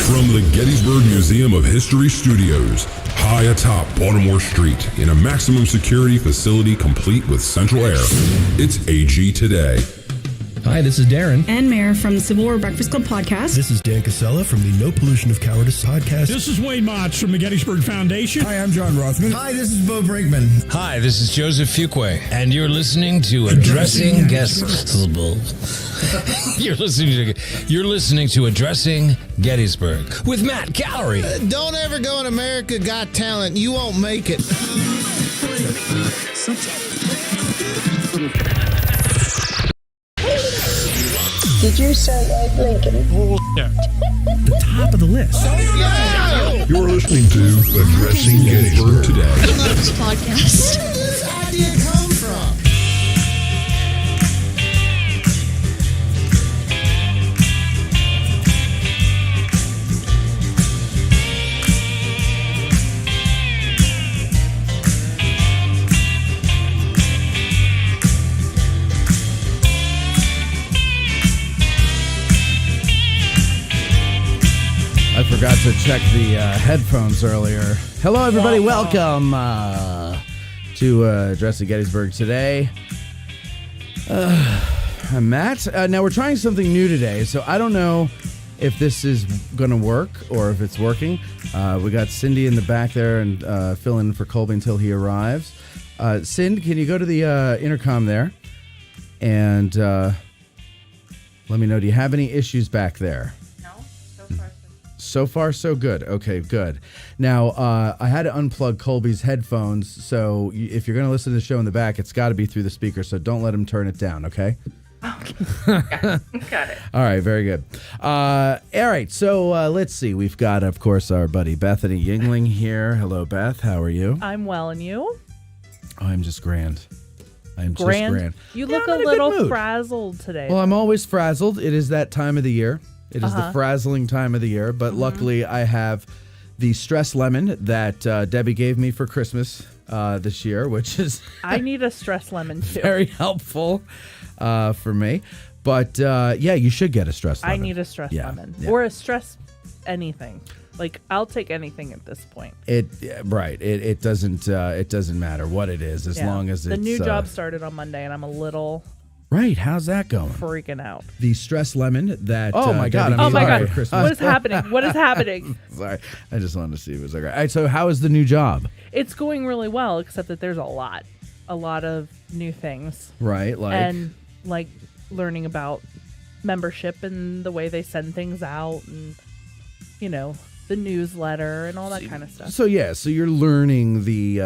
From the Gettysburg Museum of History Studios, high atop Baltimore Street, in a maximum security facility complete with central air, it's AG Today. Hi, this is Darren. And Mayor from the Civil War Breakfast Club podcast. This is Dan Casella from the No Pollution of Cowardice podcast. This is Wayne Motz from the Gettysburg Foundation. Hi, I'm John Rothman. Hi, this is Bo Brinkman. Hi, this is Joseph Fuqua, and you're listening to Addressing Gettysburg. You're listening to Addressing Gettysburg with Matt Gallery. Don't ever go on America Got Talent. You won't make it. Did you sound like Lincoln? The top of the list. You're listening to Addressing Gettysburg Today. I love this podcast. Where did this idea come from? I forgot to check the headphones earlier. Hello, everybody. Welcome to Addressing Gettysburg Today. I'm Matt. Now, we're trying something new today, so I don't know if this is going to work or if it's working. We got Cindy in the back there and fill in for Colby until he arrives. Cindy, can you go to the intercom there and let me know, do you have any issues back there? So far, so good. Okay, good. Now, I had to unplug Colby's headphones, so if you're going to listen to the show in the back, it's got to be through the speaker, so don't let him turn it down, okay? Okay. Got it. All right, very good. All right, so let's see. We've got, of course, our buddy Bethany Yingling here. Hello, Beth. How are you? I'm well, and you? Oh, I'm just grand. I'm just grand. You look a I'm in little good mood. frazzled today. Well, I'm always frazzled. It is that time of the year. It is the frazzling time of the year, but luckily I have the stress lemon that Debbie gave me for Christmas this year, which is I need a stress lemon too. very helpful for me. But yeah, you should get a stress lemon. I need a stress lemon or a stress anything. Like I'll take anything at this point. It doesn't matter what it is as long as it's the new job started on Monday, and I'm a little. Right, how's that going? Freaking out. The stress lemon that Oh my god! What is happening? What is happening? Sorry, I just wanted to see if it was okay. All right, so how is the new job? It's going really well, except that there's a lot of new things. Right, like learning about membership and the way they send things out, and the newsletter and all that kind of stuff. So you're learning the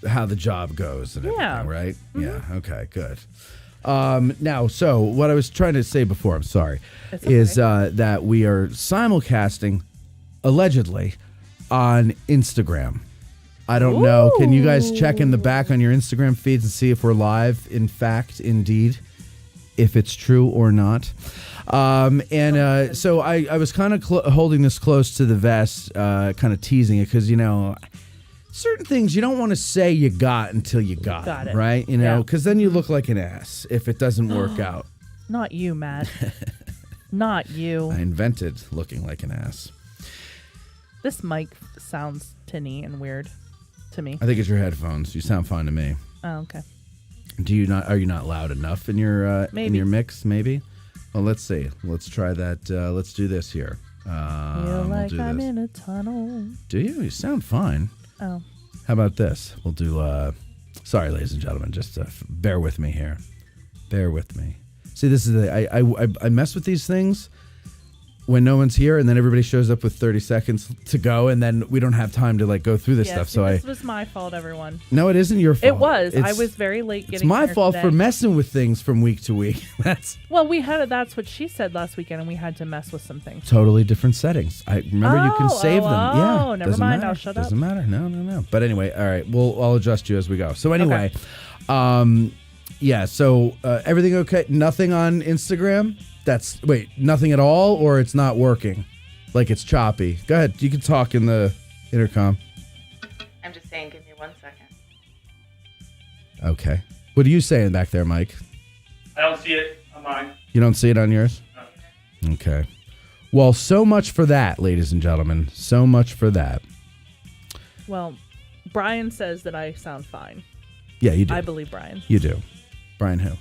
how the job goes and everything, right? Mm-hmm. Yeah. Okay. Good. Now, so what I was trying to say before, I'm sorry, is that we are simulcasting, allegedly, on Instagram. I don't know. Can you guys check in the back on your Instagram feeds and see if we're live, in fact, indeed, if it's true or not? So I was kind of holding this close to the vest, kind of teasing it because, certain things you don't want to say you got until you got it, right? Because then you look like an ass if it doesn't work out. Not you, Matt. Not you. I invented looking like an ass. This mic sounds tinny and weird to me. I think it's your headphones. You sound fine to me. Oh, okay. Are you not loud enough in your mix? Maybe. Well, let's see. Let's try that. Let's do this here. Feel like I'm in a tunnel. Do you? You sound fine. Oh. How about this? We'll do, sorry, ladies and gentlemen, just bear with me here. Bear with me. See, this is I mess with these things when no one's here, and then everybody shows up with 30 seconds to go, and then we don't have time to go through this stuff. So this was my fault, everyone. No, it isn't your fault. It was. I was very late getting. It's my fault today. for messing with things from week to week. That's what she said last weekend, and we had to mess with some things. Totally different settings. I remember you can save them. Yeah. Never mind. I'll shut up. Doesn't matter. No. But anyway, all right. I'll adjust you as we go. So anyway, So everything okay? Nothing on Instagram. Nothing at all, or it's not working? Like it's choppy. Go ahead. You can talk in the intercom. I'm just saying, give me 1 second. Okay. What are you saying back there, Mike? I don't see it on mine. You don't see it on yours? No. Okay. Well, so much for that, ladies and gentlemen. So much for that. Well, Brian says that I sound fine. Yeah, you do. I believe Brian. You do. Brian who?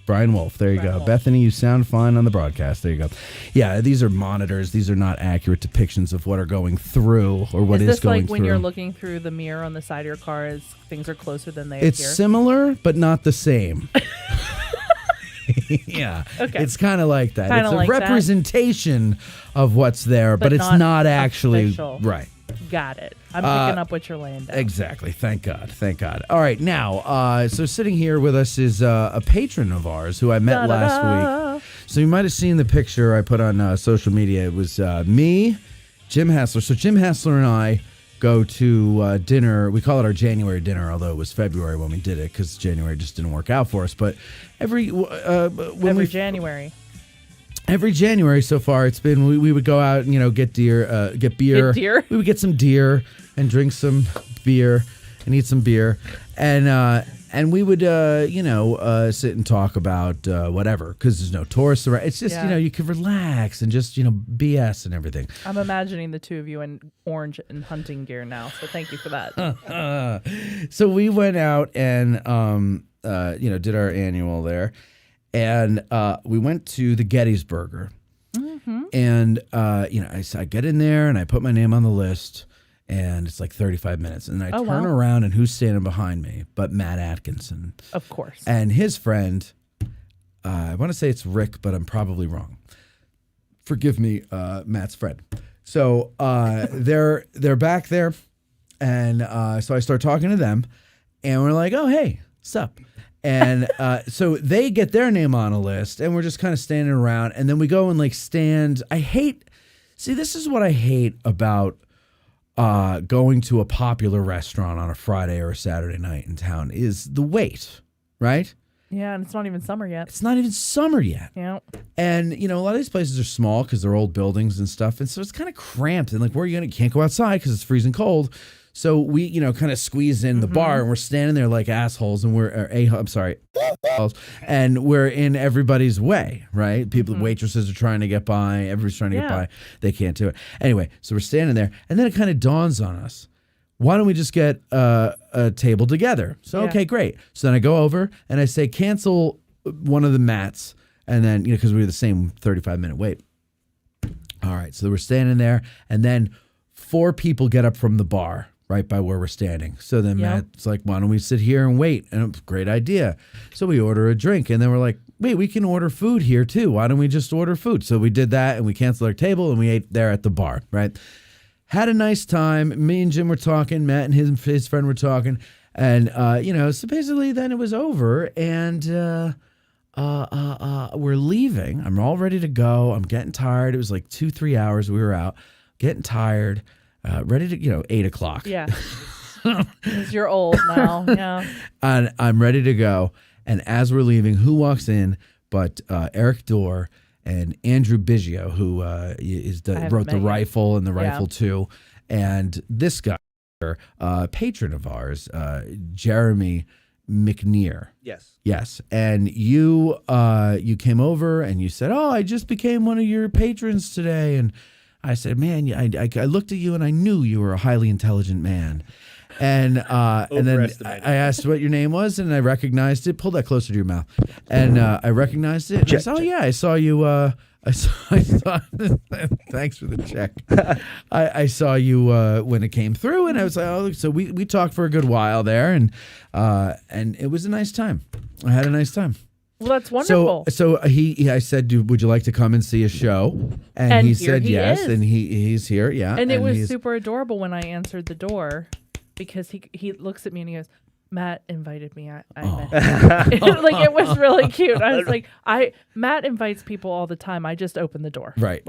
Brian Wolf. There you Brian go. Wolf. Bethany, you sound fine on the broadcast. There you go. Yeah, these are monitors. These are not accurate depictions of what are going through or what is going through. Is this like when you're looking through the mirror on the side of your car as things are closer than they It's appear? similar, but not the same. Yeah. Okay. It's kind of like that. Kinda It's a like that. representation of what's there, but it's not not actually official. right. Got it. I'm picking up what you're laying down. Exactly. Thank God. Thank God. All right. Now, so sitting here with us is a patron of ours who I met last week. So you might have seen the picture I put on social media. It was me, Jim Hassler. So Jim Hassler and I go to dinner. We call it our January dinner, although it was February when we did it because January just didn't work out for us. But every January. Every January so far, it's been we would go out and get beer. Get deer? We would get some deer and drink some beer and eat some beer, and we would sit and talk about whatever because there's no tourists around. It's just you can relax and just BS and everything. I'm imagining the two of you in orange and hunting gear now, so thank you for that. So we went out and did our annual there. And we went to the Gettysburg. Mm-hmm. And, I get in there and I put my name on the list. And it's like 35 minutes. And I turn around and who's standing behind me but Matt Atkinson. Of course. And his friend, I want to say it's Rick, but I'm probably wrong. Forgive me, Matt's friend. So they're back there. And so I start talking to them. And we're like, oh, hey, sup? And so they get their name on a list, and we're just kind of standing around. And then we go and stand. This is what I hate about going to a popular restaurant on a Friday or a Saturday night in town is the wait, right? Yeah, and it's not even summer yet. It's not even summer yet. Yeah. And, a lot of these places are small because they're old buildings and stuff. And so it's kind of cramped. And where are you going to? Can't go outside because it's freezing cold. So we, kind of squeeze in the bar and we're standing there like assholes and and we're in everybody's way, right? People, waitresses are trying to get by. Everybody's trying to get by. They can't do it. Anyway, so we're standing there and then it kind of dawns on us. Why don't we just get a table together? So, okay, great. So then I go over and I say, cancel one of the mats. And then, because we were the same 35-minute wait. All right. So we're standing there and then 4 people get up from the bar right by where we're standing. So then Matt's like, why don't we sit here and wait? And great idea. So we order a drink and then we're like, wait, we can order food here too. Why don't we just order food? So we did that and we canceled our table and we ate there at the bar, right? Had a nice time. Me and Jim were talking. Matt and his friend were talking. And, so basically then it was over and we're leaving. I'm all ready to go. I'm getting tired. It was like 2-3 hours we were out. Getting tired. Ready to, 8 o'clock. Yeah. Because you're old now. Yeah. And I'm ready to go. And as we're leaving, who walks in but Eric Dorr and Andrew Biggio, who wrote The Rifle and The Rifle 2. And this guy, patron of ours, Jeremy McNear. Yes. And you came over and you said, oh, I just became one of your patrons today. And I said, man, I looked at you and I knew you were a highly intelligent man. And then I asked what your name was and I recognized it. Pull that closer to your mouth. And I recognized it. And I said, oh, yeah, I saw you. I saw thanks for the check. I saw you when it came through and I was like, oh, so we talked for a good while there. And it was a nice time. I had a nice time. Well, that's wonderful. So I said, would you like to come and see a show? And he said yes, and he's here, yeah. And it was super adorable when I answered the door because he looks at me and he goes, Matt invited me. I met him. It was really cute. I was like, Matt invites people all the time. I just open the door. Right.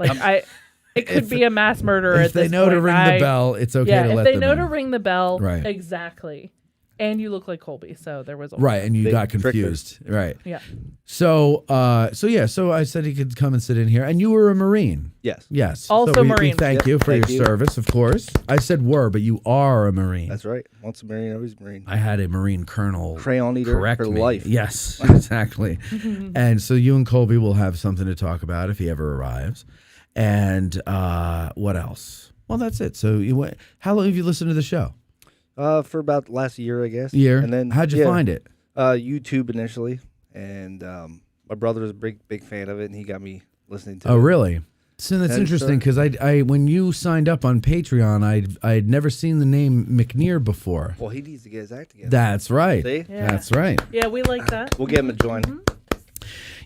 It could be a mass murderer at this point. If they know to ring the bell, it's okay to let them in. If they know to ring the bell, right. Exactly. And you look like Colby, so there was right, and you got confused, right? Yeah. So I said he could come and sit in here, and you were a Marine. Yes. Also so Marine. We thank you for your service, of course. I said were, but you are a Marine. That's right. Once a Marine, always a Marine. I had a Marine colonel crayon eater correct for me. life. Yes, exactly. And so you and Colby will have something to talk about if he ever arrives. And what else? Well, that's it. So how long have you listened to the show? For about last year, I guess. Year? And then How'd you find it? YouTube initially, and my brother was a big fan of it, and he got me listening to it. Oh, really? So that's interesting because I when you signed up on Patreon, I'd never seen the name McNear before. Well, he needs to get his act together. That's right. See? Yeah. That's right. Yeah, we like that. We'll get him to join.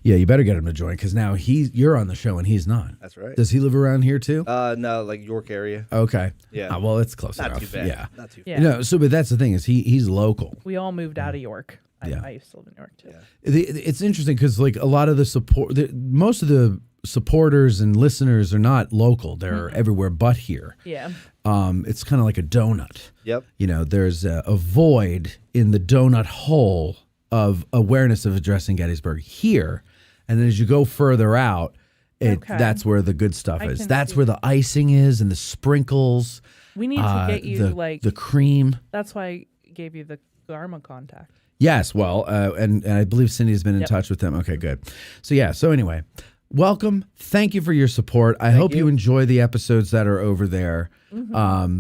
Yeah, you better get him to join because now you're on the show and he's not. That's right. Does he live around here too? No, like York area. Okay. Yeah. Well, it's close Not enough. too bad. Yeah. Not too Yeah. No. So, but that's the thing is he's local. We all moved out of York. Yeah. I used to live in York too. Yeah. It's interesting because like a lot of the support, most of the supporters and listeners are not local. They're everywhere but here. Yeah. It's kind of like a donut. Yep. You know, there's a void in the donut hole of awareness of addressing Gettysburg here. And then as you go further out, that's where the good stuff is. That's where the icing is and the sprinkles. We need to get you the cream. That's why I gave you the Garma contact. Yes, well, and I believe Cindy's been in touch with them. Okay, good. So yeah, so anyway, welcome. Thank you for your support. I hope you enjoy the episodes that are over there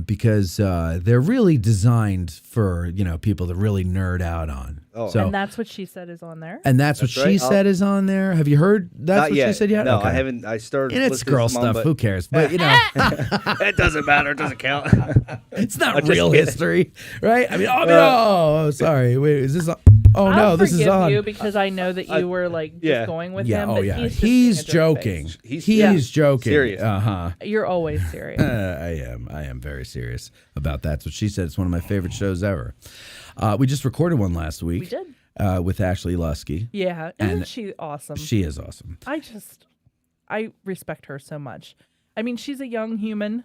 because they're really designed for, people to really nerd out on. Oh. So, And That's What She Said is on there. and that's what she said is on there. Have you heard That's Not What yet. She Said yet? No, Okay. I haven't. I started. And it's listening girl to some, stuff. but Who cares? But, it doesn't matter. It doesn't count. it's not I'm just real kidding. history, right? I mean, sorry. Wait, is this on? Oh, I'll no, this is forgive on. you because I know that you were just going with him. Oh, But yeah. he's just He's being a jerk joking. face. He's joking. Serious. Uh-huh. You're always serious. I am very serious about That's What She Said. It's one of my favorite shows ever. We just recorded one last week. We did. With Ashley Lusky. Yeah. Isn't she awesome? She is awesome. I respect her so much. I mean, she's a young human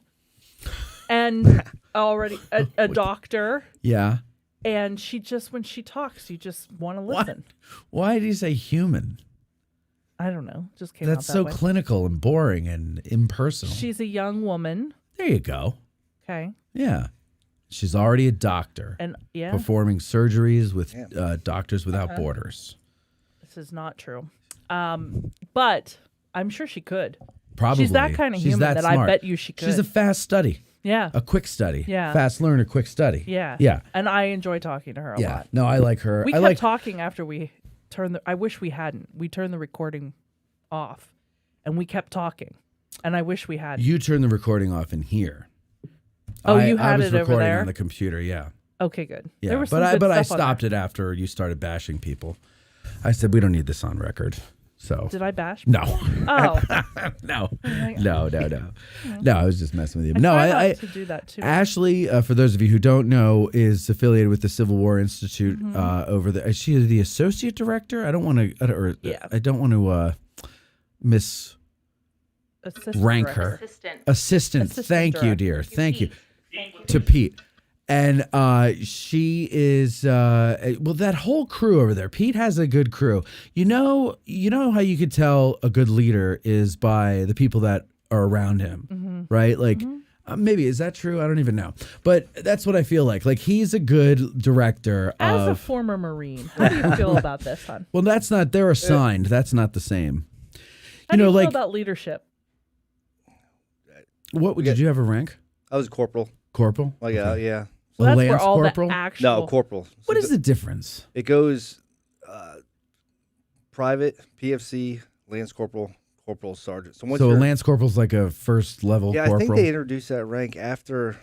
and already a doctor. Yeah. And when she talks, you just want to listen. Why do you say human? I don't know. Just came That's out that so way. clinical and boring and impersonal. She's a young woman. There you go. Okay. Yeah. She's already a doctor. And performing surgeries with Doctors Without Borders. This is not true. But I'm sure she could. Probably. She's that kind of She's human that smart. I bet you she could. She's a fast study. Yeah. A quick study. Yeah. Fast learner, quick study. Yeah. Yeah. And I enjoy talking to her a lot. No, I like her. We kept talking after we turned I wish we hadn't. We turned the recording off and we kept talking. And I wish we had. You turned the recording off in here. Oh, you had it over there? I was recording on the computer, yeah. Okay, good. Yeah, There was some but good I stuff on stopped it after you started bashing people. I said we don't need this on record. So Did I bash? No. Oh. No. No, I was just messing with you. I to do that too. Ashley, for those of you who don't know, is affiliated with the Civil War Institute over there. Is she the associate director? I don't want to rank her. Assistant. Thank you, dear. Thank you. To Pete. And she is that whole crew over there. Pete has a good crew. You know how you could tell a good leader is by the people that are around him, right? Like maybe is that true? I don't even know, but that's what I feel like. Like he's a good director. As a former Marine, how do you feel about this, hon? Well, that's not. They're assigned. That's not the same. How do you feel about leadership? What did you have a rank? I was a corporal. Corporal? Like yeah. So that's Lance where all corporal? the actual... No, corporal. What is the difference? It goes private, PFC, Lance corporal, corporal, sergeant. So a Lance corporal's like a first level corporal? I think they introduced that rank after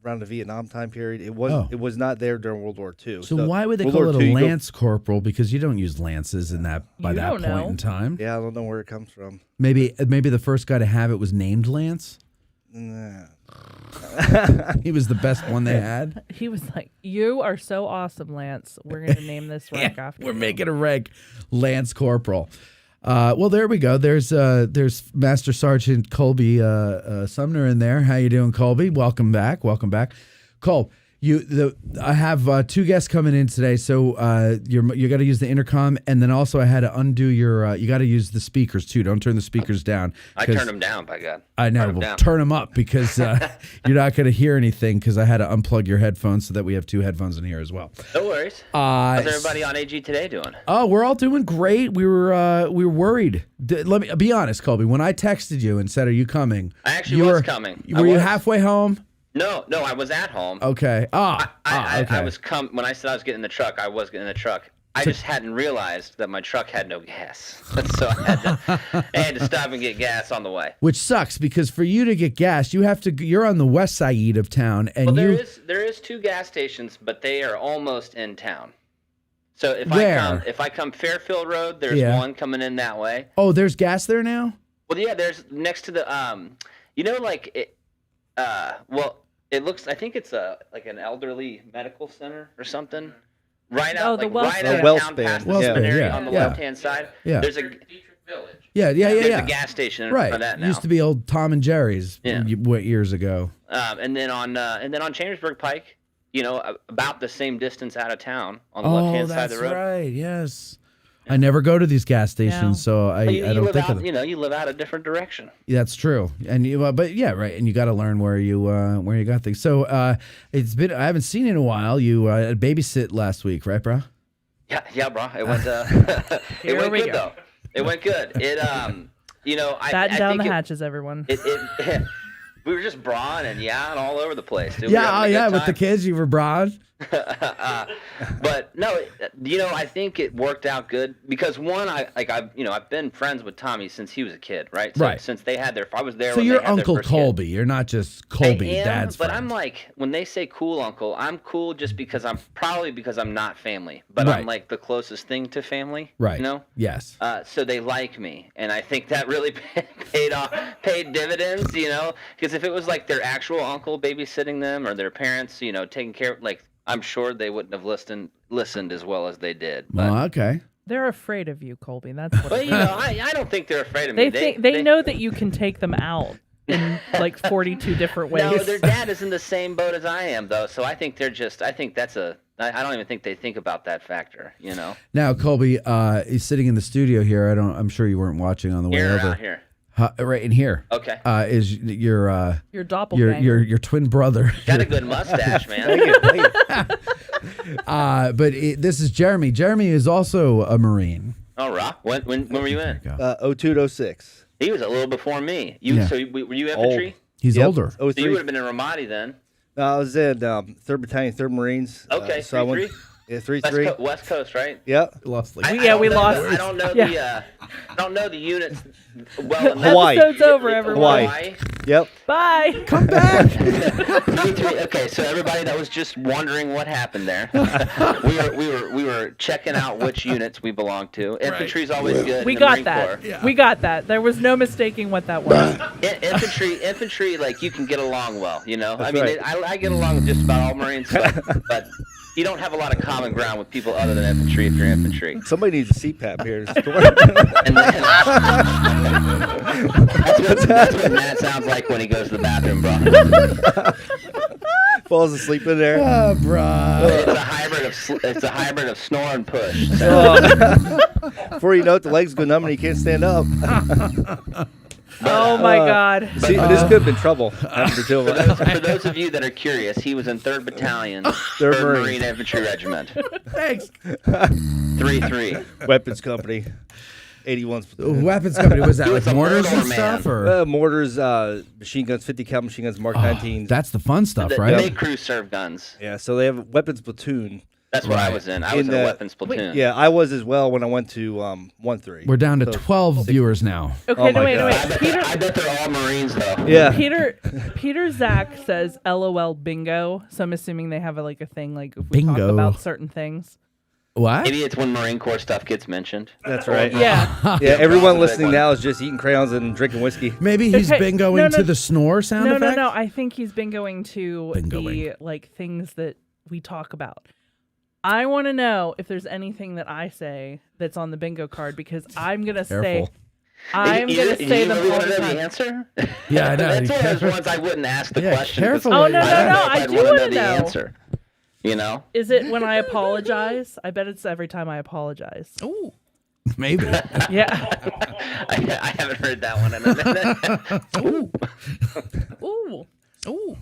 around the Vietnam time period. It was not there during World War II. So why would they call it a Lance corporal? Because you don't use lances in that by that point in time. Yeah, I don't know where it comes from. Maybe the first guy to have it was named Lance? Nah. He was the best one they had. He was like, "You are so awesome, Lance. We're going to name this rank after We're you." making a rank, Lance Corporal. Well, there we go. There's Master Sergeant Colby Sumner in there. How you doing, Colby? Welcome back. Cole, I have 2 guests coming in today, so you got to use the intercom, and then also I had to undo your. You got to use the speakers too. Don't turn the speakers down. I turned them down, by God. I know. Turn them up because you're not going to hear anything because I had to unplug your headphones so that we have 2 headphones in here as well. No worries. How's everybody on AG today doing? Oh, we're all doing great. We were worried. Let me be honest, Colby. When I texted you and said, "Are you coming?" I actually was coming. Were you halfway home? No, I was at home. Okay. Okay. I was when I said I was getting in the truck, I was getting in the truck. I just hadn't realized that my truck had no gas, so I had to stop and get gas on the way. Which sucks because for you to get gas, you're on the west side of town, and there is 2 gas stations, but they are almost in town. So if I come Fairfield Road, there's one coming in that way. Oh, there's gas there now? Well, yeah, there's next to the it looks. I think it's like an elderly medical center or something. Right out, right down past the Seminary on the left-hand side. Yeah. There's a Dietrich Village. Yeah. There's a gas station in front of that now. Used to be old Tom and Jerry's years ago. And then on Chambersburg Pike, about the same distance out of town on the left-hand side of the road. Oh, that's right. Yes. I never go to these gas stations, so I don't think of them. You live out a different direction. That's true, and but yeah, right. And you got to learn where you got things. So I haven't seen you in a while. You babysit last week, right, bro? Yeah, bro. It went it went good though. It went good. Batten down the hatches, everyone. We were just brawn and all over the place. Dude. With the kids, you were brawn. But no, I think it worked out good because one, I've been friends with Tommy since he was a kid, right? So, right. Since they had I was there. So when you're they had Uncle their first Colby. kid. You're not just Colby, Dad's friend. But I'm like, when they say cool uncle, I'm cool just because I'm not family, but I'm like the closest thing to family. Right. Yes. So they like me, and I think that really paid dividends. Because if it was like their actual uncle babysitting them or their parents, taking care of I'm sure they wouldn't have listened as well as they did. But, okay. They're afraid of you, Colby. That's what. But I don't think they're afraid of me. They know that you can take them out in 42 different ways. No, their dad is in the same boat as I am, though. So I think I don't even think they think about that factor. Now, Colby, he's sitting in the studio here. I'm sure you weren't watching on the way over. Out here. Right in here. Okay. Is your doppelganger. your twin brother. Got a good mustache, man. Thank you. But this is Jeremy. Jeremy is also a Marine. All right. When were you in? 02 to 06. He was a little before me. So were you infantry? He's older. So you would have been in Ramadi then. I was in 3rd Battalion, 3rd Marines. Okay, so I went. Yeah, 3-3. West Coast, right? Yep. Lost. We lost. I don't know I don't know the units well enough. Hawaii. Episode's over, everyone. Hawaii. Yep. Bye. Come back. 3-3. Okay, so everybody that was just wondering what happened there, we were checking out which units we belonged to. Infantry's always good. We got that. Yeah. We got that. There was no mistaking what that was. Infantry, you can get along well. That's right. I get along with just about all Marines, but you don't have a lot of common ground with people other than infantry if you're infantry. Somebody needs a CPAP here. That's what Matt sounds like when he goes to the bathroom, bro. Falls asleep in there. Oh, bro. It's a hybrid of snore and push. Before you know it, the legs go numb and you can't stand up. Oh my God! See, this could have been trouble after 2 of us. For those of you that are curious, he was in 3rd Battalion, 3rd Marine Infantry Regiment. Thanks. 3-3. Weapons Company, 81's. Weapons Company, was that like mortars and stuff, or mortars, machine guns, 50 cal machine guns, Mark 19. That's the fun stuff, right? They crew serve guns. Yeah, so they have a weapons platoon. That's what I was in. I was in a weapons platoon. Yeah, I was as well when I went to 1-3. We're down to 12 viewers now. Okay, wait. I bet they're all Marines, though. Yeah. Peter Zach says LOL bingo. So I'm assuming they have a thing if we talk about certain things. What? Maybe it's when Marine Corps stuff gets mentioned. That's right. Yeah. Yeah, everyone listening now is just eating crayons and drinking whiskey. Maybe he's bingoing to the snore sound effect? No. I think he's bingoing to the things that we talk about. I want to know if there's anything that I say that's on the bingo card because I'm going to say... I'm going to say them all the time. The answer? Yeah, I know. That's one of those ones I wouldn't ask the question. Careful. Oh, no. I do want to know. The answer. You know? Is it when I apologize? I bet it's every time I apologize. Ooh. Maybe. Yeah. I haven't heard that one in a minute. Ooh. Ooh.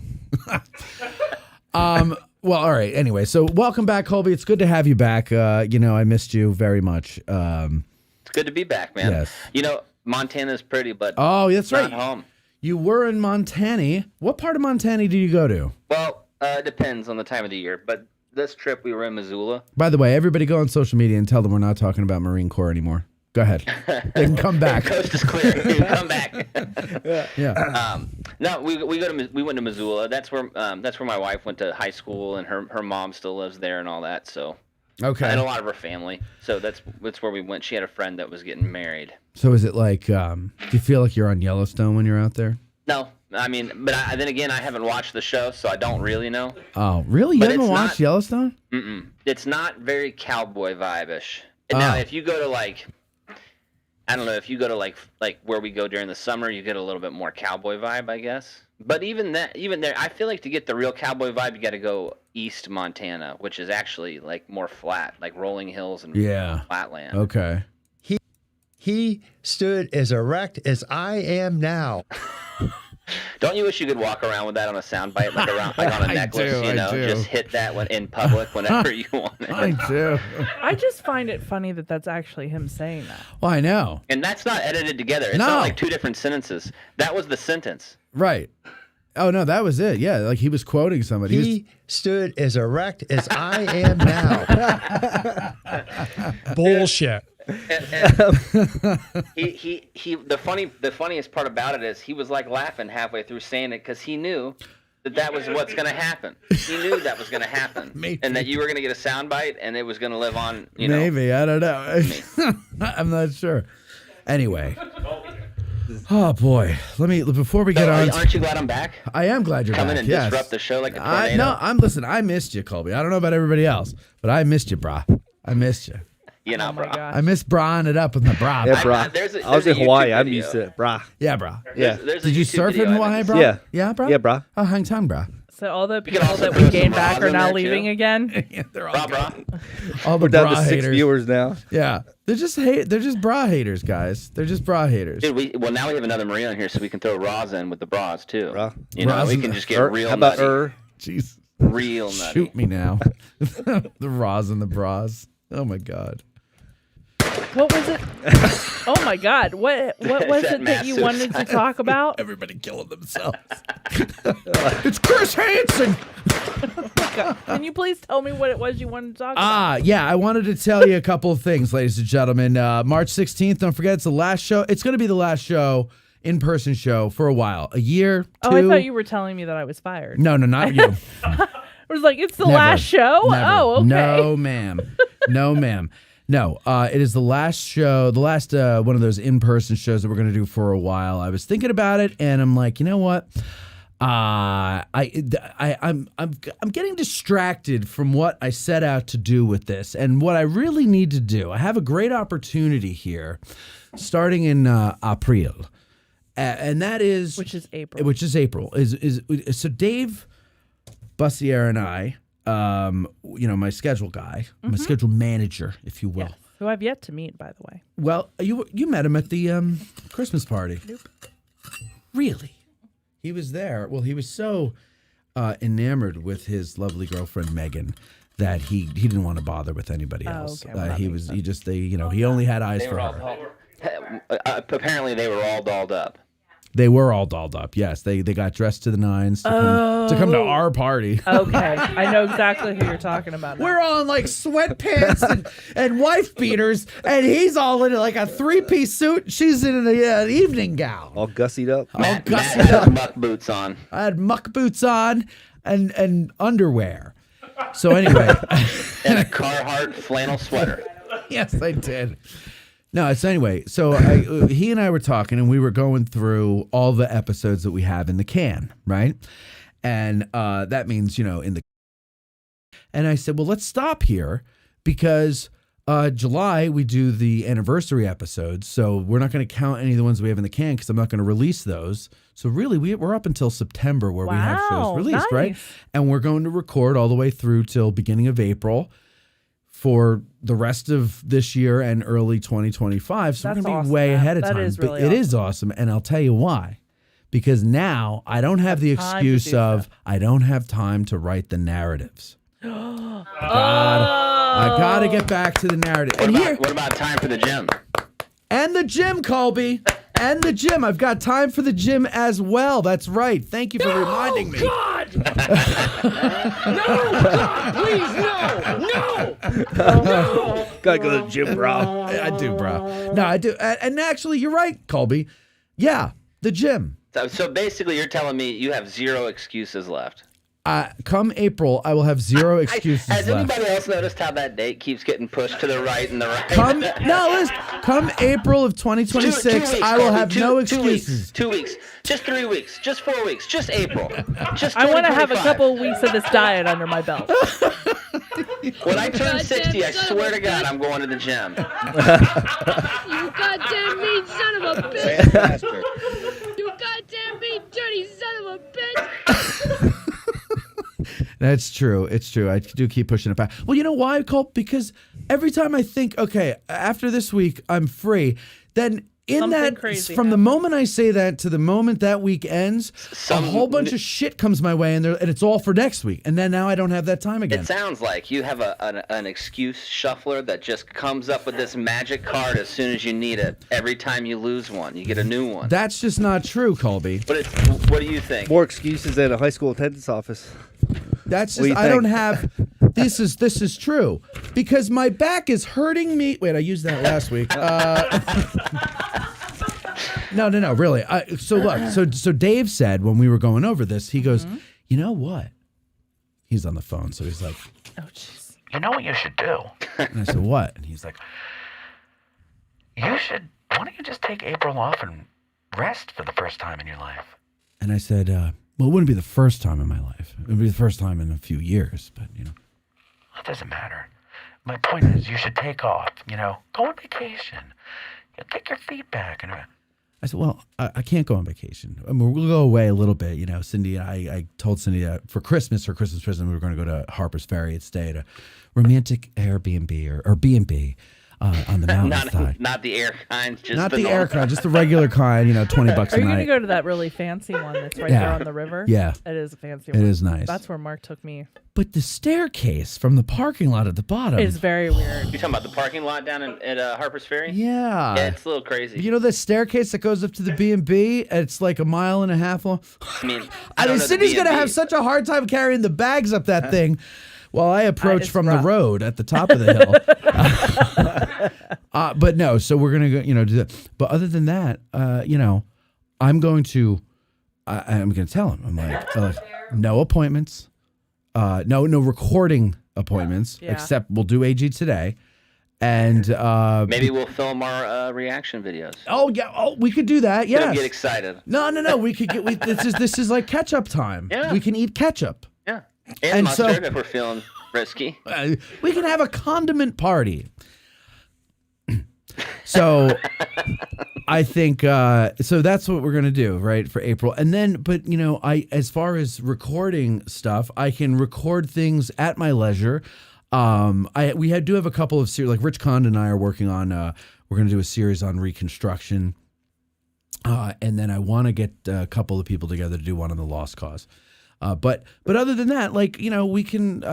Well, all right. Anyway, so welcome back, Colby. It's good to have you back. I missed you very much. It's good to be back, man. Yes. Montana's pretty, but oh, that's not right. home. You were in Montana. What part of Montana did you go to? Well, it depends on the time of the year, but this trip we were in Missoula. By the way, everybody go on social media and tell them we're not talking about Marine Corps anymore. Go ahead. They can come back. The coast is clear. You can come back. Yeah. No, we went to Missoula. That's where my wife went to high school, and her mom still lives there and all that. So Okay. and a lot of her family. So that's where we went. She had a friend that was getting married. So is it like, do you feel like you're on Yellowstone when you're out there? No, I mean, but then again, I haven't watched the show, so I don't really know. Oh, really? You But haven't it's watched not- Yellowstone? It's not very cowboy vibe-ish. And now, if you go to I don't know, if you go to like where we go during the summer, you get a little bit more cowboy vibe, I guess. But even there, I feel like to get the real cowboy vibe, you got to go east Montana, which is actually like more flat, like rolling hills and flatland. Okay. He stood as erect as I am now. Don't you wish you could walk around with that on a soundbite, like on a necklace? I do. Just hit that in public whenever you want it. I do. I just find it funny that that's actually him saying that. Well, I know. And that's not edited together. It's No. not like two different sentences. That was the sentence. Right. Oh, no, that was it. Yeah, like he was quoting somebody. He stood as erect as I am now. Bullshit. The funniest part about it is he was like laughing halfway through saying it because he knew that was what's going to happen. He knew that was going to happen, and that you were going to get a soundbite, and it was going to live on. Maybe, I don't know. I'm not sure. Anyway. Oh boy! Before we get on. Aren't you glad I'm back? I am glad you're Come back. in and yes. disrupt the show like a tornado. Listen. I missed you, Colby. I don't know about everybody else, but I missed you, brah. I missed you. Bro. I miss brahing it up with my brah. Yeah, brah. I was in Hawaii. I'm used to it, brah. Yeah, brah. Yeah. Did you surf in Hawaii, brah? Yeah. Yeah, brah? Yeah, brah. Oh, hang time, brah. So all the can people also that throw we some gained back bras are in now there, leaving too. again. Yeah, they're all Brah. all the We're down bra to 6 haters. viewers now. Yeah, they're just bra haters, guys. They're just bra haters. Dude, now we have another Marine on here, so we can throw Raws in with the bras too. Bra. We can just get real. How about nutty. Jeez. Real nutty. Shoot me now. The raws and the bras. Oh my god. What was it? Oh my God! What was that it that you mass wanted to suicide? talk about? Everybody killing themselves. It's Chris Hansen. Can you please tell me what it was you wanted to talk about? Yeah, I wanted to tell you a couple of things, ladies and gentlemen. March 16th, don't forget, it's the last show. It's going to be the last show, in-person show, for a while. A year, 2. Oh, I thought you were telling me that I was fired. No, not you. I was like, it's the Never. last show? Never. Oh, okay. No, ma'am. No, ma'am. No, it is the last show, the last one of those in-person shows that we're going to do for a while. I was thinking about it, and I'm like, you know what? I'm getting distracted from what I set out to do with this, and what I really need to do. I have a great opportunity here, starting in April, and that is Which is April. Is so Dave Bussiere and I. My schedule guy, my schedule manager, if you will. Yes. Who I've yet to meet, by the way. Well, you met him at the Christmas party. Nope. Really? He was there. Well, he was so enamored with his lovely girlfriend Megan that he didn't want to bother with anybody else. Okay. Well, he only had eyes for her. Apparently, they were all dolled up. They were all dolled up. Yes, they got dressed to the nines to come to our party. Okay. I know exactly who you're talking about now. We're all in like sweatpants and wife beaters, and he's all in like a 3-piece suit. She's in an evening gown. All gussied up. Matt had muck boots on. I had muck boots on and underwear. So anyway. And a Carhartt flannel sweater. Yes, I did. No, so anyway, so he and I were talking, and we were going through all the episodes that we have in the can, right? And that means, in the. And I said, well, let's stop here because July, we do the anniversary episodes, so we're not going to count any of the ones we have in the can because I'm not going to release those. So really, we're up until September where we have shows released, right? And we're going to record all the way through till beginning of April for the rest of this year and early 2025. So we're going to be way ahead of time. It is awesome, and I'll tell you why. Because now I don't have the excuse of I don't have time to write the narratives. I gotta get back to the narrative. What about time for the gym? And the gym, Colby. And the gym. I've got time for the gym as well. That's right. Thank you for reminding me. God! No, God, please, no! Gotta go to the gym, bro. I do, bro. No, I do. And actually, you're right, Colby. Yeah, the gym. So basically, you're telling me you have 0 excuses left. Come April, I will have 0 excuses Has left. anybody else noticed how that date keeps getting pushed to the right and the right? Come April of 2026, I will have no excuses. 2 weeks, just 3 weeks, just 4 weeks, just April. Just I want to have a couple of weeks of this diet under my belt. When I turn 60, I swear to God, I'm going to the gym. You goddamn mean son of a bitch! You goddamn mean dirty son of a bitch! That's true. It's true. I do keep pushing it back. Well, you know why, Colt? Because every time I think, okay, after this week, I'm free, then from the moment I say that to the moment that week ends, a whole bunch of shit comes my way, and it's all for next week. And then now I don't have that time again. It sounds like you have an excuse shuffler that just comes up with this magic card as soon as you need it. Every time you lose one, you get a new one. That's just not true, Colby. But what do you think? More excuses than a high school attendance office. That's just, I don't have, this is true. Because my back is hurting me. Wait, I used that last week. No, really. So look, so Dave said when we were going over this, he goes, you know what? He's on the phone, so he's like, oh, jeez. You know what you should do? And I said, what? And he's like, why don't you just take April off and rest for the first time in your life? And I said, well, it wouldn't be the first time in my life. It would be the first time in a few years, but, you know. It doesn't matter. My point is you should take off, go on vacation. Take your feet back. And I said, well, I can't go on vacation. I mean, we'll go away a little bit. Cindy, I told Cindy that for Christmas, her Christmas present, we were going to go to Harper's Ferry and stay at a romantic Airbnb or B&B. On the mountainside. Not the air kind, just not the air kind, just the regular kind. $20 a night. Are you going to go to that really fancy one that's right there on the river? Yeah, it is a fancy one. It is nice. That's where Mark took me. But the staircase from the parking lot at the bottom is very weird. You talking about the parking lot down at Harper's Ferry? Yeah, it's a little crazy. You know the staircase that goes up to the B&B? It's like 1.5 miles long. I mean, Cindy's going to have such a hard time carrying the bags up that thing. Well, I approach from the road at the top of the hill. But no, so we're going to go, do that. But other than that, I'm going to tell him, I'm like, no appointments, no recording appointments, except we'll do AG today. And maybe we'll film our reaction videos. Oh yeah, we could do that. Yeah, get excited. No, we could get. This is like ketchup time. Yeah, we can eat ketchup. Yeah, and mustard if we're feeling risky. We can have a condiment party. So I think so that's what we're gonna do, right, for April. And then, but as far as recording stuff, I can record things at my leisure. We do have a couple of series, like Rich Condon and I are working on. We're gonna do a series on Reconstruction, and then I want to get a couple of people together to do one on the Lost Cause. But other than that, I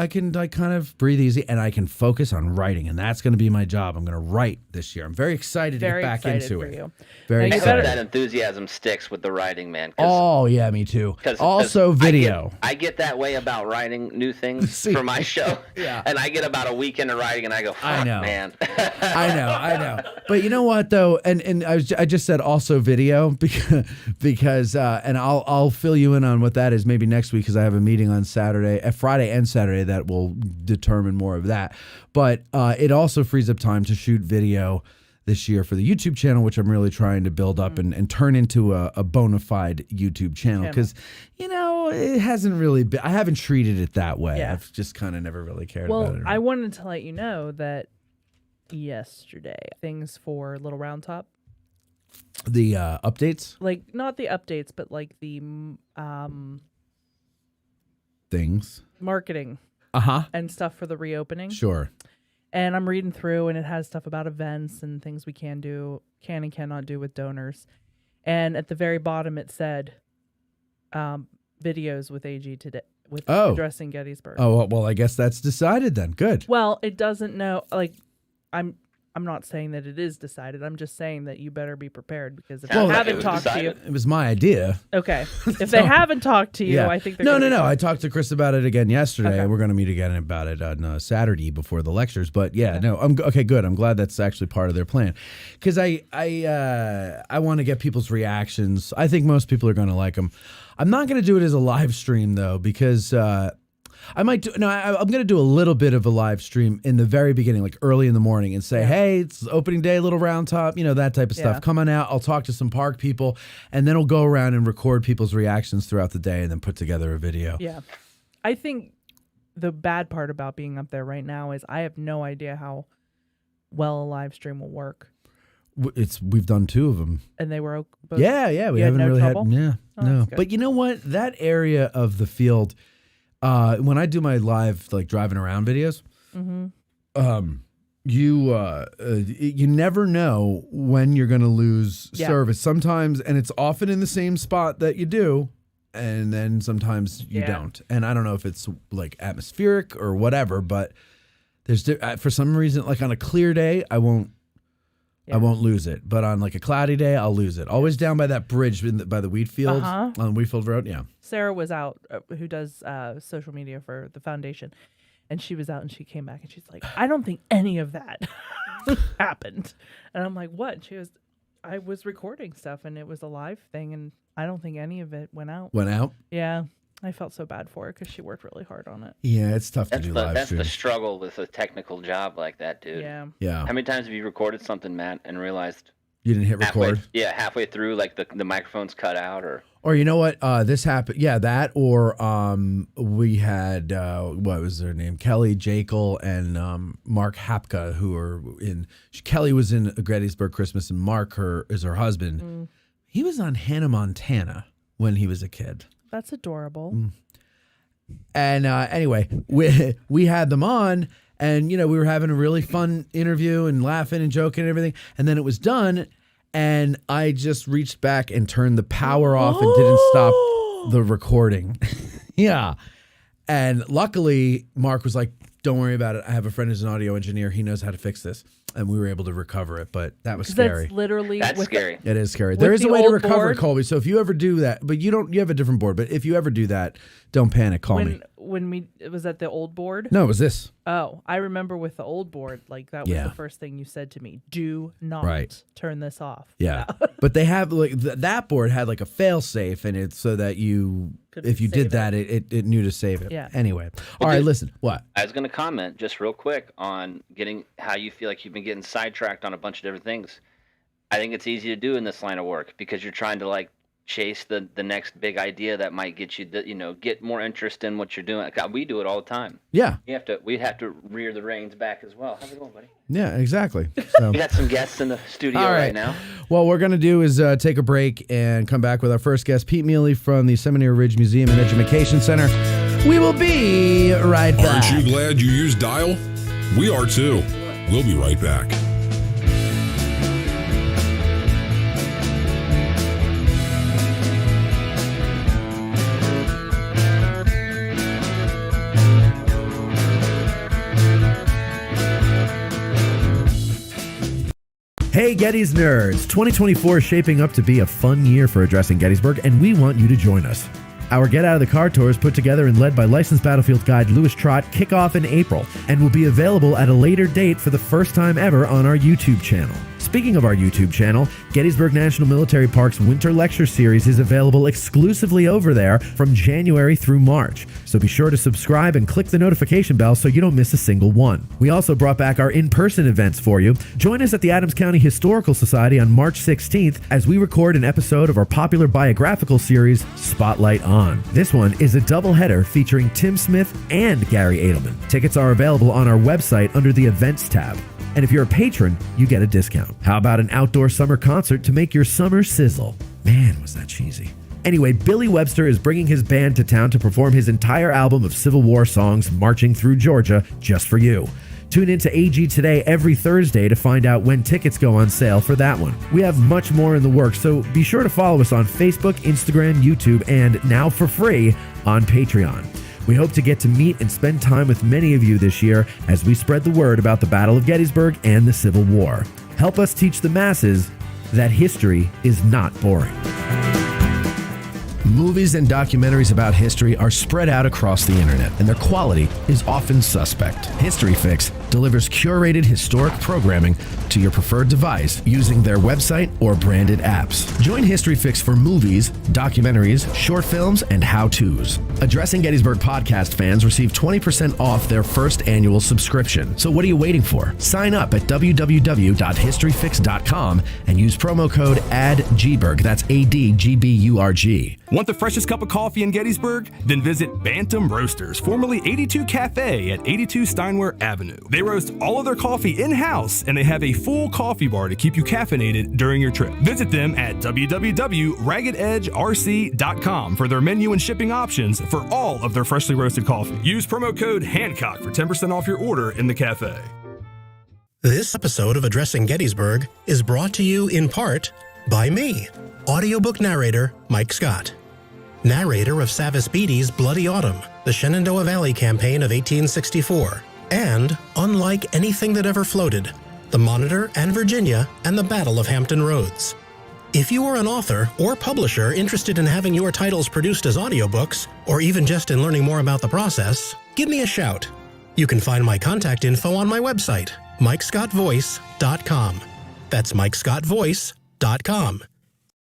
can kind of breathe easy and I can focus on writing, and that's going to be my job. I'm going to write this year. I'm very excited to get back into it. Very excited. I hope that enthusiasm sticks with the writing, man. Oh yeah, me too. Also video. I get that way about writing new things for my show. Yeah. And I get about a week into writing and I go, fuck, man. I know. But you know what though, and I just said also video because and I'll fill you in on what that is maybe next week, because I have a meeting on Friday and Saturday that will determine more of that. But it also frees up time to shoot video this year for the YouTube channel, which I'm really trying to build up and turn into a bona fide YouTube channel, because it hasn't really been. I haven't treated it that way. Yeah. I've just kind of never really cared about it. Well, I wanted to let you know that yesterday. Things for Little Round Top. The updates? Like, not the updates, but like the Things. marketing. Uh-huh. And stuff for the reopening. Sure. And I'm reading through, and it has stuff about events and things we can and cannot do with donors. And at the very bottom, it said videos with AG today, with addressing Gettysburg. Oh, well, I guess that's decided then. Good. Well, it doesn't know, like, I'm not saying that it is decided. I'm just saying that you better be prepared, because if they haven't talked to you. It was my idea. Okay. If they haven't talked to you, I think they're No. I talked to Chris about it again yesterday. Okay. We're going to meet again about it on Saturday before the lectures. But I'm okay. Good. I'm glad that's actually part of their plan, because I want to get people's reactions. I think most people are going to like them. I'm not going to do it as a live stream though, because I might do. No, I'm going to do a little bit of a live stream in the very beginning, like early in the morning, and say, "Hey, it's opening day, Little Round Top," that type of stuff. Come on out. I'll talk to some park people, and then I'll go around and record people's reactions throughout the day, and then put together a video. Yeah, I think the bad part about being up there right now is I have no idea how well a live stream will work. We've done 2 of them, and they were both, we haven't no really trouble? had no. But you know what? That area of the field. When I do my live like driving around videos, you never know when you're going to lose service. Sometimes, and it's often in the same spot that you do, and then sometimes you don't. And I don't know if it's like atmospheric or whatever, but there's for some reason, like on a clear day, I won't lose it, but on like a cloudy day, I'll lose it. Always down by that bridge by the wheat field on Wheatfield Road. Yeah. Sarah was out, who does social media for the foundation, and she was out, and she came back, and she's like, "I don't think any of that happened." And I'm like, "What?" And she goes, "I was recording stuff, and it was a live thing, and I don't think any of it went out." Went out? Yeah. I felt so bad for her because she worked really hard on it. Yeah, it's tough to do live That's stream. the struggle with a technical job like that, dude. Yeah. Yeah. How many times have you recorded something, Matt, and realized you didn't hit record? Halfway through, like the microphone's cut out, or you know what? This happened. Yeah, that or we had what was their name? Kelly Jekyll and Mark Hapka, who are in. Kelly was in Gettysburg Christmas, and Mark is her husband. He was on Hannah Montana when he was a kid. That's adorable. And anyway, we had them on, and we were having a really fun interview and laughing and joking and everything. And then it was done, and I just reached back and turned the power off and didn't stop the recording. Yeah. And luckily, Mark was like, "Don't worry about it. I have a friend who's an audio engineer. He knows how to fix this." And we were able to recover it, but that was scary. That's literally scary. It is scary. There is a way to recover it, Colby. So if you ever do that, but you have a different board. But if you ever do that, don't panic. Call me. When it was at the old board? No, it was this. Oh, I remember with the old board, like that was the first thing you said to me. Do not turn this off. Yeah. But they have like that board had like a fail safe in it so that if you did that, it knew to save it. Yeah. Anyway. All right, listen. What? I was going to comment just real quick on getting how you feel like you've been getting sidetracked on a bunch of different things. I think it's easy to do in this line of work because you're trying to like chase the next big idea that might get you get more interest in what you're doing. We do it all the time. Yeah. We have to rear the reins back as well. How's it going, buddy? Yeah, exactly. So we got some guests in the studio right now. Well, what we're going to do is take a break and come back with our first guest, Pete Miele from the Seminary Ridge Museum and Education Center. We will be right back. Aren't you glad you used Dial? We are too. We'll be right back. Hey Getty's nerds, 2024 is shaping up to be a fun year for Addressing Gettysburg, and we want you to join us. Our Get Out of the Car tours put together and led by licensed battlefield guide Louis Trott kick off in April and will be available at a later date for the first time ever on our YouTube channel. Speaking of our YouTube channel, Gettysburg National Military Park's Winter Lecture Series is available exclusively over there from January through March. So be sure to subscribe and click the notification bell so you don't miss a single one. We also brought back our in-person events for you. Join us at the Adams County Historical Society on March 16th as we record an episode of our popular biographical series, Spotlight On. This one is a doubleheader featuring Tim Smith and Gary Edelman. Tickets are available on our website under the Events tab. And if you're a patron, you get a discount. How about an outdoor summer concert to make your summer sizzle? Man, was that cheesy. Anyway, Billy Webster is bringing his band to town to perform his entire album of Civil War songs, Marching Through Georgia, just for you. Tune in to AG Today every Thursday to find out when tickets go on sale for that one. We have much more in the works, so be sure to follow us on Facebook, Instagram, YouTube, and now for free on Patreon. We hope to get to meet and spend time with many of you this year as we spread the word about the Battle of Gettysburg and the Civil War. Help us teach the masses that history is not boring. Movies and documentaries about history are spread out across the internet, and their quality is often suspect. History Fix delivers curated historic programming to your preferred device using their website or branded apps. Join History Fix for movies, documentaries, short films, and how-tos. Addressing Gettysburg podcast fans receive 20% off their first annual subscription. So what are you waiting for? Sign up at www.historyfix.com and use promo code ADGBURG. That's ADGBURG. Want the freshest cup of coffee in Gettysburg? Then visit Bantam Roasters, formerly 82 Cafe at 82 Steinway Avenue. They roast all of their coffee in-house, and they have a full coffee bar to keep you caffeinated during your trip. Visit them at www.raggededgerc.com for their menu and shipping options for all of their freshly roasted coffee. Use promo code Hancock for 10% off your order in the cafe. This episode of Addressing Gettysburg is brought to you in part by me, audiobook narrator Mike Scott. Narrator of Savis Beattie's Bloody Autumn, the Shenandoah Valley Campaign of 1864, and Unlike Anything That Ever Floated, the Monitor and Virginia and the Battle of Hampton Roads. If you are an author or publisher interested in having your titles produced as audiobooks, or even just in learning more about the process, give me a shout. You can find my contact info on my website, MikeScottVoice.com. That's MikeScottVoice.com.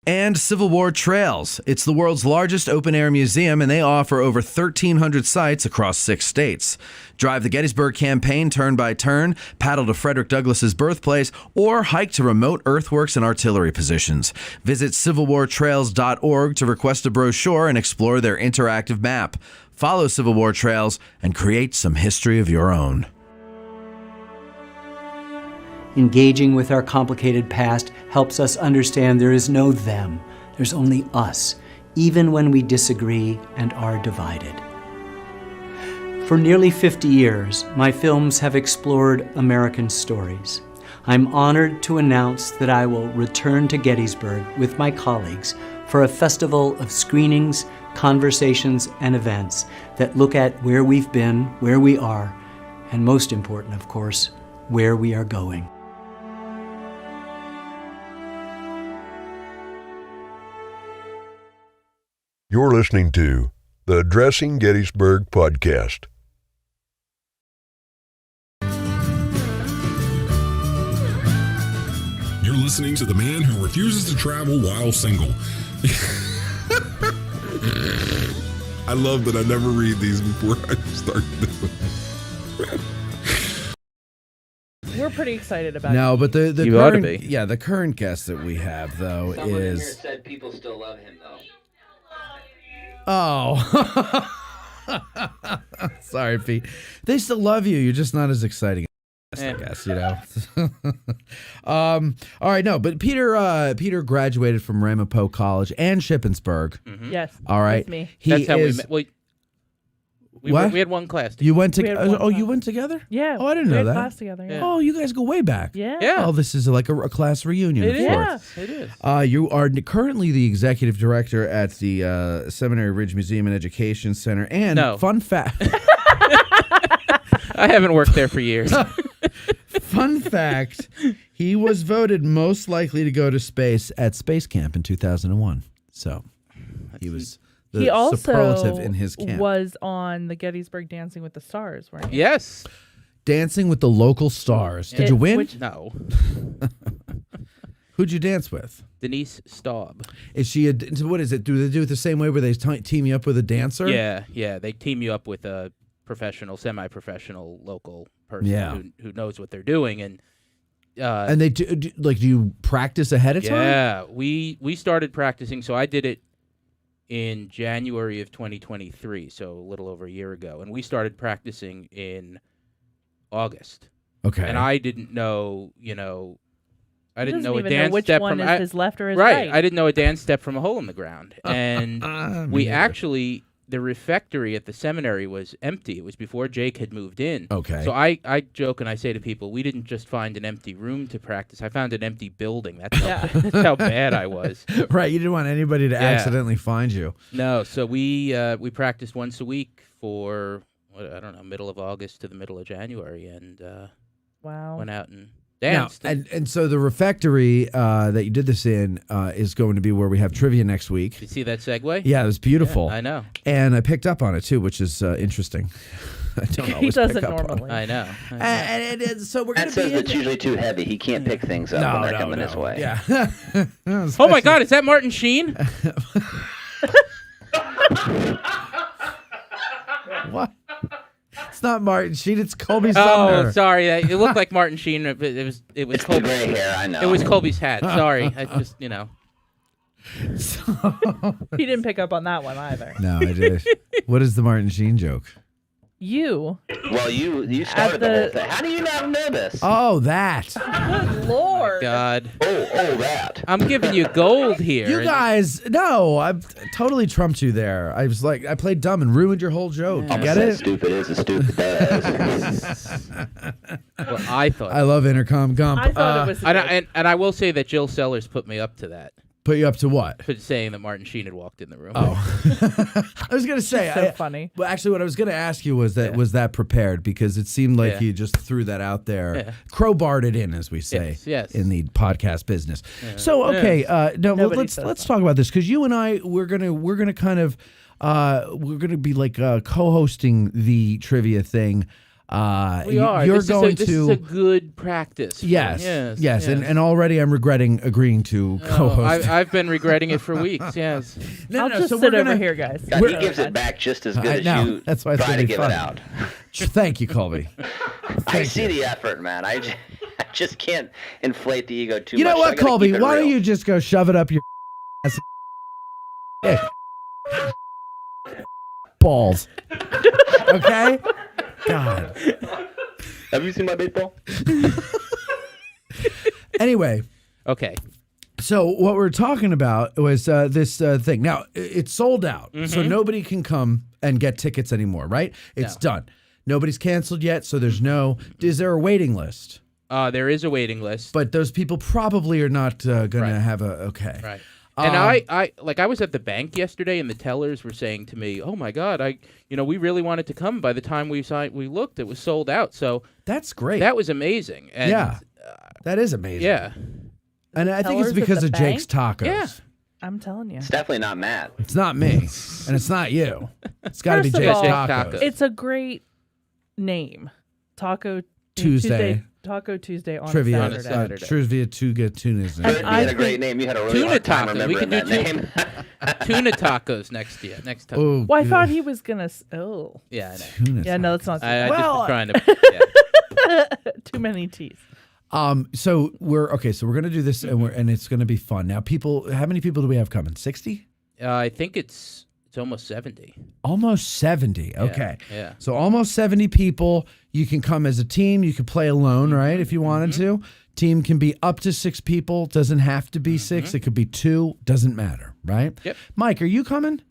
And Civil War Trails. It's the world's largest open-air museum, and they offer over 1,300 sites across 6 states. Drive the Gettysburg campaign turn by turn, paddle to Frederick Douglass's birthplace, or hike to remote earthworks and artillery positions. Visit civilwartrails.org to request a brochure and explore their interactive map. Follow Civil War Trails and create some history of your own. Engaging with our complicated past helps us understand there is no them, there's only us, even when we disagree and are divided. For nearly 50 years, my films have explored American stories. I'm honored to announce that I will return to Gettysburg with my colleagues for a festival of screenings, conversations, and events that look at where we've been, where we are, and most important, of course, where we are going. You're listening to the Addressing Gettysburg podcast. You're listening to the man who refuses to travel while single. I love that I never read these before I start doing. We're pretty excited about No, it. but the You current, ought to be. Yeah, the current guest that we have though Someone in here is said people still love him, though. oh, sorry, Pete. They still love you. You're just not as exciting. I guess, you know. All right, no, but Peter graduated from Ramapo College and Shippensburg. Mm-hmm. Yes. All right. With me. That's how we met. We had one class together. You went We had to? one Oh, you class. went together? Yeah. Oh, I didn't we know had that. class together. Yeah. Oh, you guys go way back. Yeah. Yeah. Oh, this is like a class reunion. It of is. sorts. It is. You are currently the executive director at the Seminary Ridge Museum and Education Center. And No. fun fact. I haven't worked there for years. Fun fact, he was voted most likely to go to space at Space Camp in 2001. So he was the He also superlative in his camp. was on the Gettysburg Dancing with the Stars, weren't you? Yes. Dancing with the local stars. Did you win? No. Who'd you dance with? Denise Staub. Is she a, what is it? Do they do it the same way where they team you up with a dancer? Yeah. They team you up with a professional, semi-professional local person who knows what they're doing. And they do you practice ahead of time? Yeah, we started practicing. So I did it in January of 2023, so a little over a year ago, and we started practicing in August. Okay. And I didn't know, I didn't know a even know dance which step one from is his left or his right. I didn't know a dance step from a hole in the ground. And we actually, the refectory at the seminary was empty. It was before Jake had moved in. Okay. So I joke and I say to people, we didn't just find an empty room to practice. I found an empty building. That's how bad I was. Right. You didn't want anybody to accidentally find you. No. So we practiced once a week for, I don't know, middle of August to the middle of January. And went out and danced. Now, and so the refectory that you did this in is going to be where we have trivia next week. Did you see that segue? Yeah, it was beautiful. Yeah, I know. And I picked up on it too, which is interesting. I don't always doesn't pick up normally. I know. And it is, so we're going That to be says it's usually too heavy. He can't pick things up when they're coming his way. Yeah. Oh my God, is that Martin Sheen? What? It's not Martin Sheen. It's Colby Sumner. Oh, sorry. It looked like Martin Sheen. It was It's Colby. the gray hair, I know. It was Colby's hat. Sorry. I just, He didn't pick up on that one either. No, I did. What is the Martin Sheen joke? You. Well, you started the whole thing. How do you not know this? Oh, that. Good Lord. God. Oh, that. I'm giving you gold here. You guys, no, I totally trumped you there. I was like, I played dumb and ruined your whole joke. You get it? Stupid is as stupid does. Well, I thought. I love Intercom Gump. I thought it was. And I will say that Jill Sellers put me up to that. Put you up to what? For saying that Martin Sheen had walked in the room. Oh. I was going to say. So funny. Well, actually, what I was going to ask you was that prepared? Because it seemed like you just threw that out there. Yeah. Crowbarred it in, as we say Yes. in the podcast business. So, okay. Let's talk about this, because you and I, we're going to kind of, we're going to be like co-hosting the trivia thing. We are. You're This is a good practice. Yes. And already I'm regretting agreeing to co-host. I've been regretting it for weeks. Yes. I'll just sit over here, guys. God, he gives it back just as good as you That's why it's try to gonna be give fun. it out. Thank you, Colby. I see the effort, man. I just can't inflate the ego too much. You know I what, gotta Colby? keep it Why don't real. you just go shove it up your ass? Balls. Okay? God. Have you seen my baseball? Anyway. Okay. So what we're talking about was this thing. Now, it's sold out, so nobody can come and get tickets anymore, right? It's done. Nobody's canceled yet, so there's no... Is there a waiting list? There is a waiting list. But those people probably are not going to have a... Okay. Right. And I was at the bank yesterday, and the tellers were saying to me, "Oh my God, we really wanted to come. By the time we looked, it was sold out." So that's great. That was amazing. And, yeah, that is amazing. Yeah, and I think it's because of Jake's tacos. Yeah, I'm telling you, it's definitely not Matt. It's not me, and it's not you. It's got to be Jake's tacos. It's a great name, Taco Tuesday. Taco Tuesday on Trivia a Saturday. Trivia Tuesdays. You had a great name. You had a really hard time remembering that name. Tuna tacos next time. Oh, well, I thought he was gonna. Oh, yeah, I know. Tuna yeah, no, that's not. I just was trying to. Too many T's. So we're gonna do this, and it's gonna be fun. Now, how many people do we have coming? 60? I think it's almost 70. Almost 70. Okay. Yeah. So almost 70 people. You can come as a team. You can play alone, right? If you wanted to. Team can be up to 6 people. Doesn't have to be 6. It could be 2. Doesn't matter, right? Yep. Mike, are you coming?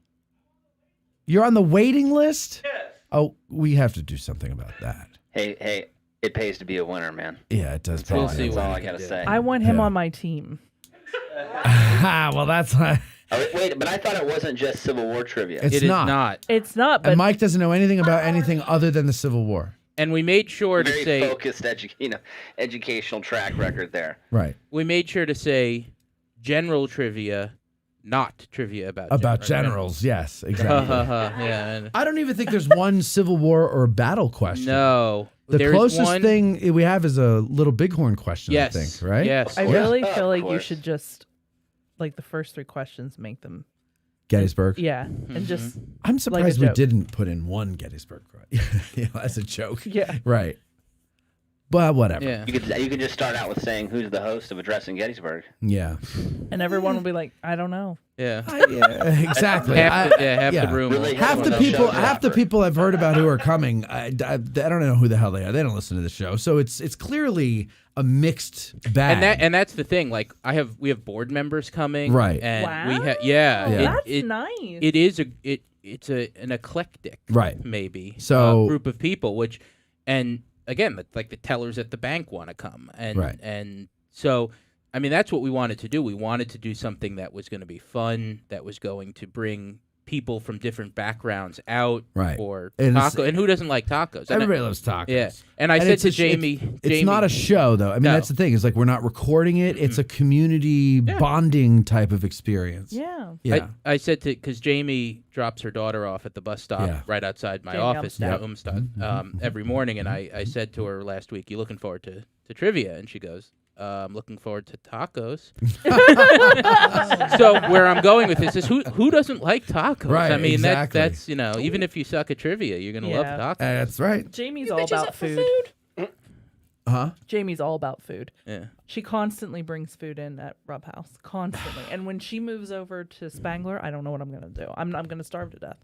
You're on the waiting list? Yes. Oh, we have to do something about that. Hey, it pays to be a winner, man. Yeah, it does. That's all I gotta say. I want him on my team. Well, that's not... Wait, but I thought it wasn't just Civil War trivia. It's not. It's not. But And Mike doesn't know anything about anything other than the Civil War. And we made sure to Very say focused, educational track record there. Right. We made sure to say general trivia, not trivia about generals. Yes, exactly. Yeah. And I don't even think there's one Civil War or battle question. no, The there's closest one, thing we have is a Little Bighorn question, Yes. I think, right? Yes. I really feel like you course. should just, like, the first 3 questions, make them. Gettysburg. Yeah, and just. I'm surprised like a we joke. didn't put in one Gettysburg. As a joke. Yeah. Right. But whatever. Yeah. You could just start out with saying who's the host of Addressing Gettysburg. Yeah. And everyone will be like, I don't know. Yeah. Exactly. Half the room. Really half the people I've heard about who are coming, I don't know who the hell they are. They don't listen to the show, so it's clearly a mixed bag. And that's the thing. Like we have board members coming, right? And we Wow. That's nice. It is it's an eclectic, right? Maybe group of people, which and again, like the tellers at the bank want to come, and right. And so. I mean, that's what we wanted to do. We wanted to do something that was going to be fun, that was going to bring people from different backgrounds out for taco. And who doesn't like tacos? Everybody loves tacos. Yeah. And I said to Jamie... It's not a show, though. I mean, that's the thing. It's like we're not recording it. It's a community bonding type of experience. Yeah. Yeah. I said to... Because Jamie drops her daughter off at the bus stop right outside my office in Umstadt every morning. And I said to her last week, you looking forward to trivia? And she goes... I'm looking forward to tacos. So where I'm going with this is who doesn't like tacos? Right, I mean, exactly. that's even if you suck at trivia, you're gonna love tacos. That's right. Jamie's all about food. Huh? Jamie's all about food. Yeah. She constantly brings food in at Rub House, constantly. And when she moves over to Spangler, I don't know what I'm gonna do. I'm gonna starve to death.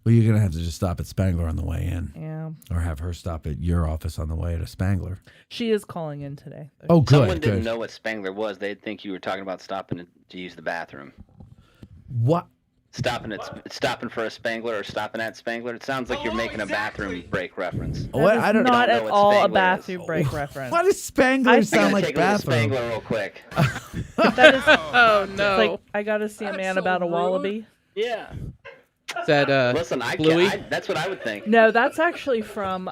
Well, you're gonna have to just stop at Spangler on the way in. Yeah. Or have her stop at your office on the way to Spangler. She is calling in today. Oh, good. Someone didn't know what Spangler was. They'd think you were talking about stopping to use the bathroom. What? Stopping for a Spangler or stopping at Spangler. It sounds like you're making a bathroom break reference. What? That is I don't not know at what all a Spangler bathroom is. break reference. Why does Spangler sound like take bathroom? A Spangler real quick. That is, oh no! It's like I gotta see a man about a wallaby. Yeah. Is that Listen, Bluey? that's what I would think. No, that's actually from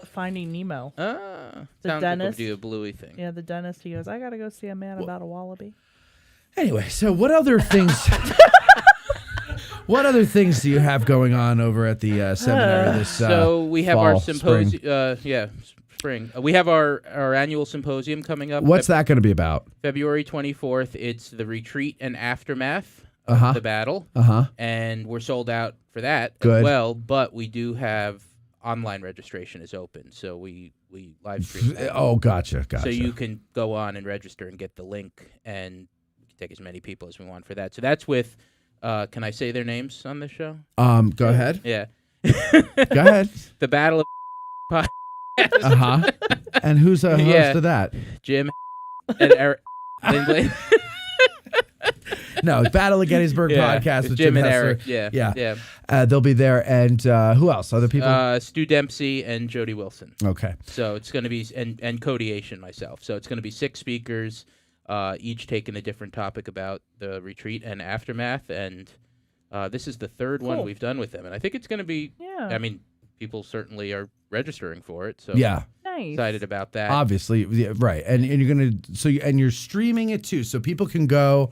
Finding Nemo. The dentist. Like we'll do a Bluey thing. Yeah, the dentist. He goes, I gotta go see a man about a wallaby. Anyway, so what other things? What other things do you have going on over at the seminary this So we have fall, our symposium. spring? Spring. We have our annual symposium coming up. What's that going to be about? February 24th. It's the retreat and aftermath Uh-huh. of the battle. Uh-huh. And we're sold out for that Good. as well. But we do have online registration is open, so we live stream that. Oh, gotcha. So you can go on and register and get the link, and we can take as many people as we want for that. So that's with. Can I say their names on this show? Go ahead. Yeah. Go ahead. The Battle of Podcast. Uh-huh. And who's a host of that? Jim and Eric. No, Battle of Gettysburg podcast with Jim and Hessler. Eric. Yeah. They'll be there. And who else? Other people? Stu Dempsey and Jody Wilson. Okay. So it's going to be, and Cody Asian myself. So it's going to be 6 speakers, each taking a different topic about the retreat and aftermath. And this is the third one we've done with them. And I think it's going to be, I mean, people certainly are registering for it. So yeah. Nice. Excited about that. Obviously, yeah, right. And you're going to, and you're streaming it too. So people can go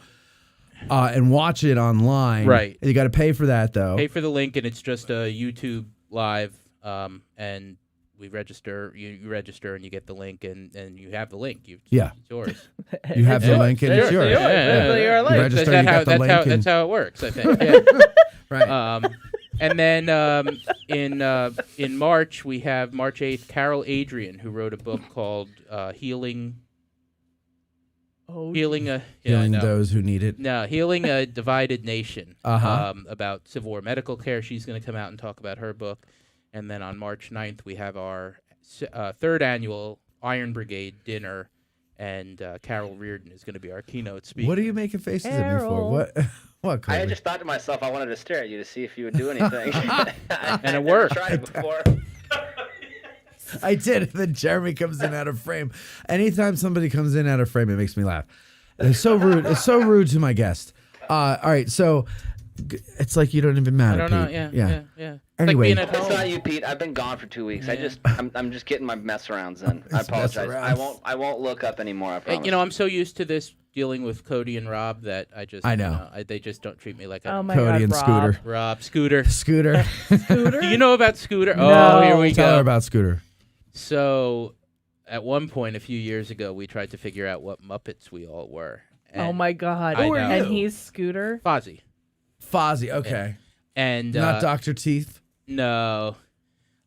and watch it online. Right. You got to pay for that though. Pay for the link, and it's just a YouTube live, and we register. You register, and you get the link, and you have the link. It's yours. You have the link, and it's yours. Yeah. You register, you get the link. That's how it works, I think. Yeah. Right. And then in March, we have March 8th, Carol Adrian, who wrote a book called Healing those who need it. No, Healing a Divided Nation. Uh-huh. About Civil War medical care. She's going to come out and talk about her book. And then on March 9th, we have our third annual Iron Brigade dinner, and Carol Reardon is going to be our keynote speaker. What are you making faces at me for? What? What? I just thought to myself, I wanted to stare at you to see if you would do anything. And it worked. I've tried it before. I did. Then Jeremy comes in out of frame. Anytime somebody comes in out of frame, it makes me laugh. It's so rude. It's so rude to my guest. All right, so it's like you don't even matter. I don't know. Pete. Yeah. Anyway, like it's not you, Pete. I've been gone for 2 weeks. I'm just getting my mess arounds in. I apologize. I won't look up anymore. I promise. I'm so used to this dealing with Cody and Rob that I know. They just don't treat me like a Cody and Rob. Scooter. Scooter. Do you know about Scooter? No. Oh, here we go. Tell her about Scooter. So, at one point a few years ago, we tried to figure out what Muppets we all were. Oh my God! I know. And he's Scooter. Fozzie. Okay. And not Dr. Teeth. No.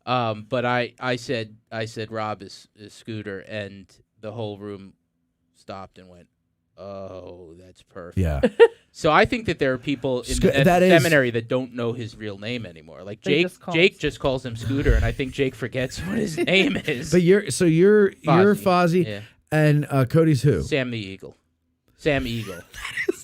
But I said Rob is Scooter, and the whole room stopped and went, "Oh, that's perfect." Yeah. So I think that there are people in the seminary that don't know his real name anymore. Like Jake just calls him Scooter, and I think Jake forgets what his name is. But you're Fozzie, and Cody's who? Sam the Eagle. Sam Eagle.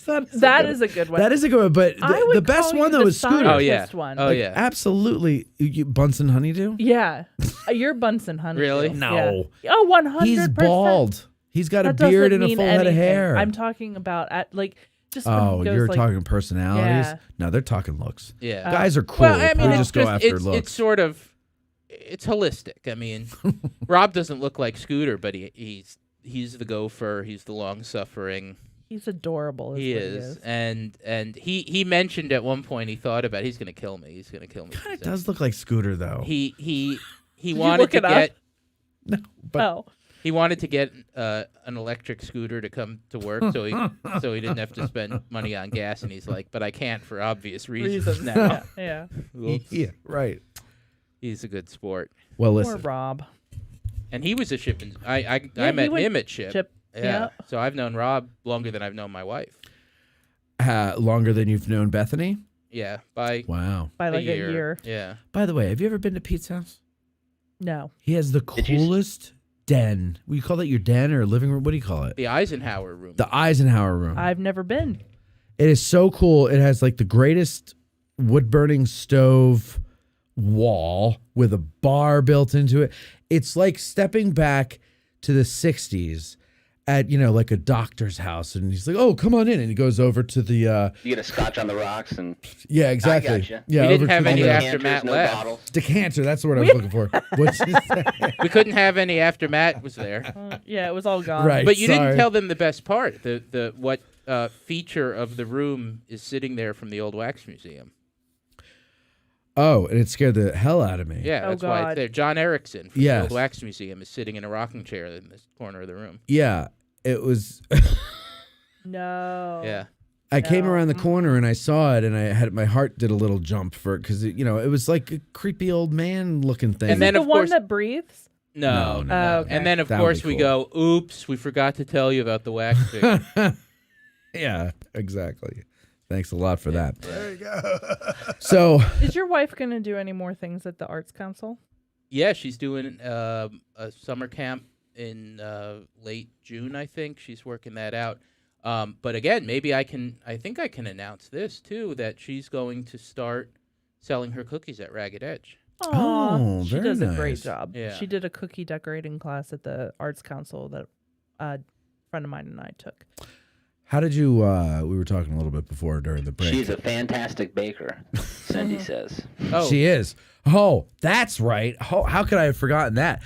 That is a good one. That is a good one, but the best one though is Scooter. Oh yeah. One. Oh yeah. Absolutely. Bunsen Honeydew? Yeah. You're Bunsen Honeydew. Really? No. Yeah. Oh, 100%. He's bald. He's got a beard and a full head of hair. I'm talking about just you're talking personalities? Yeah. No, they're talking looks. Yeah. Guys are cool. Well, I mean, we just go after looks. It's sort of, it's holistic. I mean, Rob doesn't look like Scooter, but he's the gopher. He's the long-suffering. He's adorable. He is. And he mentioned at one point he thought about he's gonna kill me. He's gonna kill me. Kind of does look like Scooter though. He Did wanted you to look it get no, but he wanted to get an electric scooter to come to work so he didn't have to spend money on gas, and he's like, but I can't for obvious reasons now. Yeah. Yeah, right. He's a good sport. Well, Poor listen. Rob. And he was a ship. I met him at Ship. Yeah. So I've known Rob longer than I've known my wife. Longer than you've known Bethany? Yeah. By like a year. Yeah. By the way, have you ever been to Pete's house? No. He has the coolest den. Will you call that your den or living room? What do you call it? The Eisenhower room. The Eisenhower room. I've never been. It is so cool. It has like the greatest wood-burning stove wall with a bar built into it. It's like stepping back to the 60s at, like a doctor's house. And he's like, oh, come on in. And he goes over to the... You get a scotch on the rocks and... Yeah, exactly. I gotcha. Yeah, we didn't have any after Matt left. Bottles. Decanter, that's the word I was looking for. What's his We couldn't have any after Matt was there. Yeah, it was all gone. Right. But you didn't tell them the best part. The what feature of the room is sitting there from the old wax museum. Oh, and it scared the hell out of me. Yeah, that's why it's there. John Erickson from Yes. the old wax museum is sitting in a rocking chair in this corner of the room. Yeah, it was... No. Yeah. I came around the corner and I saw it, and my heart did a little jump for it because it was like a creepy old man looking thing. And then the of one course, that breathes? No. Oh, okay. And then of That would course be we cool. go, oops, we forgot to tell you about the wax figure. Yeah, exactly. Thanks a lot for that. There you go. So, Is your wife going to do any more things at the Arts Council? Yeah, she's doing a summer camp in late June, I think. She's working that out. But again, maybe I think I can announce this too, that she's going to start selling her cookies at Ragged Edge. Oh, she very does a nice. great job. Yeah. She did a cookie decorating class at the Arts Council that a friend of mine and I took. how did you, we were talking a little bit before during the break. She's a fantastic baker, Cindy says. Oh. She is. Oh, that's right. How could I have forgotten that?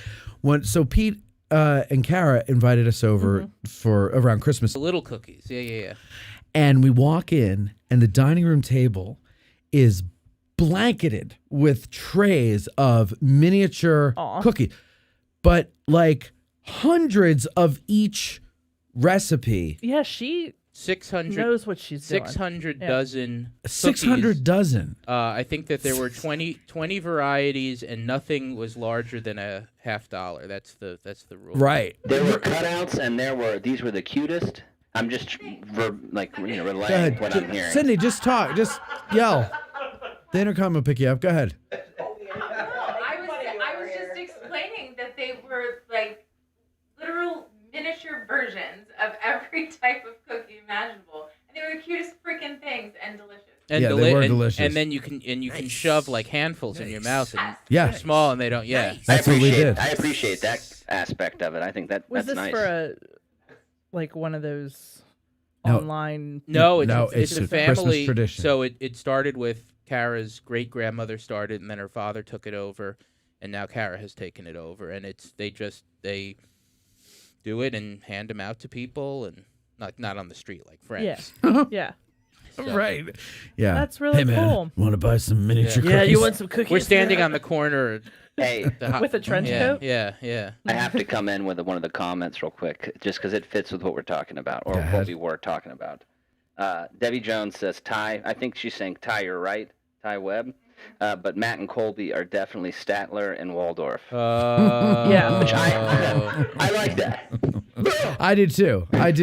So Pete and Kara invited us over for around Christmas. The little cookies. Yeah. And we walk in, and the dining room table is blanketed with trays of miniature cookies, but like hundreds of each recipe. Yeah, she 600 knows what she's doing. 600 Yeah. dozen. 600 dozen. I think that there were 20 varieties, and nothing was larger than a $50. That's the rule. Right. There were cutouts, and these were the cutest. I'm just relaying what I'm hearing. Cindy, just talk. Just yell. The intercom will pick you up. Go ahead. I was just explaining that they were like literal miniature versions of every type of cookie imaginable, and they were the cutest freaking things and delicious. And they were delicious. And then you can shove like handfuls in your mouth, and Yeah. they're small, and they don't. Yeah, That's what we did. I appreciate that aspect of it. I think Was that's this nice. for one of those No. online? No, it's a a family Christmas tradition. So it started with Kara's great grandmother started, and then her father took it over, and now Kara has taken it over, and they do it and hand them out to people, and not on the street like friends. Yeah. Yeah. So- Right. Yeah. That's really hey, man, cool. Want to buy some miniature cookies? Yeah, you want some cookies? We're standing on the corner. Hey, With a trench yeah, coat? Yeah. I have to come in with one of the comments real quick, just because it fits with what we're talking about, or what we were talking about. Debbie Jones says, Ty, I think she's saying, Ty, you're right, Ty Webb. But Matt and Colby are definitely Statler and Waldorf. Yeah. Which I like that. I do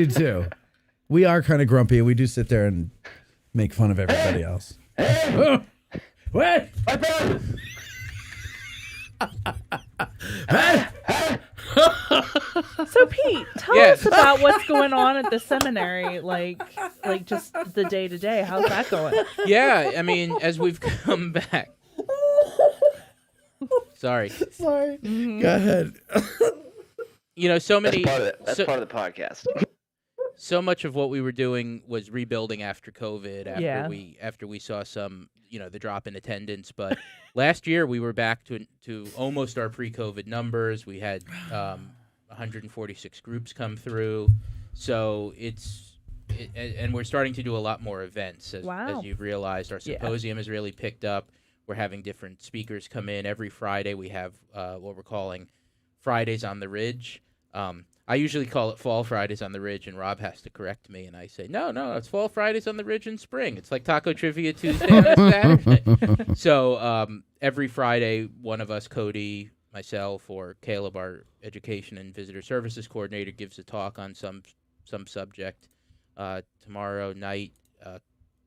too. We are kind of grumpy, and we do sit there and make fun of everybody else. What? So Pete, tell us about what's going on at the seminary, like just the day to day. How's that going? Yeah, I mean, as we've come back. Sorry. Go ahead. So many. That's part of the podcast. So much of what we were doing was rebuilding after COVID. After we saw some, the drop in attendance. But last year we were back to almost our pre-COVID numbers. We had 146 groups come through. So and we're starting to do a lot more events. As you've realized, our symposium has really picked up. We're having different speakers come in. Every Friday we have what we're calling Fridays on the Ridge. I usually call it Fall Fridays on the Ridge, and Rob has to correct me, and I say, no, it's Fall Fridays on the Ridge in spring. It's like Taco Trivia Tuesday on a Saturday. So every Friday, one of us, Cody, myself, or Caleb, our Education and Visitor Services Coordinator, gives a talk on some subject. Tomorrow night,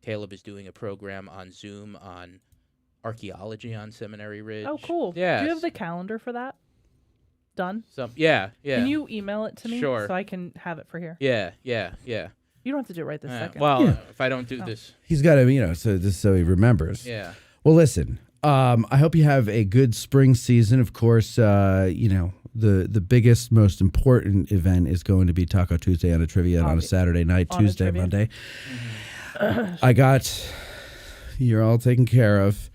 Caleb is doing a program on Zoom on archaeology on Seminary Ridge. Oh, cool. Yeah. Do you have the calendar for that? Done? Yeah. Can you email it to me? Sure. So I can have it for here? Yeah. You don't have to do it right this second. Well, if I don't do this. He's got to, so he remembers. Yeah. Well, listen, I hope you have a good spring season. Of course, the biggest, most important event is going to be Taco Tuesday on a Trivia on a Saturday night, Tuesday, Monday. Mm-hmm. You're all taken care of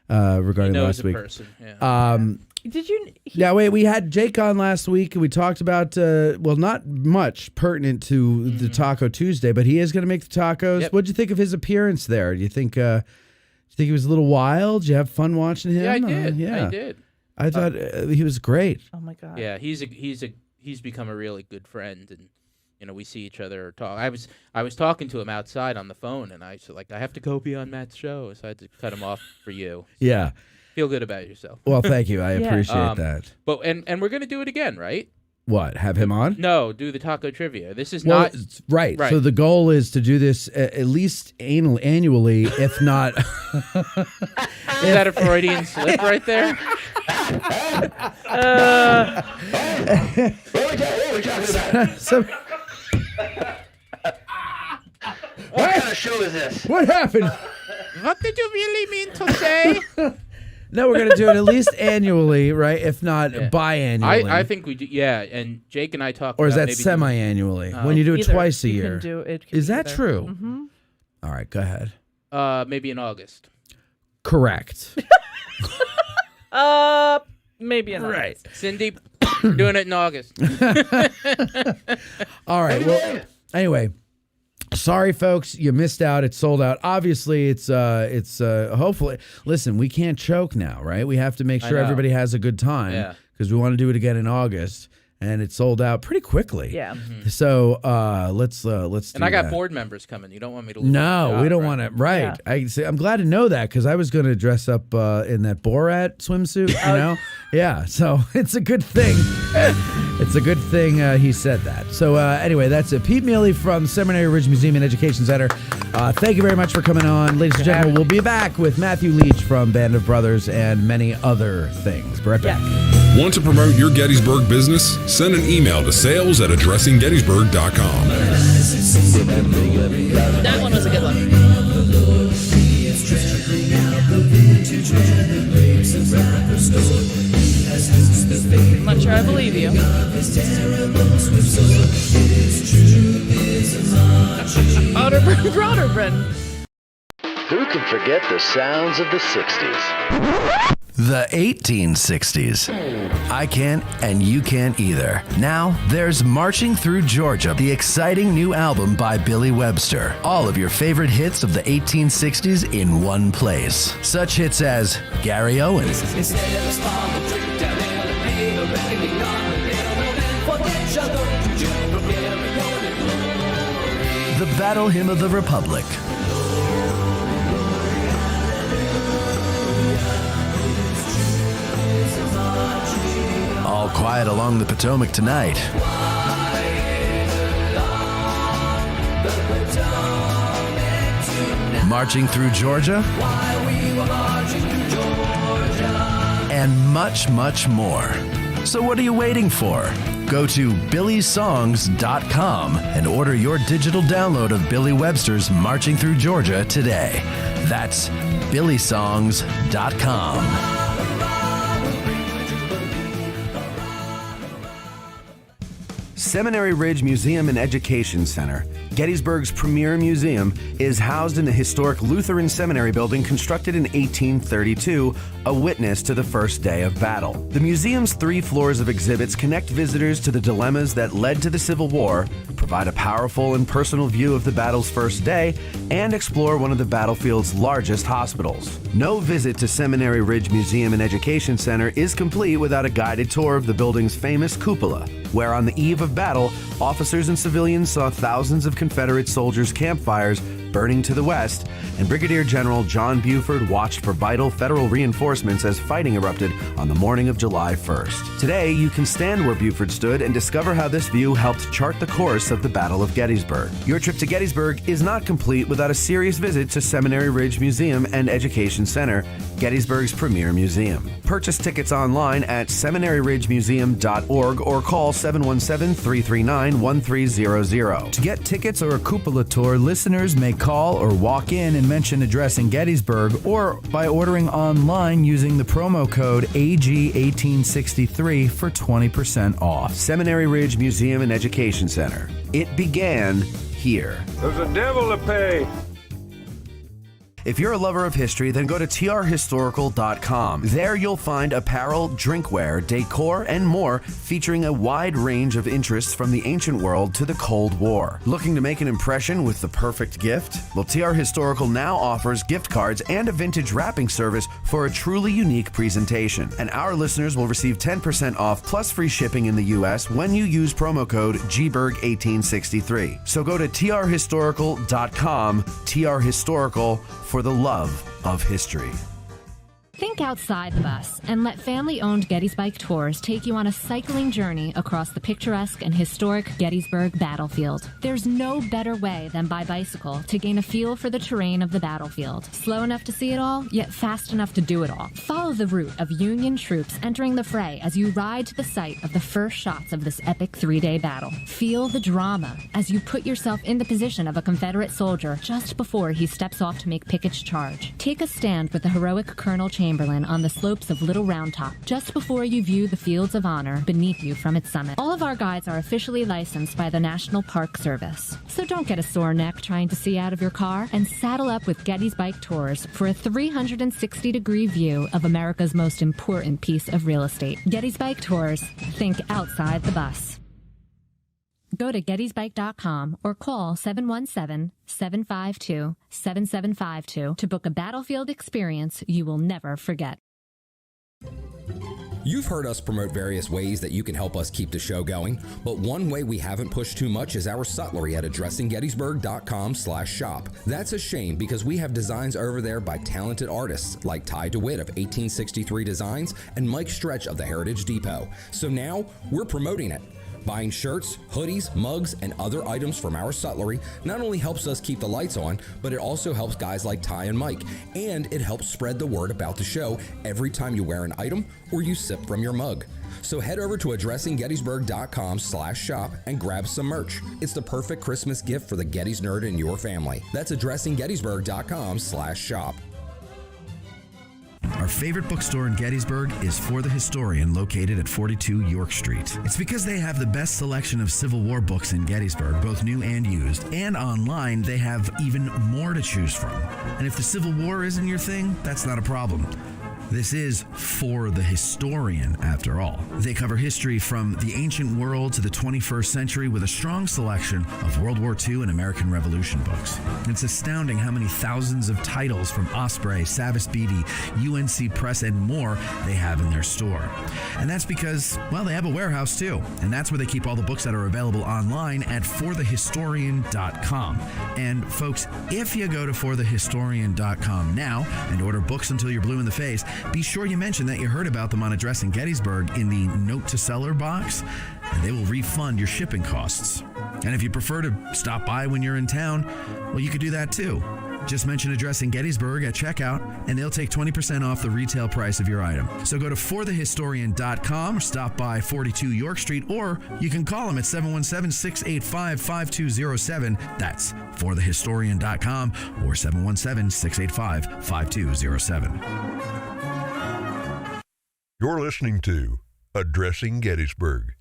regarding last week. Person. Yeah. Did you? We had Jake on last week, and we talked about, not much pertinent to the Taco Tuesday, but he is going to make the tacos. Yep. What'd you think of his appearance there? Do you think he was a little wild? Did you have fun watching him? Yeah, I did. I did. I thought he was great. Oh my god. Yeah, he's become a really good friend, and we see each other talk. I was talking to him outside on the phone, and I said, I have to go be on Matt's show, so I had to cut him off for you. Yeah. Feel good about yourself. Well, thank you. I appreciate that. But and we're gonna do it again, right? What? Have him on? No, do the Taco Trivia. This is not right. So the goal is to do this at least annually, if not. Is that a Freudian slip right there? What kind of show is this? What happened? What did you really mean to say? No, we're going to do it at least annually, right? If not biannually. I think we do. Yeah, and Jake and I talked. Or is about that semi-annually? When you do it twice a year? Is that true? Mm-hmm. All right, go ahead. Maybe in August. Correct. Maybe in August. Right. Cindy, doing it in August. All right. Well, anyway. Sorry, folks, you missed out. It's sold out. Obviously, it's hopefully. Listen, we can't choke now, right? We have to make sure everybody has a good time because we want to do it again in August, and it sold out pretty quickly. Yeah. Mm-hmm. So let's. And I got board members coming. You don't want me to lose my No, job, we don't right? want to. Right. Yeah. I'm glad to know that because I was going to dress up in that Borat swimsuit. You know. Yeah. So it's a good thing. It's a good thing he said that. So anyway, that's Pete Miele from Seminary Ridge Museum and Education Center. Thank you very much for coming on. Ladies and gentlemen, we'll be back with Matthew Leitch from Band of Brothers and many other things. Be right back. Want to promote your Gettysburg business? Send an email to sales@addressinggettysburg.com. That one was a good one. I'm not sure I believe you. Otterburn. Who can forget the sounds of the 60s? The 1860s. I can't, and you can't either. Now, there's Marching Through Georgia, the exciting new album by Billy Webster. All of your favorite hits of the 1860s in one place. Such hits as Gary Owens, the Battle Hymn of the Republic, quiet along the Potomac tonight. Marching through Georgia? And much, much more. So what are you waiting for? Go to billysongs.com and order your digital download of Billy Webster's Marching Through Georgia today. That's billysongs.com. Seminary Ridge Museum and Education Center, Gettysburg's premier museum, is housed in the historic Lutheran Seminary building constructed in 1832, a witness to the first day of battle. The museum's 3 floors of exhibits connect visitors to the dilemmas that led to the Civil War, provide a powerful and personal view of the battle's first day, and explore one of the battlefield's largest hospitals. No visit to Seminary Ridge Museum and Education Center is complete without a guided tour of the building's famous cupola, where on the eve of battle, officers and civilians saw thousands of Confederate soldiers' campfires burning to the west, and Brigadier General John Buford watched for vital federal reinforcements as fighting erupted on the morning of July 1st. Today, you can stand where Buford stood and discover how this view helped chart the course of the Battle of Gettysburg. Your trip to Gettysburg is not complete without a serious visit to Seminary Ridge Museum and Education Center, Gettysburg's premier museum. Purchase tickets online at seminaryridgemuseum.org or call 717-339-1300. To get tickets or a cupola tour, listeners may call or walk in and mention addressing Gettysburg, or by ordering online using the promo code AG1863 for 20% off. Seminary Ridge Museum and Education Center. It began here. There's a devil to pay. If you're a lover of history, then go to trhistorical.com. There you'll find apparel, drinkware, decor, and more featuring a wide range of interests from the ancient world to the Cold War. Looking to make an impression with the perfect gift? Well, TR Historical now offers gift cards and a vintage wrapping service for a truly unique presentation. And our listeners will receive 10% off plus free shipping in the U.S. when you use promo code GBERG1863. So go to trhistorical.com, TR Historical, for the love of history. Think outside the bus and let family-owned Gettysburg Tours take you on a cycling journey across the picturesque and historic Gettysburg battlefield. There's no better way than by bicycle to gain a feel for the terrain of the battlefield. Slow enough to see it all, yet fast enough to do it all. Follow the route of Union troops entering the fray as you ride to the site of the first shots of this epic 3-day battle. Feel the drama as you put yourself in the position of a Confederate soldier just before he steps off to make Pickett's charge. Take a stand with the heroic Colonel Chamberlain on the slopes of Little Round Top, just before you view the fields of honor beneath you from its summit. All of our guides are officially licensed by the National Park Service. So don't get a sore neck trying to see out of your car, and saddle up with Gettysburg Tours for a 360-degree view of America's most important piece of real estate. Gettysburg Tours. Think outside the bus. Go to gettysburg.com or call 717-752-7752 to book a battlefield experience you will never forget. You've heard us promote various ways that you can help us keep the show going, but one way we haven't pushed too much is our sutlery at addressinggettysburg.com/shop. That's a shame because we have designs over there by talented artists like Ty DeWitt of 1863 Designs and Mike Stretch of the Heritage Depot. So now we're promoting it. Buying shirts, hoodies, mugs, and other items from our sutlery not only helps us keep the lights on, but it also helps guys like Ty and Mike, and it helps spread the word about the show every time you wear an item or you sip from your mug. So head over to addressinggettysburg.com/shop and grab some merch. It's the perfect Christmas gift for the Gettys nerd in your family. That's addressinggettysburg.com/shop. Our favorite bookstore in Gettysburg is For the Historian, located at 42 York Street. It's because they have the best selection of Civil War books in Gettysburg, both new and used. And online, they have even more to choose from. And if the Civil War isn't your thing, that's not a problem. This is For the Historian, after all. They cover history from the ancient world to the 21st century with a strong selection of World War II and American Revolution books. It's astounding how many thousands of titles from Osprey, Savas Beatty, UNC Press, and more they have in their store. And that's because, well, they have a warehouse too. And that's where they keep all the books that are available online at forthehistorian.com. And folks, if you go to forthehistorian.com now and order books until you're blue in the face, be sure you mention that you heard about them on Addressing Gettysburg in the Note to Seller box, and they will refund your shipping costs. And if you prefer to stop by when you're in town, well, you could do that too. Just mention Addressing Gettysburg at checkout, and they'll take 20% off the retail price of your item. So go to forthehistorian.com or stop by 42 York Street, or you can call them at 717-685-5207. That's forthehistorian.com or 717-685-5207. You're listening to Addressing Gettysburg.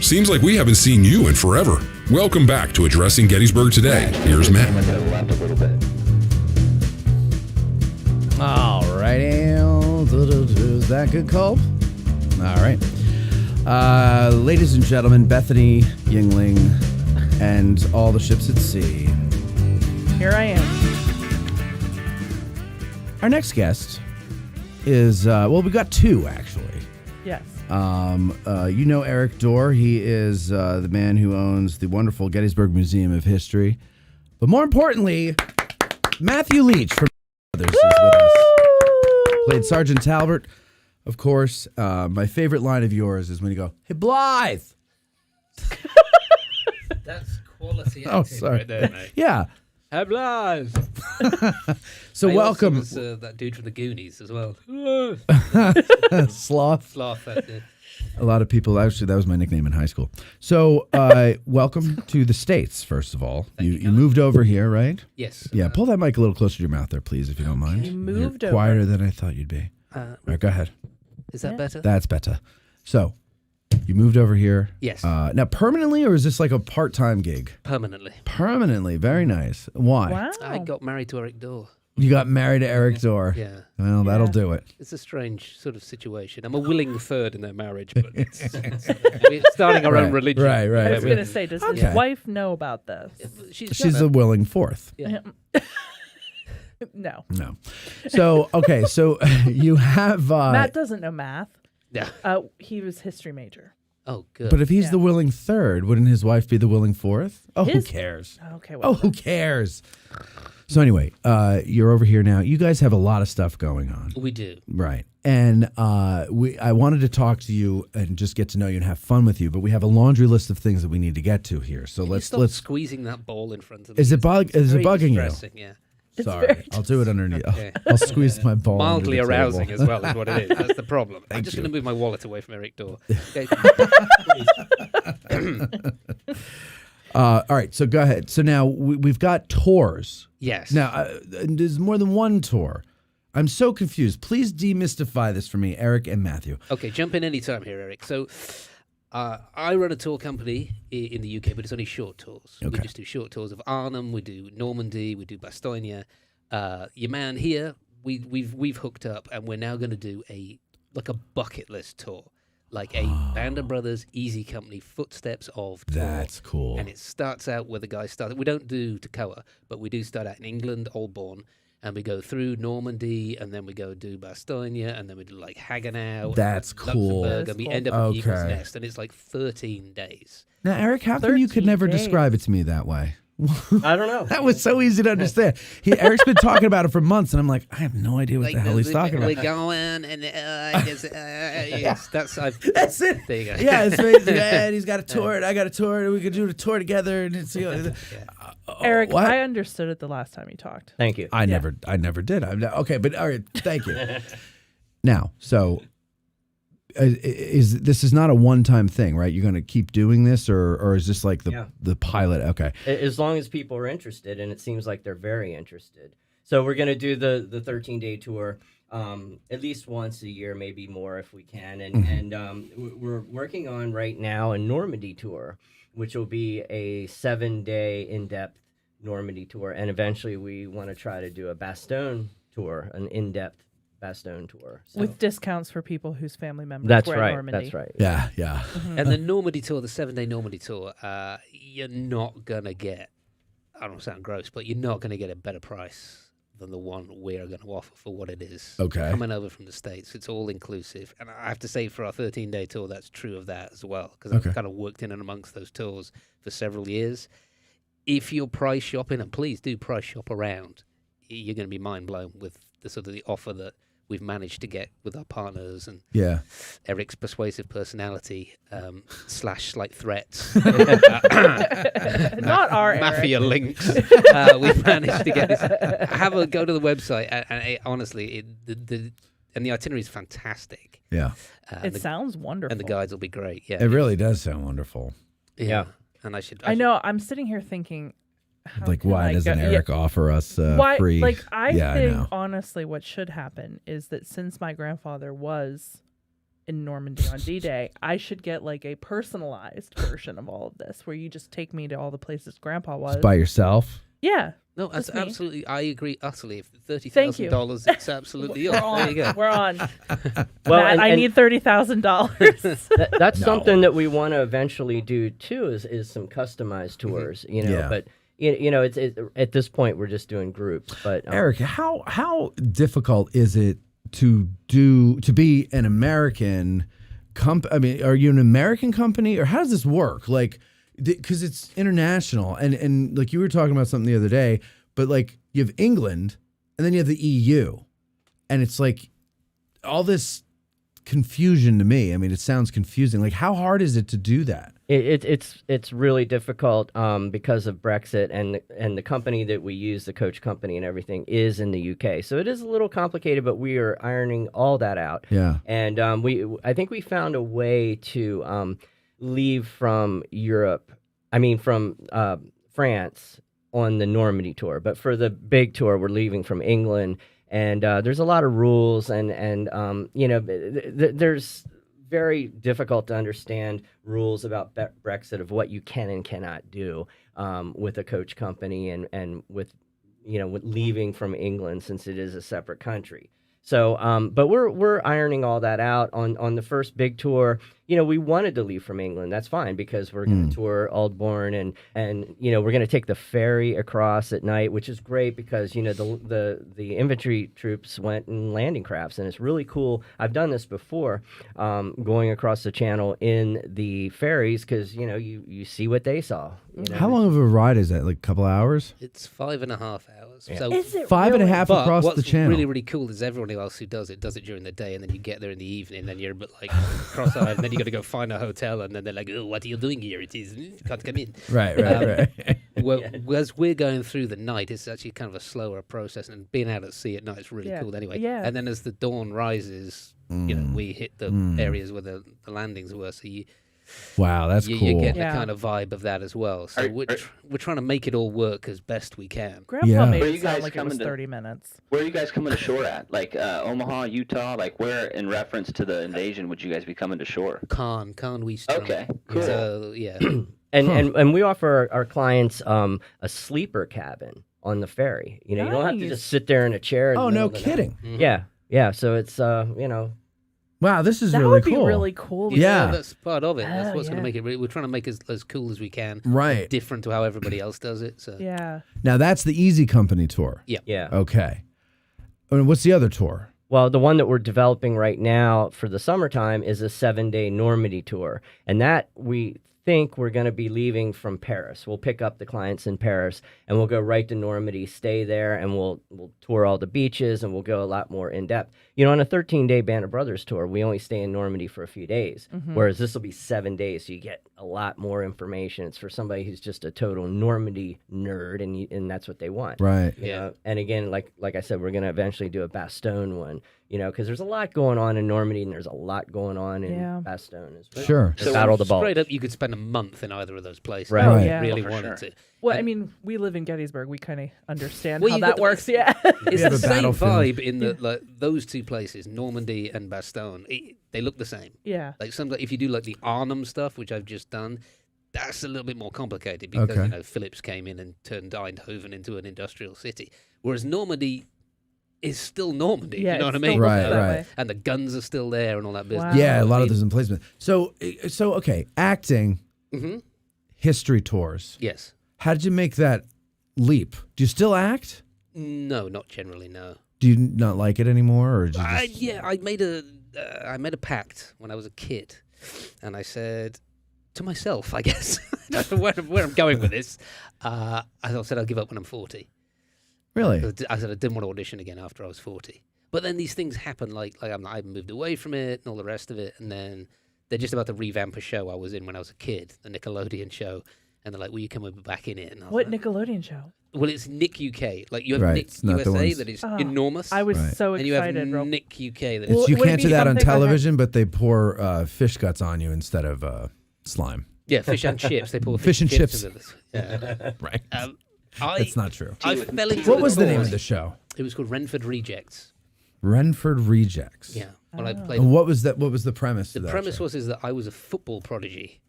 Seems like we haven't seen you in forever. Welcome back to Addressing Gettysburg Today. Here's Matt. All right, is that good, Cole? All right. Ladies and gentlemen, Bethany, Yingling, and all the ships at sea. Here I am. Our next guest is, we got two, actually. Yes. You know Eric Dorr. He is the man who owns the wonderful Gettysburg Museum of History. But more importantly, Matthew Leitch from Others is with us. Played Sergeant Talbot, of course. My favorite line of yours is when you go, "Hey, Blythe!" That's quality acting. Oh, sorry. Right there, mate. Yeah. I'm live. So welcome. Also was, that dude from the Goonies as well. Sloth. Sloth, that's it. A lot of people, actually, that was my nickname in high school. So, welcome to the States, first of all. You moved over here, right? Yes. Yeah, pull that mic a little closer to your mouth there, please, if you don't mind. You moved You're over. quieter than I thought you'd be. All right, go ahead. Is that better? That's better. So, you moved over here. Yes. Now, permanently, or is this like a part-time gig? Permanently. Permanently. Very nice. Why? Wow. I got married to Eric Dorr. You got married to Eric Dorr. Yeah. Well, that'll do it. It's a strange sort of situation. I'm a willing third in their marriage, but it's we're starting our own religion. Right. I was going to say, does his wife know about this? She's a willing fourth. Yeah. No. So, okay, so you have... Matt doesn't know math. Yeah. He was history major. Oh, good. But if he's the willing third, wouldn't his wife be the willing fourth? Oh, who cares? Okay. Oh, who cares? So anyway, you're over here now. You guys have a lot of stuff going on. We do. Right. And I wanted to talk to you and just get to know you and have fun with you, but we have a laundry list of things that we need to get to here. So let's squeezing that ball in front of me. Is it bugging you? Yeah. Sorry, I'll do it underneath. Okay. I'll squeeze my ball. Mildly under the arousing table. as well is what it is. That's the problem. I'm Thank just you. going to move my wallet away from Eric Dorr. Okay. All right, so go ahead. So now we've got tours. Yes. Now, there's more than one tour. I'm so confused. Please demystify this for me, Eric and Matthew. Okay, jump in any time here, Eric. So I run a tour company in the UK, but it's only short tours. Okay. We just do short tours of Arnhem, we do Normandy, we do Bastogne. Your man here, we've hooked up, and we're now going to do a bucket list tour. Like a Band of Brothers, Easy Company, Footsteps of tour. That's cool. And it starts out where the guy started. We don't do Toccoa, but we do start out in England, Holborn, and we go through Normandy, and then we go do Bastogne, and then we do like Hagenau. That's cool. Luxembourg, and we end up at Eagle's Okay. Nest, and it's like 13 days. Now, Eric, how come you could never 13 describe it to me that way? I don't know. That was so easy to understand. Eric's been talking about it for months, and I'm like, I have no idea what the hell he's talking about. We're going, and yes, that's it. There you go. Yeah, it's amazing. And he's got a tour, and I got a tour, and we could do a tour together. And it's, Eric, what? I understood it the last time you talked. Thank you. I never did. Okay, but all right, thank you. Now, so this is not a one-time thing, right? You're going to keep doing this, or is this like the pilot? Okay. As long as people are interested, and it seems like they're very interested. So we're going to do the 13-day tour at least once a year, maybe more if we can. And we're working on right now a Normandy tour, which will be a 7-day in-depth Normandy tour. And eventually we want to try to do a Bastogne tour, an in-depth Bastogne tour. So. With discounts for people whose family members That's were right. in Normandy. That's right. Yeah. Mm-hmm. And the Normandy tour, the 7-day Normandy tour, you're not going to get, I don't sound gross, but you're not going to get a better price than the one we're going to offer for what it is. Okay. Coming over from the States, it's all inclusive. And I have to say for our 13-day tour, that's true of that as well, because I've kind of worked in and amongst those tours for several years. If you're price shopping, and please do price shop around, you're going to be mind blown with the sort of the offer that we've managed to get with our partners and Eric's persuasive personality / slight threats. Not our mafia Eric. links. We've managed to get this. Go to the website, and honestly, the itinerary is fantastic. Yeah, it sounds wonderful, and the guides will be great. Yeah, it really does sound wonderful. Yeah, and I should. I know. I'm sitting here thinking. Why doesn't Eric offer us free? Like, I think, honestly, what should happen is that since my grandfather was in Normandy on D-Day, I should get like a personalized version of all of this, where you just take me to all the places Grandpa was. Just by yourself? Yeah. No, that's absolutely. I agree utterly. If $30,000, it's absolutely yours. There you go. We're on. Well, Matt, I need $30,000. That's something that we want to eventually do too. Is some customized tours, but. You know, it's at this point we're just doing groups. But Eric, how difficult is it to be an American company? I mean, are you an American company, or how does this work? Like, because it's international, and like you were talking about something the other day, but like you have England, and then you have the EU, and it's like all this confusion to me. I mean, it sounds confusing. Like, how hard is it to do that? It's really difficult because of Brexit, and the company that we use, the coach company and everything, is in the UK. So it is a little complicated, but we are ironing all that out. Yeah. And I think we found a way to leave from Europe. I mean, from France on the Normandy tour, but for the big tour, we're leaving from England. And there's a lot of rules, and there's very difficult to understand rules about Brexit of what you can and cannot do with a coach company and with leaving from England, since it is a separate country. So, but we're ironing all that out on the first big tour. We wanted to leave from England. That's fine, because we're going to tour Aldbourne and we're going to take the ferry across at night, which is great because the infantry troops went in landing crafts, and it's really cool. I've done this before, going across the channel in the ferries, because you see what they saw. How long of a ride is that? Like a couple hours? It's 5.5 hours. Yeah. So is it 5.5 really? across the channel. What's really cool is everyone else who does it during the day, and then you get there in the evening, and then you're a bit like cross-eyed, and then you got to go find a hotel, and then they're like, "Oh, what are you doing here? It is you can't come in." Right. Well, as we're going through the night, it's actually kind of a slower process, and being out at sea at night is really cool anyway. Yeah. And then as the dawn rises, we hit the areas where the landings were, so wow, that's cool. You get the kind of vibe of that as well. So we're trying to make it all work as best we can. Grandpa made it sound like it was 30 minutes. Where are you guys coming to shore at? Like Omaha, Utah? Like where, in reference to the invasion, would you guys be coming to shore? Con West. Okay, cool. So, yeah. And we offer our clients a sleeper cabin on the ferry. You don't have to just sit there in a chair. Oh, no kidding. Yeah. So it's Wow, this is that really would cool. be really cool. Yeah, that's part of it. That's what's going to make it. We're trying to make it as cool as we can, right? Different to how everybody else does it. So yeah. Now that's the Easy Company tour. Yeah. Okay. And what's the other tour? Well, the one that we're developing right now for the summertime is a 7-day Normandy tour, and that we think we're going to be leaving from Paris. We'll pick up the clients in Paris, and we'll go right to Normandy, stay there, and we'll tour all the beaches, and we'll go a lot more in depth. On a 13-day Band of Brothers tour, we only stay in Normandy for a few days, whereas this will be 7 days, so you get a lot more information. It's for somebody who's just a total Normandy nerd, and that's what they want. Right. And again, like I said, we're going to eventually do a Bastogne one, because there's a lot going on in Normandy, and there's a lot going on in Bastogne as well. Sure. So Battle of the Bulge. Straight up, you could spend a month in either of those places. Right. Oh, If yeah. you really For wanted sure. to. Well, I mean, we live in Gettysburg. We kind of understand Well, how you that get works. Yeah. It's Yeah, the the same battlefield. vibe in those two places, Normandy and Bastogne. They look the same. Yeah. Like if you do like the Arnhem stuff, which I've just done, that's a little bit more complicated because Phillips came in and turned Eindhoven into an industrial city, whereas Normandy is still Normandy. Yeah, you know what I it mean? still looks Right, that right. way. And the guns are still there and all that business. Wow. Yeah, a lot of those in placement. So okay, acting, Mm-hmm. history tours. Yes. How did you make that leap? Do you still act? No, not generally. No. Do you not like it anymore, or did you I made a pact when I was a kid, and I said to myself, I guess, I don't know where I'm going with this. I said I'll give up when I'm 40. Really? I said I didn't want to audition again after I was 40. But then these things happen, like I moved away from it and all the rest of it, and then they're just about to revamp a show I was in when I was a kid, the Nickelodeon show, and they're like, "Will you come back in it?" And What Nickelodeon show? Well, it's Nick UK. Like you have Right, Nick it's not the USA ones- that is Oh, enormous. I was so And you have excited, Rob. Nick UK. That It's, you would it can't be do that on something like- television, but they pour fish guts on you instead of slime. Yeah, fish and chips. They pour Fish and chips. into this. Yeah. Right. I, That's not true. I fell into What was the name course. of the show? It was called Renford Rejects. Renford Rejects. Yeah. When I played. And what was that? What was the premise? The of that premise show? was that I was a football prodigy,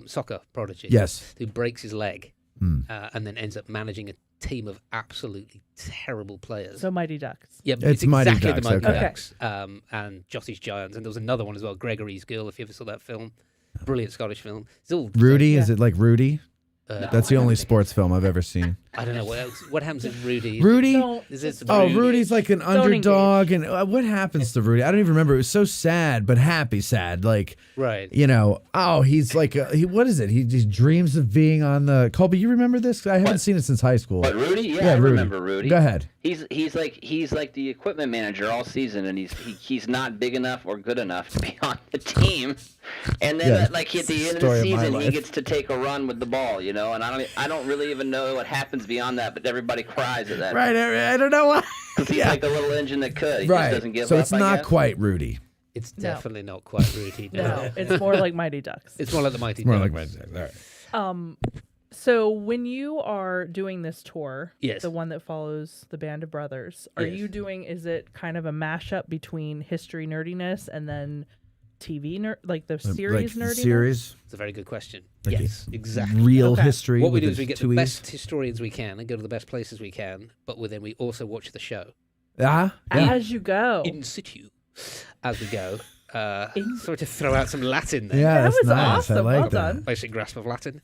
soccer prodigy. Yes. Who breaks his leg, Hmm. and then ends up managing a team of absolutely terrible players. So Mighty Ducks. Yeah, It's it's Mighty exactly Ducks, the Mighty okay. Ducks. And Jossie's Giants, and there was another one as well, Gregory's Girl. If you ever saw that film, brilliant Scottish film. It's all Rudy? Is it like Rudy? No, That's the only sports film I've ever seen. I don't know what else. What happens in Rudy? Rudy? Is it Oh, Rudy? Rudy's like an Don't underdog, and what happens to Rudy? I don't even remember. It was so sad, but happy sad. Like, Right. you know, he's like, what is it? He just dreams of being on the. Colby, you remember this? I haven't seen it since high school. But Rudy, yeah, I Rudy. remember Rudy. Go ahead. He's like the equipment manager all season, and he's not big enough or good enough to be on the team. And then Yeah, like at the end of story the of my season, he life. gets to take a run with the ball, you know. And I don't really even know what happens beyond that, but everybody cries at that. Right, I don't know why. Because he's like the little engine that could. He Right. just doesn't give So up. it's I not guess. quite Rudy. It's definitely not quite Rudy. No, it's more like Mighty Ducks. It's more like the Mighty More Ducks. like Mighty Ducks. All right. So when you are doing this tour, Yes. the one that follows the Band of Brothers, are Yes. you doing? Is it kind of a mashup between history nerdiness and then TV like the series like nerdiness? Series. It's a very good question. Like Yes, exactly. Real history. What we with do is we get the two best E's. historians we can and go to the best places we can, but then we also watch the show Yeah. As you go. in situ as we go. Sorry to throw out some Latin there. Yeah, That that's was nice. I awesome. like Well that. done. Basic grasp of Latin.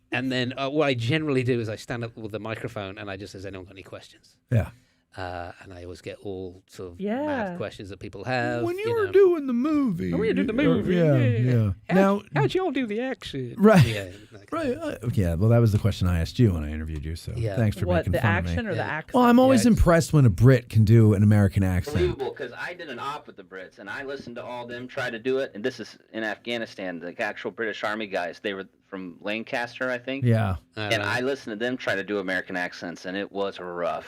And then what I generally do is I stand up with the microphone and I just, has anyone got any questions? Yeah. And I always get all sort of Yeah. mad questions that people have. When you were doing the movie. When we did the movie, Yeah. Now, how'd you all do the action? Right. Yeah. right. Yeah. Well, that was the question I asked you when I interviewed you. So Yeah. thanks for What, making the fun action of me. or the accent? Well, I'm always Yeah. impressed when a Brit can do an American accent. Unbelievable, because I did an op with the Brits, and I listened to all them try to do it. And this is in Afghanistan, the actual British Army guys. They were from Lancaster, I think. Yeah. And I listened to them try to do American accents, and it was rough.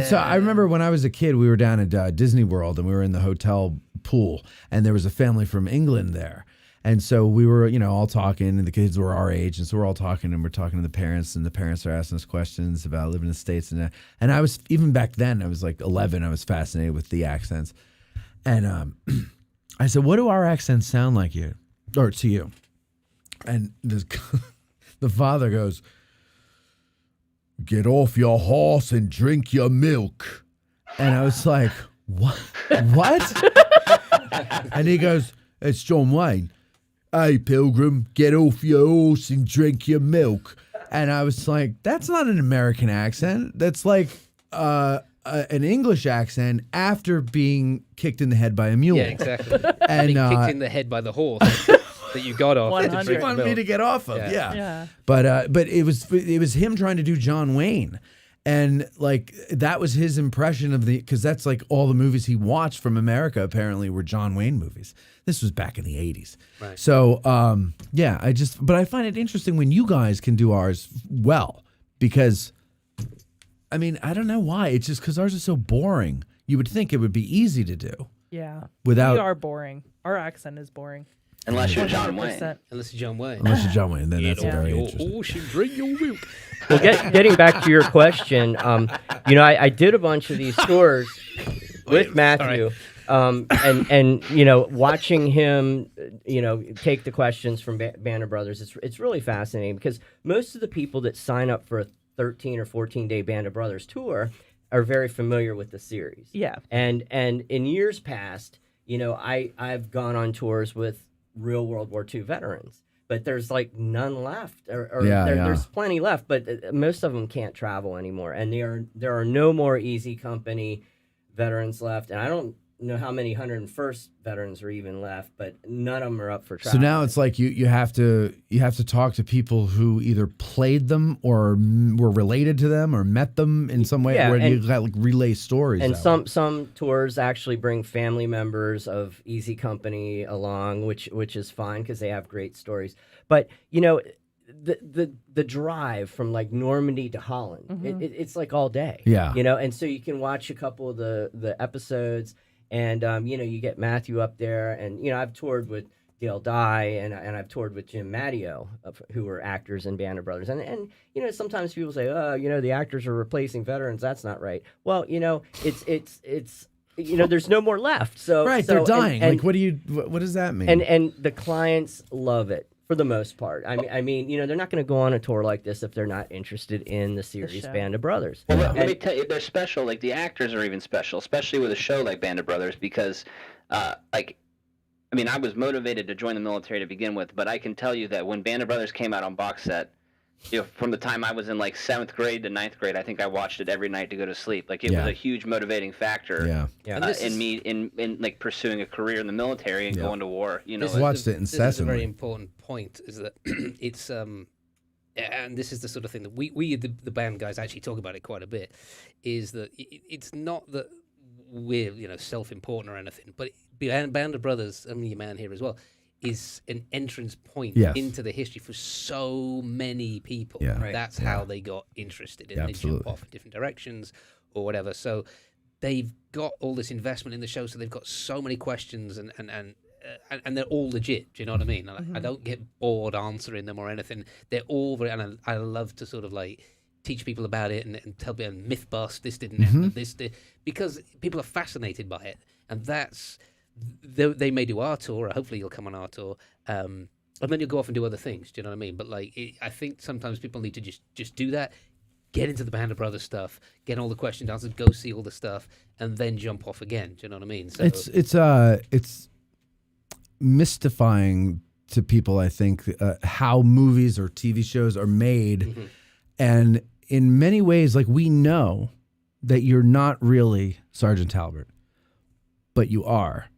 So I remember when I was a kid, we were down at Disney World and we were in the hotel pool, and there was a family from England there. And so we were, all talking, and the kids were our age, and so we're all talking, and we're talking to the parents, and the parents are asking us questions about living in the States. And I was, even back then, I was like 11, I was fascinated with the accents. And I said, what do our accents sound like to you? And the father goes, get off your horse and drink your milk. And I was like, what? And he goes, it's John Wayne. Hey, Pilgrim, get off your horse and drink your milk. And I was like, that's not an American accent. That's like an English accent after being kicked in the head by a mule. Yeah, exactly. And being kicked in the head by the horse that you got off. to 100. drink he wanted me milk. to get off of. Yeah. Yeah. But it was him trying to do John Wayne. And like that was his impression of because that's like all the movies he watched from America apparently were John Wayne movies. This was back in the 80s. Right. So but I find it interesting when you guys can do ours well, because I mean, I don't know why. It's just because ours is so boring. You would think it would be easy to do. Yeah. Without- We are boring. Our accent is boring. Unless you're John 100%. Wayne. Unless you're John Wayne. Unless you're John Wayne, then that's Get off very your interesting. horse and drink your milk. Well, getting back to your question, I did a bunch of these tours with Matthew, and watching him, take the questions from Band of Brothers, it's really fascinating because most of the people that sign up for a 13 or 14-day Band of Brothers tour are very familiar with the series. Yeah. And in years past, I've gone on tours with real World War II veterans. but there's like none left, or there's plenty left, but most of them can't travel anymore, and there are no more Easy Company veterans left, and I don't know how many 101st veterans are even left, but none of them are up for travel. So now it's like you have to talk to people who either played them or were related to them or met them in some way, where you got like relay stories. And some tours actually bring family members of Easy Company along, which is fine because they have great stories. But the drive from like Normandy to Holland, it's like all day. Yeah. And so you can watch a couple of the episodes. And, you get Matthew up there, and, I've toured with Dale Dye, and I've toured with Jim Matteo, who were actors in Band of Brothers. And sometimes people say, the actors are replacing veterans. That's not right. Well, it's there's no more left. So they're dying. And, what does that mean? And the clients love it. For the most part. I mean, they're not going to go on a tour like this if they're not interested in the series Band of Brothers. Well, let me tell you, they're special. Like, the actors are even special, especially with a show like Band of Brothers, because, I was motivated to join the military to begin with, but I can tell you that when Band of Brothers came out on box set, from the time I was in, like, 7th grade to 9th grade, I think I watched it every night to go to sleep. Like, it was a huge motivating factor in me, in like, pursuing a career in the military and going to war. Watched it incessantly. This is a very important point, is that it's, and this is the sort of thing that we the band guys actually talk about it quite a bit, is that it's not that we're, self-important or anything, but Band of Brothers, your man here as well, is an entrance point into the history for so many people. Yeah. Right. That's how they got interested in it. They jump off in different directions or whatever. So they've got all this investment in the show, so they've got so many questions, and they're all legit. Do you know what I mean? I don't get bored answering them or anything. They're all very, and I love to sort of like teach people about it and tell people myth bust. This didn't happen. This did, because people are fascinated by it, and that's. They may do our tour, or hopefully you'll come on our tour, and then you'll go off and do other things. Do you know what I mean? But I think sometimes people need to just do that, get into the Band of Brothers stuff, get all the questions answered, go see all the stuff, and then jump off again. Do you know what I mean? So it's mystifying to people, I think, how movies or TV shows are made, and in many ways, like, we know that you're not really Sergeant Talbot, but you are.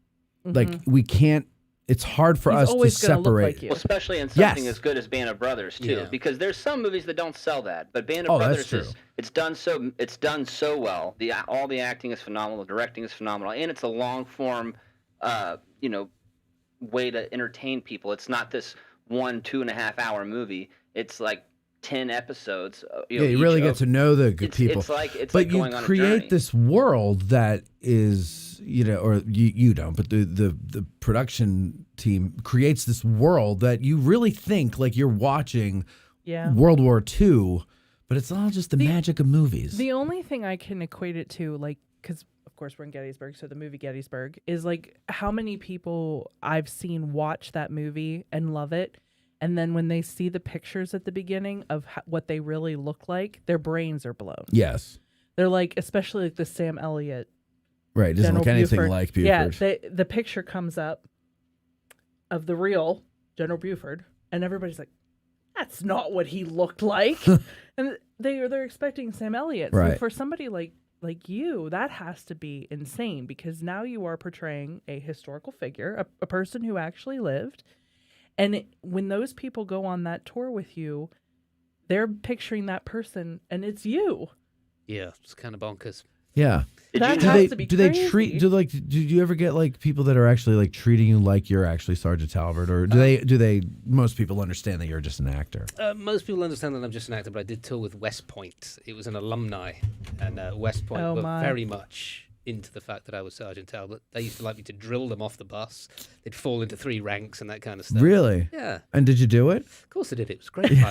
Like, we can't. It's hard for us to separate. Well, especially in something as good as Band of Brothers too, because there's some movies that don't sell that, but Band of Brothers it's done so well. All the acting is phenomenal, the directing is phenomenal, and it's a long form, way to entertain people. It's not this 2.5 hour movie. It's like 10 episodes. You really get to know the good people. It's like you going on a create journey. this world that is, or you don't, but the production team creates this world that you really think like you're watching World War II, but it's all just the magic of movies. The only thing I can equate it to, like, because of course we're in Gettysburg, so the movie Gettysburg, is like how many people I've seen watch that movie and love it. And then when they see the pictures at the beginning of what they really look like, their brains are blown. Yes. They're like, especially like the Sam Elliott. Right. Doesn't look anything like Buford. Yeah. The picture comes up of the real General Buford, and everybody's like, that's not what he looked like. And they're expecting Sam Elliott. Right. So for somebody like you, that has to be insane, because now you are portraying a historical figure, a person who actually lived. And when those people go on that tour with you, they're picturing that person, and it's you. Yeah, it's kind of bonkers. Yeah. Do you ever get like people that are actually like treating you like you're actually Sergeant Talbot, or do most people understand that you're just an actor? Most people understand that I'm just an actor, but I did tour with West Point. It was an alumni, and West Point were very much into the fact that I was Sergeant Talbot. They used to like me to drill them off the bus. They'd fall into 3 ranks and that kind of stuff. Really? Yeah. And did you do it? Of course I did. It was great fun.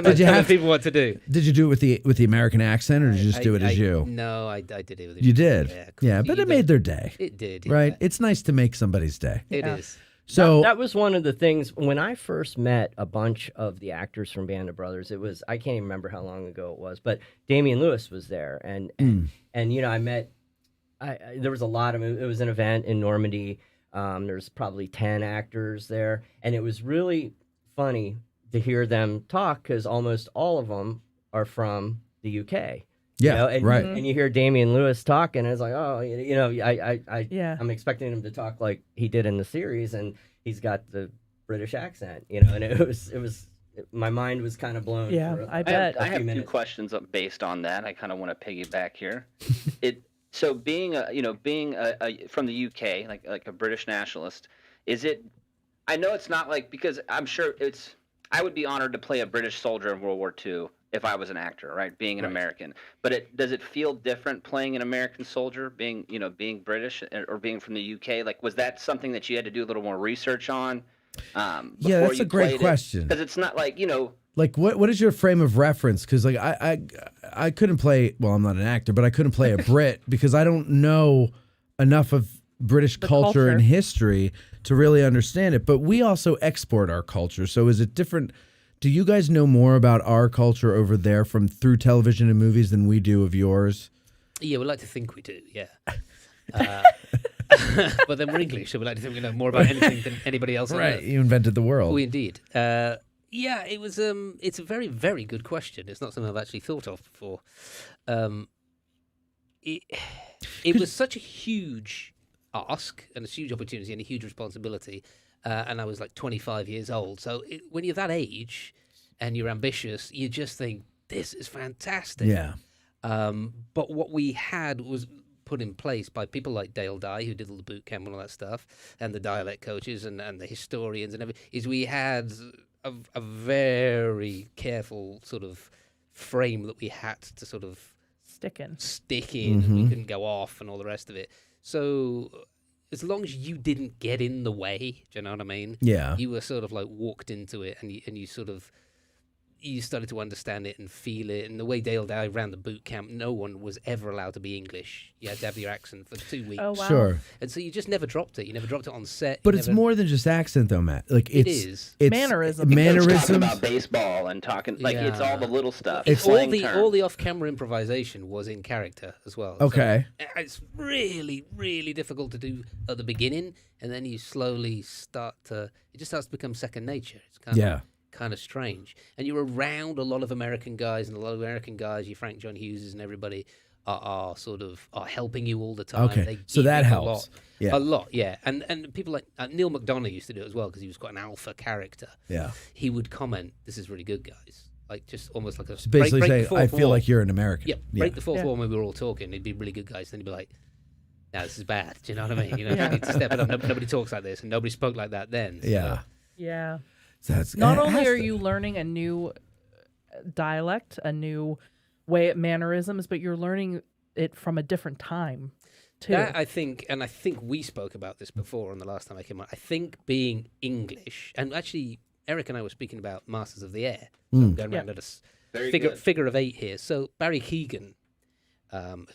Did you have people what to do? Did you do it with the American accent, or did you just do it as you? No, I did it with You did? Yeah, but it made their day. It did. Right? It's nice to make somebody's day. It is. So that was one of the things when I first met a bunch of the actors from Band of Brothers. It was, I can't even remember how long ago it was, but Damian Lewis was there, and I met. There was a lot of it was an event in Normandy. There's probably 10 actors there, and it was really funny to hear them talk because almost all of them are from the UK. Yeah, right. And you hear Damian Lewis talking, and it's like, oh, Yeah. I'm expecting him to talk like he did in the series, and he's got the British accent, and it was my mind was kind of blown. Yeah, for I bet. I have few 2 minutes. questions based on that. I kind of want to piggyback here. So being from the UK, like a British nationalist, is it? I know it's not like, because I'm sure I would be honored to play a British soldier in World War II if I was an actor, right? Being an American, but does it feel different playing an American soldier, being British or being from the UK? Like, was that something that you had to do a little more research on? Yeah, that's a great question. Because it's not like, Like, what is your frame of reference? Because like I couldn't play. Well, I'm not an actor, but I couldn't play a Brit because I don't know enough of British culture and history to really understand it. But we also export our culture. So is it different? Do you guys know more about our culture over there through television and movies than we do of yours? Yeah, we like to think we do. Yeah. But then we're English, so we like to think we know more about anything than anybody else. Right, On Earth. you invented the world. We indeed. Yeah, it was. It's a very, very good question. It's not something I've actually thought of before. It was such a huge ask and a huge opportunity and a huge responsibility. And I was like 25 years old. So when you're that age and you're ambitious, you just think, this is fantastic. Yeah. But what we had was put in place by people like Dale Dye, who did all the boot camp and all that stuff, and the dialect coaches and the historians and everything, is we had a very careful sort of frame that we had to sort of stick in. And we couldn't go off and all the rest of it. So as long as you didn't get in the way, do you know what I mean? Yeah. You were sort of like walked into it, and you sort of, you started to understand it and feel it. And the way Dale Dye ran the boot camp, no one was ever allowed to be English. You had to have your accent for 2 weeks. Oh, wow. Sure. And so you just never dropped it. You never dropped it on set. But You it's never- more than just accent, though, Matt. Like it's mannerisms. Talking about baseball and talking it's all the little stuff. It's all slang the terms. all the off-camera improvisation was in character as well. So Okay. it's really, really difficult to do at the beginning, and then you slowly start to. It just starts to become second nature. It's kind of strange. And you're around a lot of American guys, and a lot of American guys, your Frank John Hugheses and everybody, are helping you all the time. Okay, They so give that you helps. A lot, yeah. And people like Neil McDonough used to do it as well because he was quite an alpha character. Yeah. He would comment, "This is really good, guys." Like just almost like a So basically break saying, the fourth I feel wall. like you're an American. Yeah, break the fourth wall when we were all talking. He'd be really good, guys. Then he'd be like, "No, this is bad." Do you know what I mean? You need to step it up. Nobody talks like this, and nobody spoke like that then. So, Yeah. That's Not only are you learning a new dialect, a new way mannerisms, but you're learning it from a different time, too. That I think we spoke about this before on the last time I came on. I think being English, and actually Eric and I were speaking about Masters of the Air. So I'm going around at a figure of 8 here. So Barry Keoghan,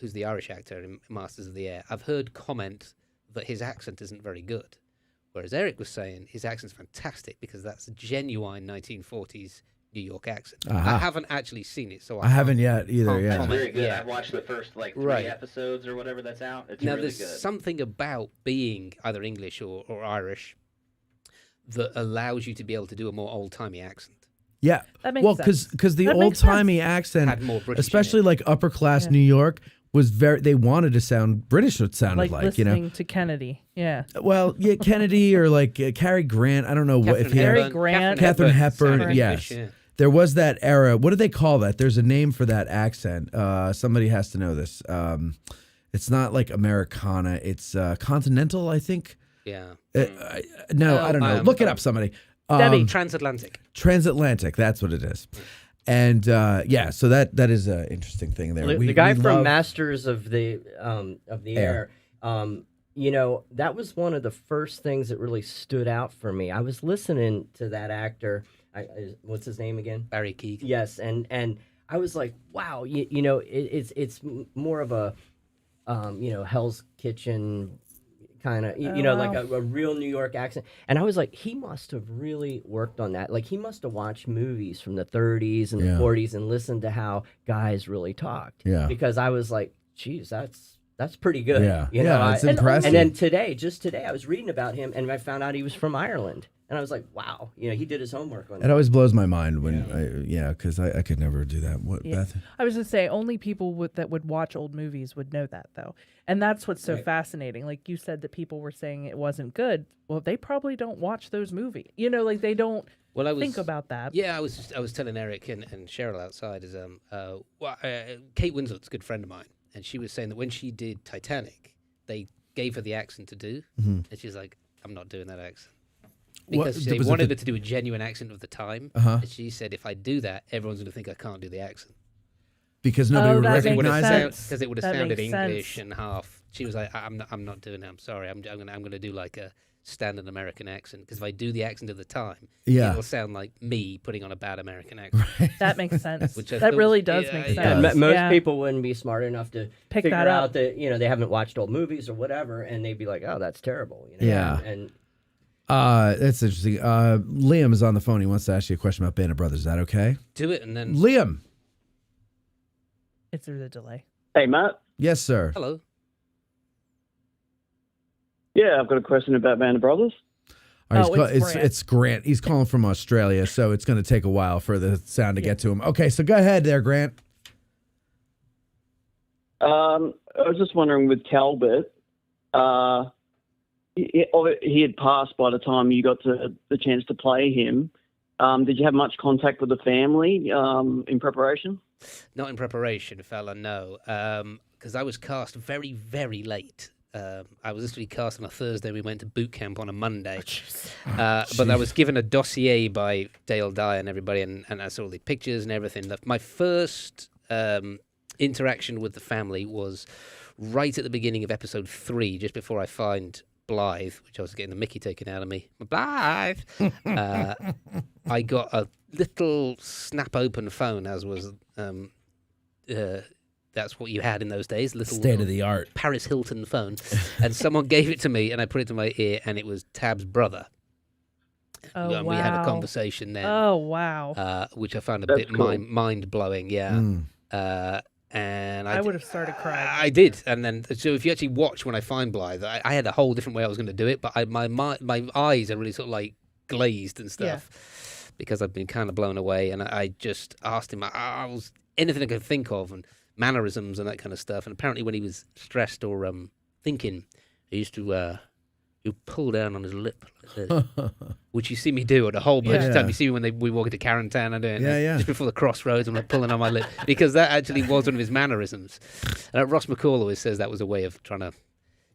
who's the Irish actor in Masters of the Air, I've heard comment that his accent isn't very good. Whereas Eric was saying his accent's fantastic because that's a genuine 1940s New York accent. I haven't actually seen it, so I haven't yet either. can't Yeah. comment. Very good. Yeah. I've watched the first 3 Right. episodes or whatever that's out. It's Now, really there's good. something about being either English or Irish that allows you to be able to do a more old-timey accent. Yeah. That makes well, sense. because the That makes old-timey sense. accent, Had more British in especially like upper class New York, was they wanted to sound British. It sounded like listening to Kennedy. Yeah. Well, yeah, Kennedy or like Cary Grant. I don't know what if he Cary had Grant. Katharine Hepburn. sounded Yes. English, yeah. There was that era. What do they call that? There's a name for that accent. Somebody has to know this. It's not like Americana. It's continental, I think. Yeah. No, I don't know. Look it up, somebody. Debbie, transatlantic. Transatlantic. That's what it is. And so that is an interesting thing there. The guy from Masters of the Air, that was one of the first things that really stood out for me. I was listening to that actor. What's his name again? Barry Keoghan. Yes, and I was like, wow, it's more of a, Hell's Kitchen kind of, like a real New York accent. And I was like, he must have really worked on that. Like, he must have watched movies from the 30s and the 40s and listened to how guys really talked. Yeah. Because I was like, geez, that's That's pretty good. Yeah. You know, It's impressive. And then today, I was reading about him, and I found out he was from Ireland. And I was like, wow, you know, he did his homework on that. It always blows my mind when, because I could never do that. What, Beth? I was just saying, only people that would watch old movies would know that, though. And that's what's so fascinating. Like you said that people were saying it wasn't good. Well, they probably don't watch those movies. You know, like they don't think about that. Yeah, I was telling Eric and Cheryl outside, Kate Winslet's a good friend of mine. And she was saying that when she did Titanic, they gave her the accent to do. Mm-hmm. And she's like, I'm not doing that accent. Because they wanted her to do a genuine accent of the time. Uh-huh. And she said, if I do that, everyone's going to think I can't do the accent. Because nobody would recognize it? Because it would have sounded English and half. She was like, I'm not doing it. I'm sorry. I'm going to do like a standard American accent. Because if I do the accent of the time, it'll sound like me putting on a bad American accent. That makes sense. That really does make sense. Yeah, most people wouldn't be smart enough to Pick figure that out up. that, you know, they haven't watched old movies or whatever, and they'd be like, oh, that's terrible. You know? Yeah. And That's interesting. Liam is on the phone. He wants to ask you a question about Band of Brothers. Is that okay? Do it and then... Liam. It's through the delay. Hey, Matt. Yes, sir. Hello. Yeah, I've got a question about Band of Brothers. All right, it's Grant. He's calling from Australia, so it's going to take a while for the sound to get to him. Okay, so go ahead there, Grant. I was just wondering with Talbot, he had passed by the time you got the chance to play him. Did you have much contact with the family in preparation? Not in preparation, fella, no. Because I was cast very, very late. I was literally cast on a Thursday. We went to boot camp on a Monday. But I was given a dossier by Dale Dye and everybody, and I saw all the pictures and everything. My first interaction with the family was right at the beginning of episode 3, just before I find Blythe, which I was getting the mickey taken out of me. Blythe! I got a little snap-open phone, as was... that's what you had in those days. Little state-of-the-art Paris Hilton phone. And someone gave it to me, and I put it to my ear, and it was Tab's brother. Oh, and we had a conversation then. Oh, wow. Which I found a That's bit cool. mind-blowing, yeah. And I would have started crying. I did. And then, so if you actually watch When I Find Blythe, I had a whole different way I was going to do it, but my eyes are really sort of like glazed and stuff because I've been kind of blown away. And I just asked him, I was anything I could think of, and mannerisms and that kind of stuff. And apparently when he was stressed or thinking, he used to pull down on his lip like this, which you see me do at a whole bunch of time. You see me when we walk into Carantan and doing just before the crossroads, I'm like pulling on my lip, because that actually was one of his mannerisms. And Ross McCall always says that was a way of trying to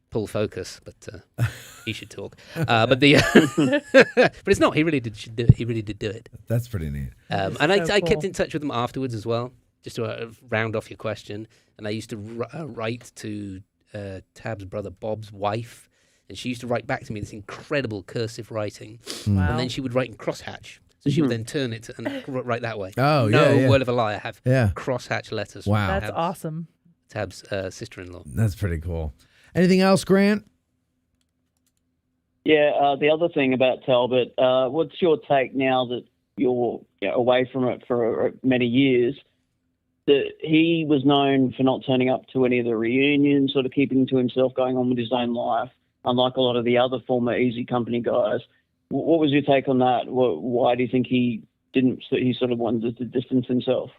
pull focus, but he should talk. But it's not. He really did do it. He really did do it. That's pretty neat. And I kept in touch with him afterwards as well, just to round off your question. And I used to write to Tab's brother Bob's wife, and she used to write back to me this incredible cursive writing. Wow. And then she would write in crosshatch. So she would then turn it and write that way. Oh, no word of a lie. I have Yeah. crosshatch letters. Wow. From That's awesome. Tab's sister-in-law. That's pretty cool. Anything else, Grant? Yeah, the other thing about Talbot, what's your take now that you're away from it for many years? That he was known for not turning up to any of the reunions, sort of keeping to himself, going on with his own life, unlike a lot of the other former Easy Company guys. What was your take on that? Why do you think he didn't? He sort of wanted to distance himself.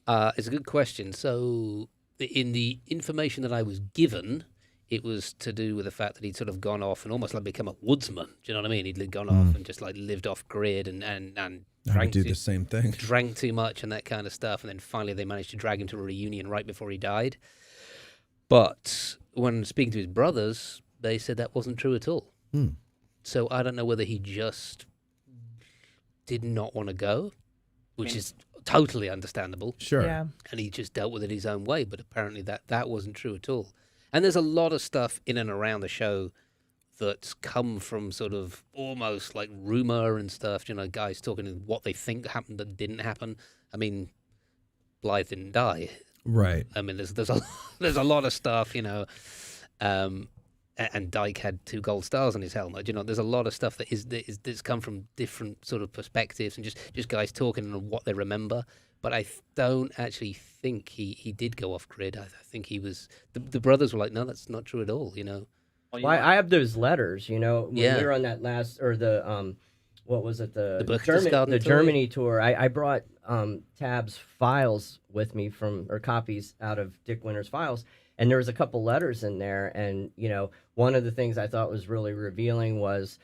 It's a good question. So, in the information that I was given, it was to do with the fact that he'd sort of gone off and almost like become a woodsman. Do you know what I mean? He'd gone off and just like lived off grid and I would do the same thing. Drank too much and that kind of stuff. And then finally they managed to drag him to a reunion right before he died. But when speaking to his brothers, they said that wasn't true at all. So I don't know whether he just did not want to go, which is totally understandable. Sure. Yeah. And he just dealt with it his own way. But apparently that wasn't true at all. And there's a lot of stuff in and around the show that's come from sort of almost like rumor and stuff, guys talking what they think happened that didn't happen. I mean, Blythe didn't die. Right. I mean, there's a lot of stuff, and Dyke had 2 gold stars on his helmet. There's a lot of stuff that's come from different sort of perspectives and just guys talking on what they remember. but I don't actually think he did go off grid. I think he was. The brothers were like, no, that's not true at all. Well, I have those letters. When we were on that last or the what was it the Germany tour? I brought Tab's files with me or copies out of Dick Winter's files. And there was a couple letters in there, and one of the things I thought was really revealing was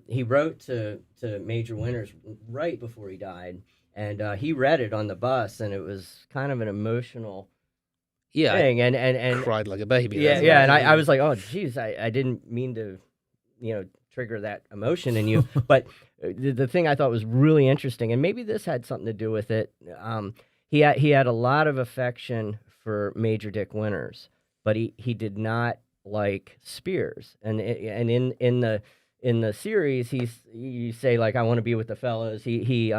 he wrote to Major Winters right before he died, and he read it on the bus, and it was kind of an emotional thing, and cried like a baby. Yeah, and I was like, oh, geez, I didn't mean to, trigger that emotion in you, but the thing I thought was really interesting, and maybe this had something to do with it. He had a lot of affection for Major Dick Winters, but he did not like Spears, and in the series you say like, I want to be with the fellows. He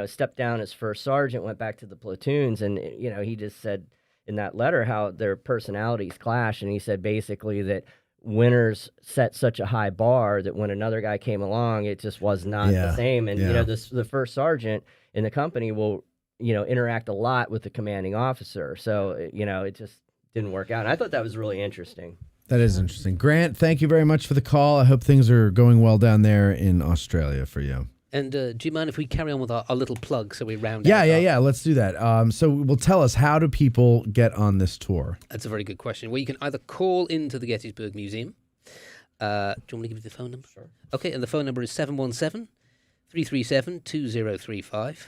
stepped down as first sergeant, went back to the platoons, and he just said in that letter how their personalities clash, and he said basically that Winters set such a high bar that when another guy came along, it just was not the same, and the first sergeant in the company will interact a lot with the commanding officer. So, it just didn't work out. And I thought that was really interesting. That is interesting. Grant, thank you very much for the call. I hope things are going well down there in Australia for you. And do you mind if we carry on with our little plug so we round out? Yeah. Let's do that. So tell us, how do people get on this tour? That's a very good question. Well, you can either call into the Gettysburg Museum. Do you want me to give you the phone number? Sure. Okay, and the phone number is 717-337-2035. I feel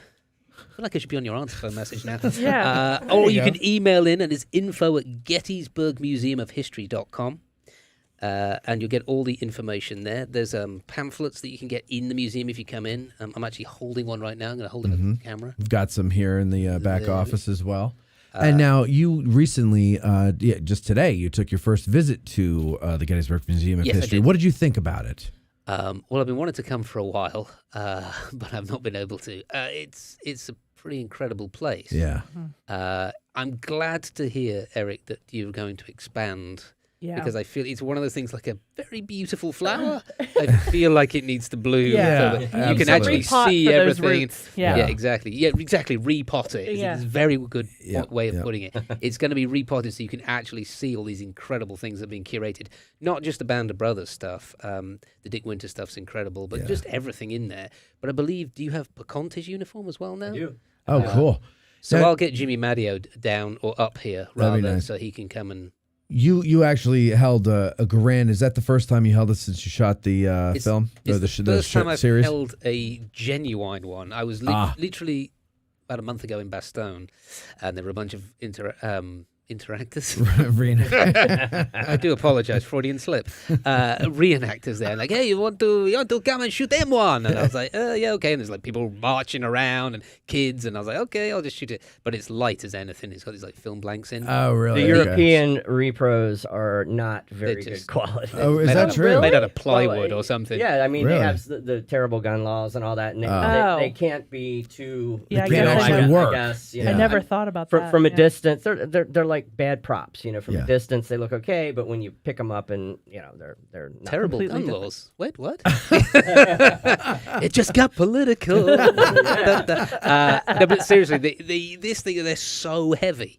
like I should be on your answer phone message now. Or you can email in, and it's info@gettysburgmuseumofhistory.com. And you'll get all the information there. There's pamphlets that you can get in the museum if you come in. I'm actually holding one right now. I'm going to hold it up to the camera. We've got some here in the back office as well. And now you recently, just today, you took your first visit to the Gettysburg Museum of History. What did you think about it? Well, I've been wanting to come for a while, but I've not been able to. It's a pretty incredible place. Yeah. I'm glad to hear, Eric, that you're going to expand. Yeah. Because I feel it's one of those things like a very beautiful flower. I feel like it needs to bloom. Yeah. So that you can actually see everything. Yeah, exactly. Yeah, exactly. Repot it. Yeah. It's a very good way of putting it. It's going to be repotted so you can actually see all these incredible things that are being curated. Not just the Band of Brothers stuff. The Dick Winter stuff's incredible, but just everything in there. But I believe, do you have Pocahontas uniform as well now? I do. Oh, cool. So I'll get Jimmy Maddeo down or up here rather so he can come and... You actually held a Garand. Is that the first time you held it since you shot the film? It's the first time I've series? held a genuine one. I was literally about a month ago in Bastogne, and there were a bunch of interactors. I do apologize, Freudian slip. Reenactors there, like, hey, you want to come and shoot them one? And I was like, yeah, okay. And there's like people marching around and kids, and I was like, okay, I'll just shoot it. But it's light as anything. It's got these like film blanks in. Oh, really? The European repros are not very good quality. Oh, is that true? Made out of plywood or something. Yeah, I mean, they have the terrible gun laws and all that, and they can't be too. Yeah, work. I guess. I never thought about that. From a distance, they're like bad props, from a distance they look okay, but when you pick them up and they're not terrible gun different. laws. Wait, what? It just got political. No, but seriously, this thing, they're so heavy.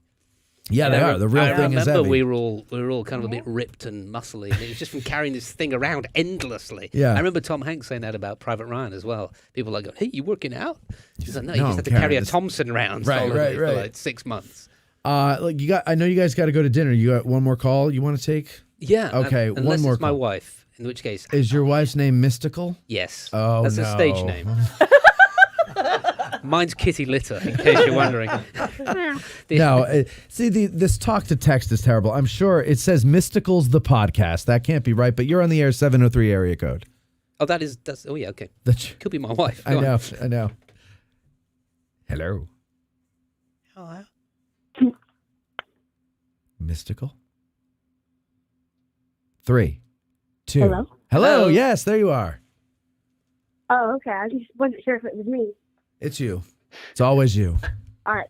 Yeah, they are. The real thing is heavy. I remember we were all kind of a bit ripped and muscly, and it was just from carrying this thing around endlessly. Yeah. I remember Tom Hanks saying that about Private Ryan as well. People were like, hey, you working out? He's like, no, you just have to carry a Thompson around for like 6 months. I know you guys got to go to dinner. You got one more call you want to take? Yeah. Okay, unless one more it's my call. wife, in which case... Is your wife's name Mystical? Yes. Oh, that's no. a stage name. Mine's Kitty Litter, in case you're wondering. No, see, this talk to text is terrible. I'm sure it says Mystical's the podcast. That can't be right, but you're on the air 703 area code. Oh, oh yeah, okay. Could be my wife. I know. Hello. Hello. Mystical. 3, 2. Hello? Yes, there you are. Oh, okay. I just wasn't sure if it was me. It's you. It's always you. All right.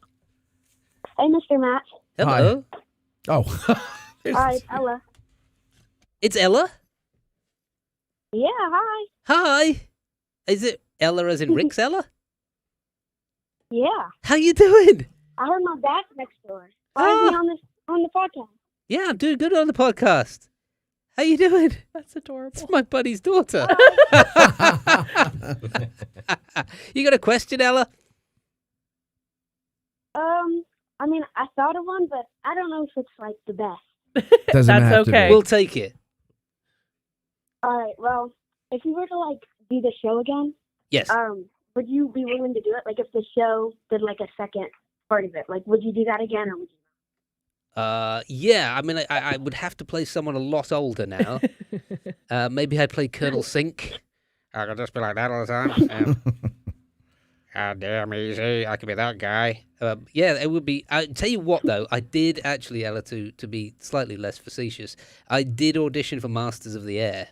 Hey, Mr. Matt. Hello. Hi. Oh. Hi, it's Ella. It's Ella? Yeah, hi. Hi. Is it Ella as in Rick's Ella? Yeah. How you doing? I heard my dad's next door. Why is he on the podcast? Yeah, I'm doing good on the podcast. How you doing? That's adorable. It's my buddy's daughter. You got a question, Ella? I mean, I thought of one, but I don't know if it's like the best. Doesn't That's have to okay. be. We'll take it. All right. Well, if you were to like do the show again, Yes. would you be willing to do it? Like, if the show did like a second part of it, like, would you do that again, or would you? Yeah. I mean, I would have to play someone a lot older now. Maybe I'd play Colonel Sink. I could just be like that all the time. God damn, easy. I could be that guy. Yeah, it would be. I tell you what, though, I did actually, Ella, to be slightly less facetious, I did audition for Masters of the Air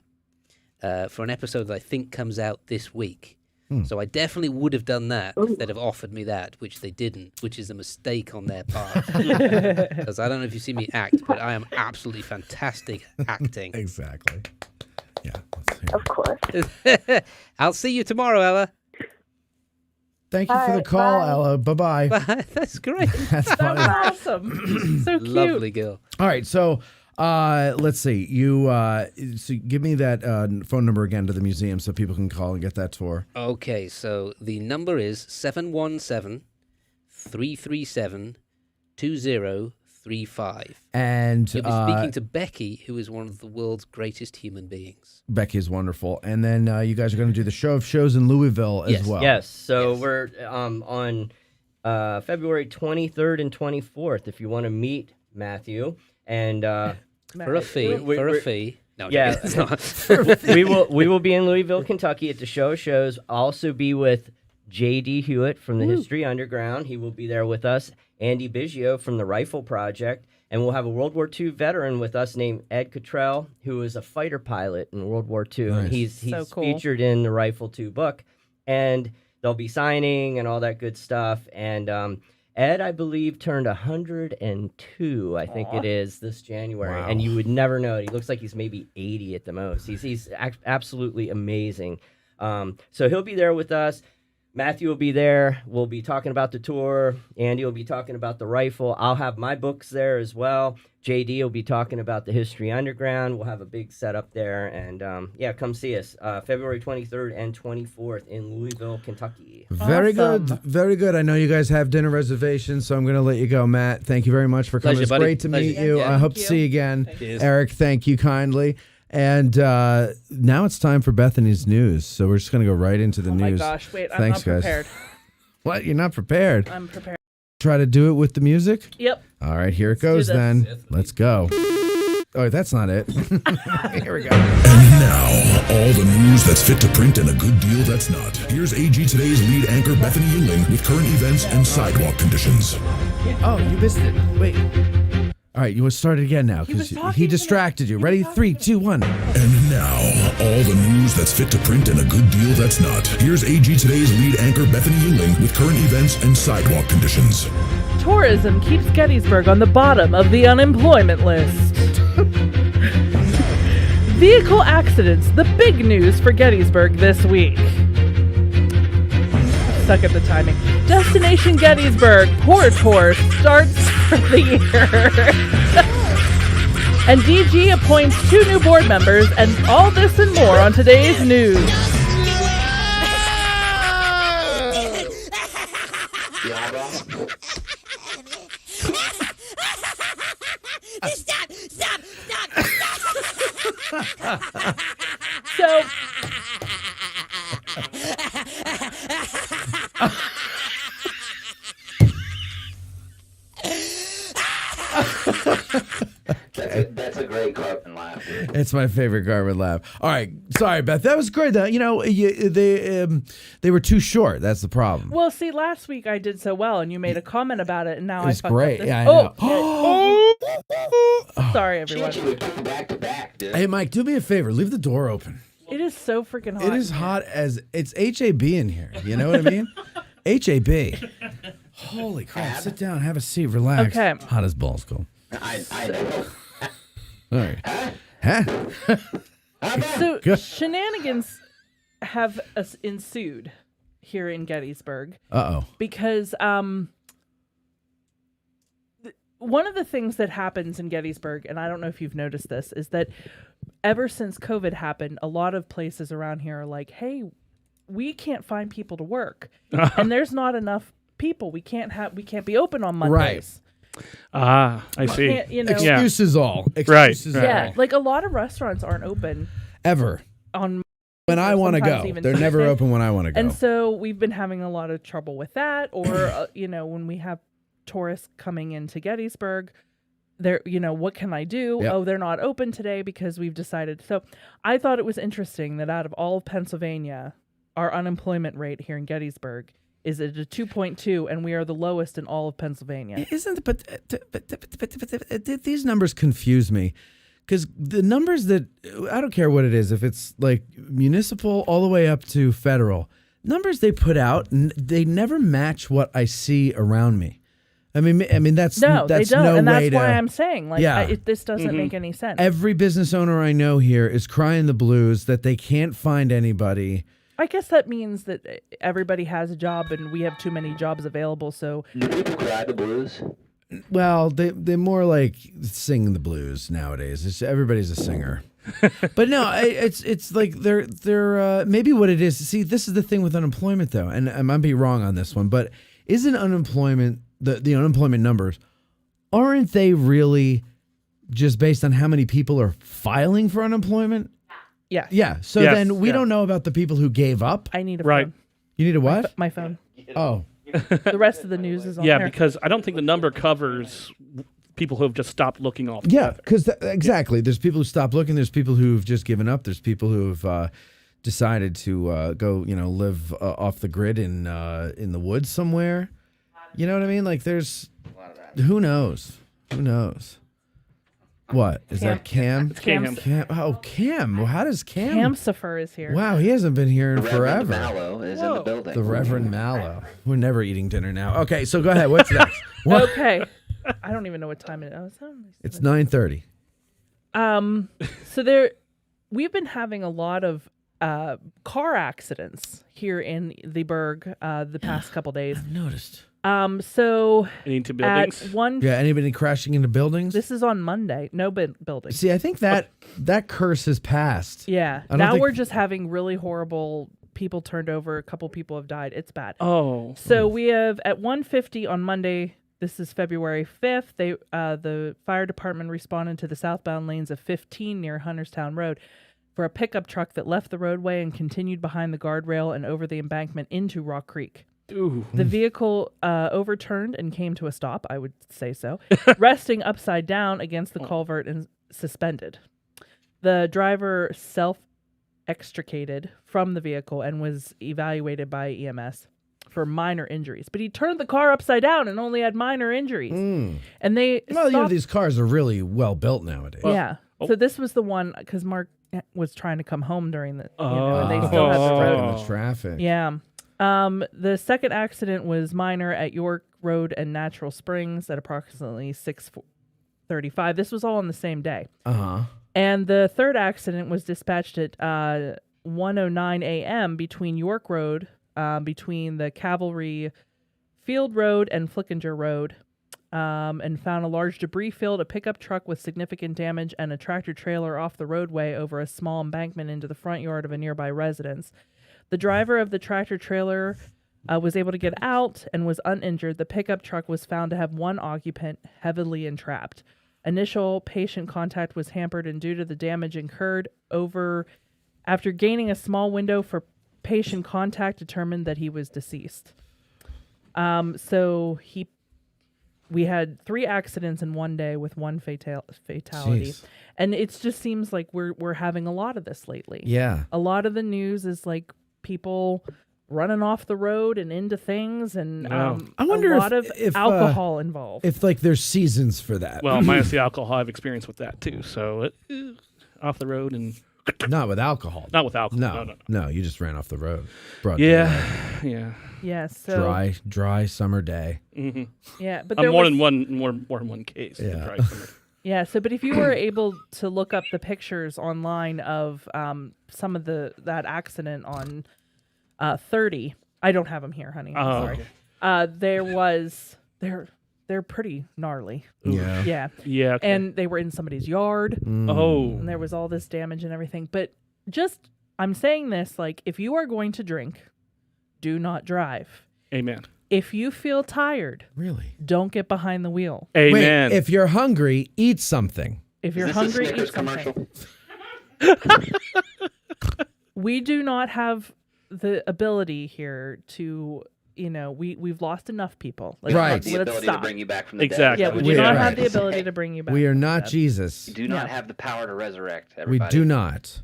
for an episode that I think comes out this week. So I definitely would have done that if they'd have offered me that, which they didn't, which is a mistake on their part. Because I don't know if you see me act, but I am absolutely fantastic acting. Exactly. Yeah. Of course. I'll see you tomorrow, Ella. Thank you for the call, Ella. Bye-bye. That's great. That's funny. Awesome. So cute. Lovely girl. All right, so let's see. So give me that phone number again to the museum so people can call and get that tour. Okay, so the number is 717-337-2035. And you'll be speaking to Becky, who is one of the world's greatest human beings. Becky is wonderful. And then you guys are going to do the show of shows in Louisville as well. Yes. So we're on February 23rd and 24th. If you want to meet Matthew and for a fee. No, yeah, it's not. we will be in Louisville, Kentucky at the show of shows. I'll also be with J.D. Hewitt from the History Underground. He will be there with us. Andy Biggio from the Rifle Project. And we'll have a World War II veteran with us named Ed Cottrell, who is a fighter pilot in World War II. Nice. And he's So cool. featured in the Rifle 2 book. And they'll be signing and all that good stuff. And Ed, I believe, turned 102, I think it is, this January. Wow. And you would never know it. He looks like he's maybe 80 at the most. He's absolutely amazing. So he'll be there with us. Matthew will be there. We'll be talking about the tour. Andy will be talking about the rifle. I'll have my books there as well. JD will be talking about the History Underground. We'll have a big setup there. And come see us February 23rd and 24th in Louisville, Kentucky. Very good. Very good. I know you guys have dinner reservations, so I'm going to let you go. Matt, thank you very much for coming. Pleasure, It's buddy. great to Pleasure. meet you. Yeah, I hope to thank see you. you again. Cheers. Eric, thank you kindly. And now it's time for Bethany's news. So we're just going to go right into the Oh news. my gosh, wait, I'm Thanks, not guys. prepared. What? You're not prepared? I'm prepared. Try to do it with the music? Yep. All right, here it do goes this. then. Let's go. Oh, that's not it. Here we go. And now, all the news that's fit to print and a good deal that's not. Here's AG Today's lead anchor Bethany Euling with current events and sidewalk conditions. Oh, you missed it. Wait. All right, you want to start it again now because he distracted you. Ready? 3, 2, 1. And now, all the news that's fit to print and a good deal that's not. Here's AG Today's lead anchor Bethany Euling with current events and sidewalk conditions. Tourism keeps Gettysburg on the bottom of the unemployment list. Vehicle accidents, the big news for Gettysburg this week. Suck at the timing. Destination Gettysburg Poor Tour starts for the year. And DG appoints 2 new board members, and all this and more on today's news. So, That's a great carpet laugh. It's my favorite Garwood laugh. All right, sorry, Beth. That was good, though. You know, they were too short. That's the problem. well, see, last week I did so well, and you made a comment about it, and now It's I fucked great. up this. Yeah, I know. Sorry, everyone. Back to back, dude. Hey, Mike, do me a favor. Leave the door open. It is so freaking hot. It is hot as it's HAB in here. You know what I mean? HAB. Holy crap! Sit down, have a seat, relax. Okay. Hot as balls, go. I know. All right. Huh? So shenanigans have ensued here in Gettysburg. Uh-oh. Because one of the things that happens in Gettysburg, and I don't know if you've noticed this, is that ever since COVID happened, a lot of places around here are like, hey, we can't find people to work. And there's not enough people. We can't be open on Mondays. Right. I see. Excuses all. Excuses right. Yeah, like a lot of restaurants aren't open. Ever. On when I want to go. They're never open when I want to go. And so we've been having a lot of trouble with that. Or, when we have tourists coming into Gettysburg, what can I do? Yep. Oh, they're not open today because we've decided. So I thought it was interesting that out of all of Pennsylvania, our unemployment rate here in Gettysburg is at a 2.2, and we are the lowest in all of Pennsylvania. But these numbers confuse me. Because the numbers that, I don't care what it is, if it's like municipal all the way up to federal, numbers they put out, they never match what I see around me. I mean that's they don't, no and way that's why I'm saying this doesn't Mm-hmm. make any sense. Every business owner I know here is crying the blues that they can't find anybody. I guess that means that everybody has a job and we have too many jobs available. So do people cry the blues? Well, they're more like singing the blues nowadays. Everybody's a singer. But no, it's like they're maybe what it is. See, this is the thing with unemployment though, and I might be wrong on this one, but isn't unemployment the unemployment numbers, aren't they really just based on how many people are filing for unemployment? Yeah. Yeah. So then we don't know about the people who gave up. I need a phone. You need a what? My phone. Oh. The rest of the news is on there. Because I don't think the number covers people who have just stopped looking off. Yeah, because exactly. There's people who stop looking. There's people who've just given up. There's people who've decided to go, live off the grid in the woods somewhere. You know what I mean? Like, there's who knows? Who knows? What is that? Cam? Cam. Oh, Cam. Well, how does Cam? Camsifer is here. Wow, he hasn't been here in forever. Mallow is in the building. The Reverend Mallow. We're never eating dinner now. Okay, so go ahead. What's next? Okay. I don't even know what time it is. It's 9:30. So we've been having a lot of car accidents here in the Burg the past couple days. I've noticed. So into buildings. Anybody crashing into buildings? This is on Monday. No buildings. See, I think that curse has passed. Yeah. Now we're just having really horrible people turned over. A couple people have died. It's bad. Oh. So we have at 1:50 on Monday. This is February 5th. The fire department responded to the southbound lanes of 15 near Hunterstown Road for a pickup truck that left the roadway and continued behind the guardrail and over the embankment into Rock Creek. Ooh. The vehicle overturned and came to a stop, I would say so, resting upside down against the culvert and suspended. The driver self-extricated from the vehicle and was evaluated by EMS for minor injuries. But he turned the car upside down and only had minor injuries. And they these cars are really well built nowadays. Yeah. So this was the one, because Mark was trying to come home during the, and they still had the road. The traffic. Yeah. The second accident was minor at York Road and Natural Springs at approximately 6:35. This was all on the same day. And the third accident was dispatched at 1:09 a.m. between York Road, between the Cavalry Field Road and Flickinger Road, and found a large debris field, a pickup truck with significant damage, and a tractor trailer off the roadway over a small embankment into the front yard of a nearby residence. The driver of the tractor trailer was able to get out and was uninjured. The pickup truck was found to have one occupant heavily entrapped. Initial patient contact was hampered, and due to the damage incurred after gaining a small window for patient contact, determined that he was deceased. We had 3 accidents in one day with one fatality. Jeez. And it just seems like we're having a lot of this lately. Yeah. A lot of the news is like people running off the road and into things, and I wonder a lot of if alcohol involved. If there's seasons for that. Well, minus the alcohol, I have experience with that too. So off the road and not with alcohol. Not with alcohol. No, you just ran off the road. Yeah. Yeah. So dry summer day. Mm-hmm. Yeah, but more than one case. Yeah. Yeah. So, but if you were able to look up the pictures online of some of that accident on 30, I don't have them here, honey. I'm sorry. They're pretty gnarly. Yeah. Yeah. Yeah. Okay. And they were in somebody's yard. Oh. And there was all this damage and everything. But I'm saying this, like, if you are going to drink, do not drive. Amen. If you feel tired, really, don't get behind the wheel. Amen. Wait, if you're hungry, eat something. If you're hungry, eat something. We do not have the ability here to, we've lost enough people. Right. The ability to bring you back from the Exactly. dead. Yeah, we do not have the ability to bring you back. We are from the not dead. Jesus. You do not have the power to resurrect everybody. We do not.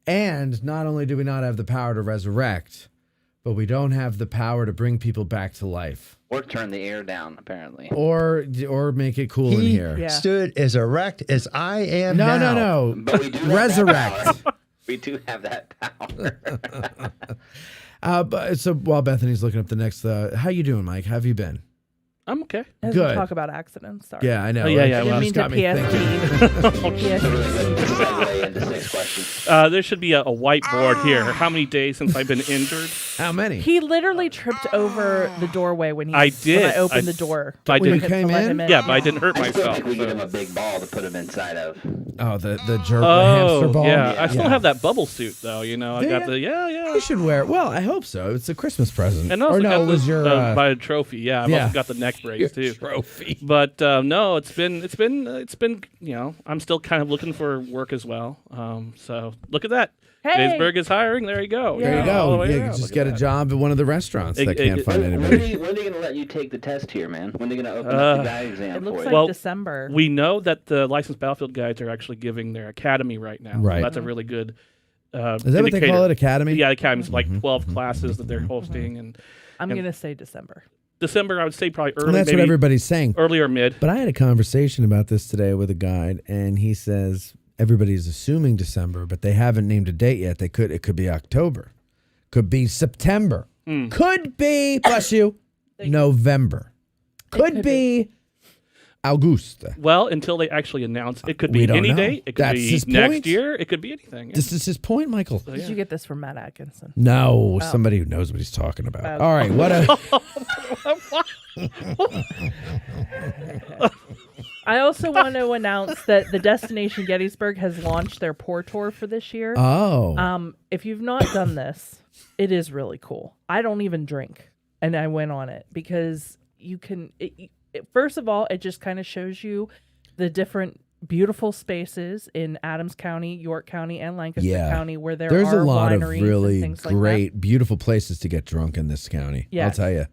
And not only do we not have the power to resurrect, but we don't have the power to bring people back to life. Or turn the air down, apparently. Or make it cool in here. He stood as erect as I am now. No. But we do have resurrect. that power. We do have that power. So while Bethany's looking up the next, how you doing, Mike? How have you been? I'm okay. As Good. we talk about accidents. Sorry. Yeah, I know. Oh, yeah, yeah. I didn't mean to PSP. There should be a whiteboard here. How many days since I've been injured? How many? He literally tripped over the doorway when I did. When I opened the door. I When didn't you came in? Yeah, but I didn't hurt I still myself. think we give him a big ball to put him inside of. Oh, the hamster ball. Yeah, I still have that bubble suit though. I got the You should wear it. Well, I hope so. It's a Christmas present. And also or no, got it was your by a trophy. Yeah, I've also got the neck brace too. Trophy. But no, it's been. I'm still kind of looking for work as well. So look at that. Hey. Gettysburg is hiring. There you go. There you All the go. way You around. just Look get at a that. job at one of the restaurants that can't find When are anybody. they going to let you take the test here, man? When are they going to open up the guy exam It looks for like you? Well, December. We know that the licensed battlefield guides are actually giving their academy right now. Right. So that's a really good Is that what they indicator. call it, academy? Yeah, academy's like 12 classes that they're hosting. And I'm going to say December. December, I would say probably early. And that's what maybe everybody's saying. Early or mid. But I had a conversation about this today with a guide, and he says everybody's assuming December, but they haven't named a date yet. It could be October, could be September, could be bless you, November, could be Augusta. Well, until they actually announce, it could We be don't any know. date. It could That's be his next point. year. It could be anything. Yeah. This is his point, Michael. Did you get this from Matt Atkinson? No, Oh. somebody who knows what he's talking about. Oh. All right, what I also want to announce that the Destination Gettysburg has launched their pour tour for this year. Oh. If you've not done this, it is really cool. I don't even drink, and I went on it because you can. First of all, it just kind of shows you the different beautiful spaces in Adams County, York County, and Lancaster County where there's are a lot of wineries really and things like great, beautiful places to get drunk in this county. I'll Yes. tell you.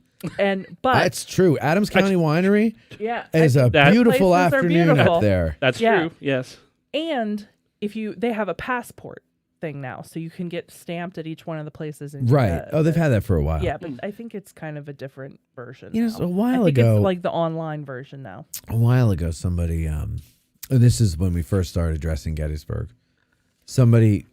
But It's true. Adams County Winery yeah, is a That- beautiful places are afternoon beautiful. up there. That's Yeah. true. Yes. And they have a passport thing now, so you can get stamped at each one of the places. And Right. They've had that for a while. Yeah, but I think it's kind of a different version. You know, now. so a while I think ago- it's like the online version now. A while ago, somebody, and this is when we first started addressing Gettysburg, somebody,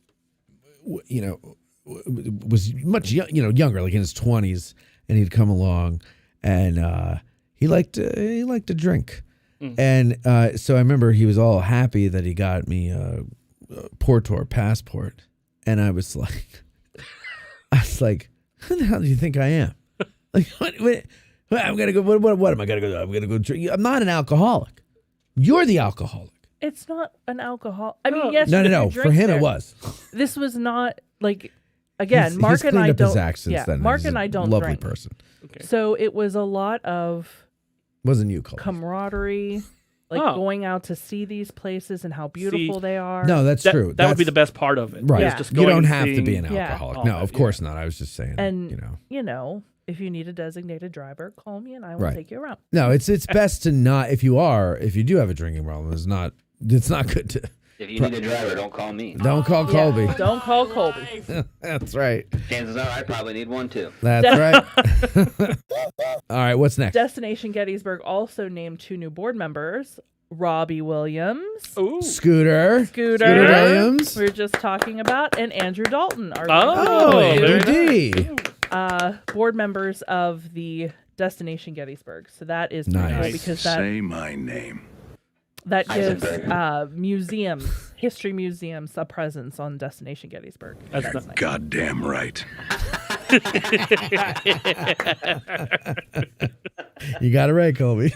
was much younger, like in his 20s, and he'd come along, and he liked to drink. And so I remember he was all happy that he got me a pour tour passport, and I was like, who the hell do you think I am? Like, what I'm gonna go. What am I gonna go? I'm gonna go drink. I'm not an alcoholic. You're the alcoholic. It's not an alcohol. I mean, yes. No. you can For drink him, there. it was. This was not like. Again, He's Mark and cleaned I up don't. his act since yeah, then. Mark He's and a I don't lovely drink. person. So it was a lot of Wasn't you, Cole? camaraderie, like going out to see these places and how beautiful they are. No, that's true. That would be the best part of it. Right. is just You going don't and have to be seeing- an Yeah. alcoholic. all No, that, of course not. I was just saying. And if you need a designated driver, call me and I will Right. take you around. No, it's best to not. If you do have a drinking problem, it's not good to. If you need a driver, don't call me. Don't call Colby. Don't call Colby. That's right. Chances are I probably need one too. That's right. All right, what's next? Destination Gettysburg also named 2 new board members. Robbie Williams. Scooter Williams. We were just talking about, and Andrew Dalton are Andy D. Board members of the Destination Gettysburg. So that is pretty cool because Say my name. that gives history museums, a presence on Destination Gettysburg. That's goddamn right. You got it right, Colby.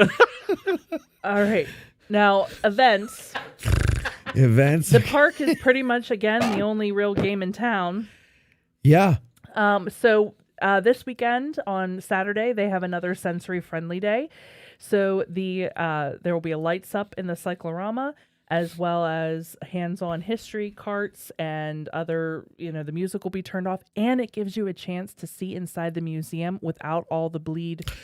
All right. Now, events. Events. The park is pretty much, again, the only real game in town. Yeah. So this weekend on Saturday, they have another sensory-friendly day. So there will be a lights up in the cyclorama, as well as hands-on history carts and other, the music will be turned off, and it gives you a chance to see inside the museum without all the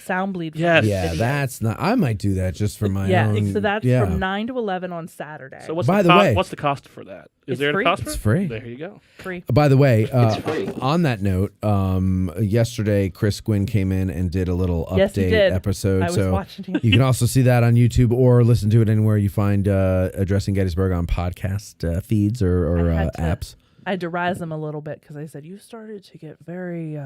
sound bleed. Yes. Yeah, that's not. I might do that just for my own. Yeah, so that's from 9 to 11 on Saturday. So what's By the the way, what's the cost for that? Is It's there free. a cost for it? It's free. There you go. Free. By the way, free. on that note, yesterday Chris Gwynn came in and did a little Yes, he update did. episode. I was so watching you. you can also see that on YouTube or listen to it anywhere you find Addressing Gettysburg on podcast feeds or I had to- apps. I had to razz him a little bit because I said, you started to get very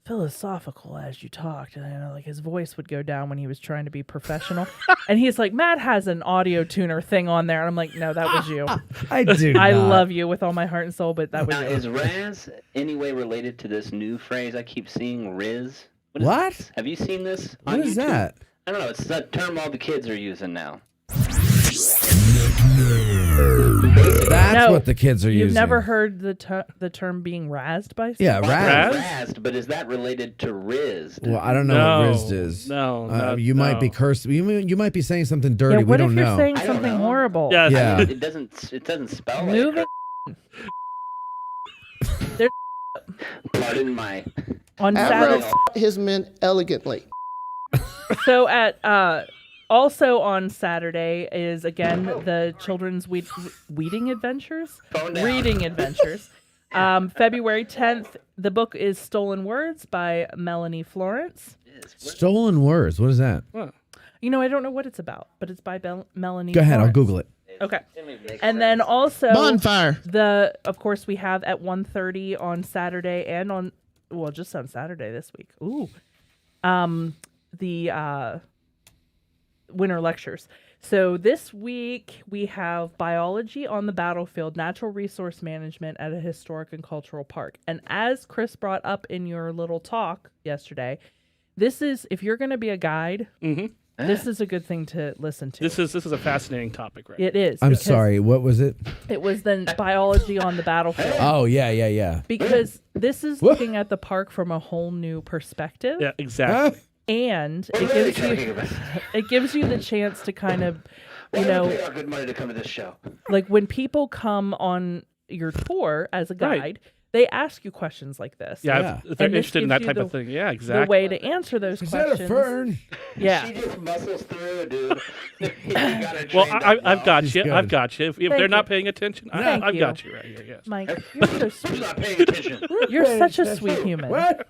philosophical as you talked. And like his voice would go down when he was trying to be professional. And he's like, Matt has an audio tuner thing on there. And I'm like, no, that was you. I do. I not. love you with all my heart and soul, but that was Now, you. is Raz any way related to this new phrase I keep seeing, Riz? What? This? Have you seen this? What on is YouTube? that? I don't know. It's that term all the kids are using now. That's No, what the kids are You've using. never heard the term being razzed by someone? Yeah, Raz. Razzed, but is that related to Riz? Well, I don't know No. what Riz is. No, you might be no. cursed. You might be saying something dirty. Yeah, we what don't if you're know. saying I don't something know. horrible? Yeah. Yeah. It doesn't spell Moving. like. Pardon my. On Saturday. his men elegantly. So at also on Saturday is again the children's reading adventures. February 10th. The book is Stolen Words by Melanie Florence. Stolen words. What is that? Huh. I don't know what it's about, but it's by Melanie. Go ahead. I'll Florence. Google it. Okay. And then also Bonfire. Of course we have at 1:30 on Saturday and just on Saturday this week. Ooh. The winter lectures. So this week we have biology on the battlefield, natural resource management at a historic and cultural park. And as Chris brought up in your little talk yesterday, this is, if you're going to be a guide, this is a good thing to listen to. This is a fascinating topic, right? It is. I'm because sorry. What was it? It was then biology on the battlefield. Oh, yeah. Because this is looking at the park from a whole new perspective. Yeah, exactly. And it gives you the chance to kind of, pay our good money to come to this show. like when people come on your tour as a guide, they ask you questions like this. Yeah, if they're And this interested in gives that you type of thing. Yeah, exactly. The way to answer those Is questions. that a fern? Yeah. She just muscles through, dude. You gotta Well, train I've got She's you. good. I've got you. If Thank they're not you. paying attention, Thank I've you. got you right here. Yes. Mike, you're so Who's sweet. not paying attention? You're such a sweet human. What?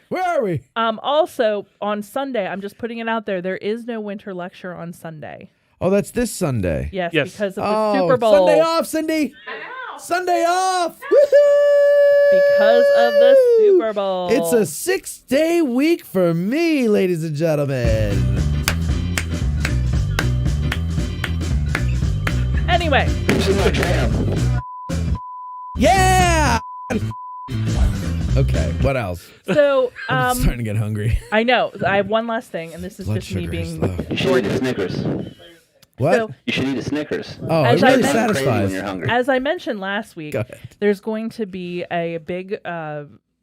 Where are we? Also, on Sunday, I'm just putting it out there, there is no winter lecture on Sunday. Oh, that's this Sunday. Yes, Yes. because of the Oh, Super Bowl. Sunday off, Cindy. Sunday off. Woohoo! Because of the Super Bowl. It's a 6-day week for me, ladies and gentlemen. Anyway, Yeah. Okay. What else? so I'm starting to get hungry. I know. I have one last thing, and this is Blood just me sugar is being low. You should eat a Snickers. What? So- You should eat a Snickers. Oh, it As I really mentioned- Craving when satisfies. you're hungry. As I mentioned last week, Go ahead. there's going to be a big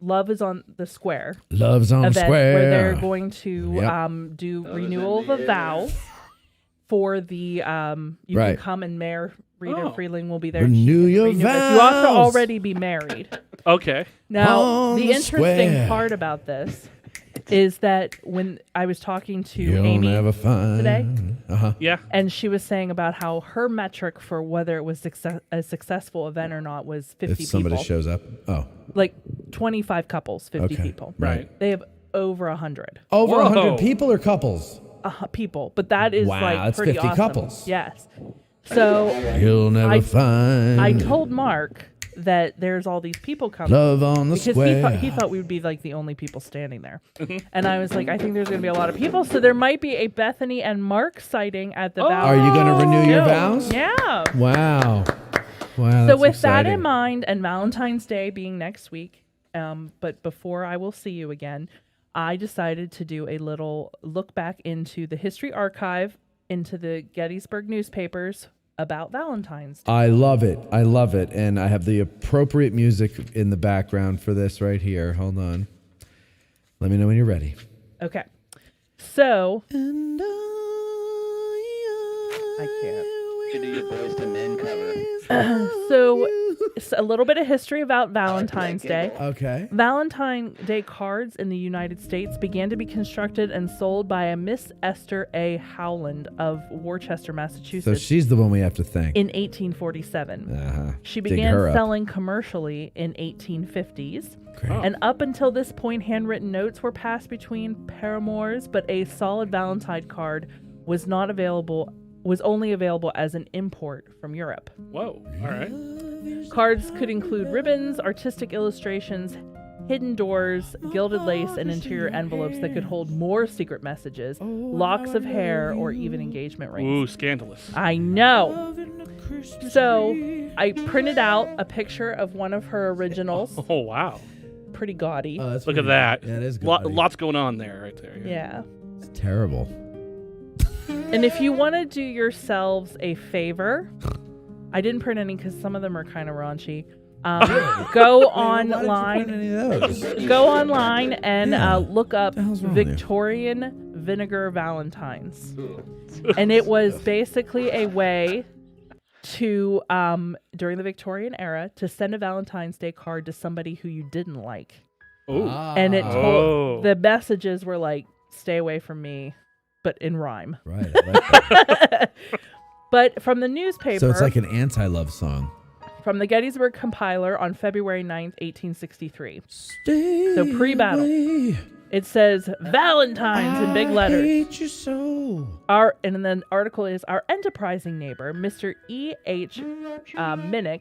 Love is on the Square Love's on event Square. where they're going to Yep. do renewal of a vow for the you Right. can come and Mayor Rita Oh. Freeling will be there. Renew She can your renew it. You have to vows. already be married. Okay. Now, On the the interesting square. part about this is that when I was talking to You'll Amy never find. today, Yeah. and she was saying about how her metric for whether it was a successful event or not was 50 If somebody people. shows up. Oh. Like 25 couples, 50 Okay. people. Right. They have over 100. Over Whoa. 100 people or couples? People, but that is Wow, like that's pretty 50 awesome. couples. Yes. So You'll never find. I told Mark that there's all these people coming. Love on the because square. he thought we would be like the only people standing there. And I was like, I think there's going to be a lot of people. So there might be a Bethany and Mark sighting at the vow. Are you going to renew your vows? Yeah. Wow. Wow. So that's with that exciting. in mind, and Valentine's Day being next week, But before I will see you again, I decided to do a little look back into the history archive, into the Gettysburg newspapers about Valentine's Day. I love it. I love it. And I have the appropriate music in the background for this right here. Hold on. Let me know when you're ready. Okay. So. I can't. You do your Boys to Men cover. So, a little bit of history about Valentine's Day. Okay. Valentine's Day cards in the United States began to be constructed and sold by a Miss Esther A. Howland of Worcester, Massachusetts. So she's the one we have to thank. In 1847. Uh-huh. She Dig began her up. selling commercially in 1850s. Great. And up until this point, handwritten notes were passed between paramours, but a solid Valentine card was only available as an import from Europe. Whoa, all right. Cards could include ribbons, artistic illustrations, hidden doors, gilded lace, and interior envelopes that could hold more secret messages, locks of hair, or even engagement rings. Ooh, scandalous. I know. So I printed out a picture of one of her originals. Oh, wow. Pretty gaudy. Look at that. Yeah, it is gaudy. Lots going on there, right there. Yeah. It's terrible. And if you want to do yourselves a favor, I didn't print any because some of them are kind of raunchy. Go online. Go online and look up Victorian vinegar Valentines. And it was basically a way to, during the Victorian era, to send a Valentine's Day card to somebody who you didn't like. Ooh. And it told, the messages were like, stay away from me, but in rhyme. Right. I like that. But from the newspaper. So it's like an anti-love song. From the Gettysburg compiler on February 9th, 1863. So pre-battle. It says Valentine's in big letters. Hate you so. And then the article is, our enterprising neighbor, Mr. E.H. Minnick,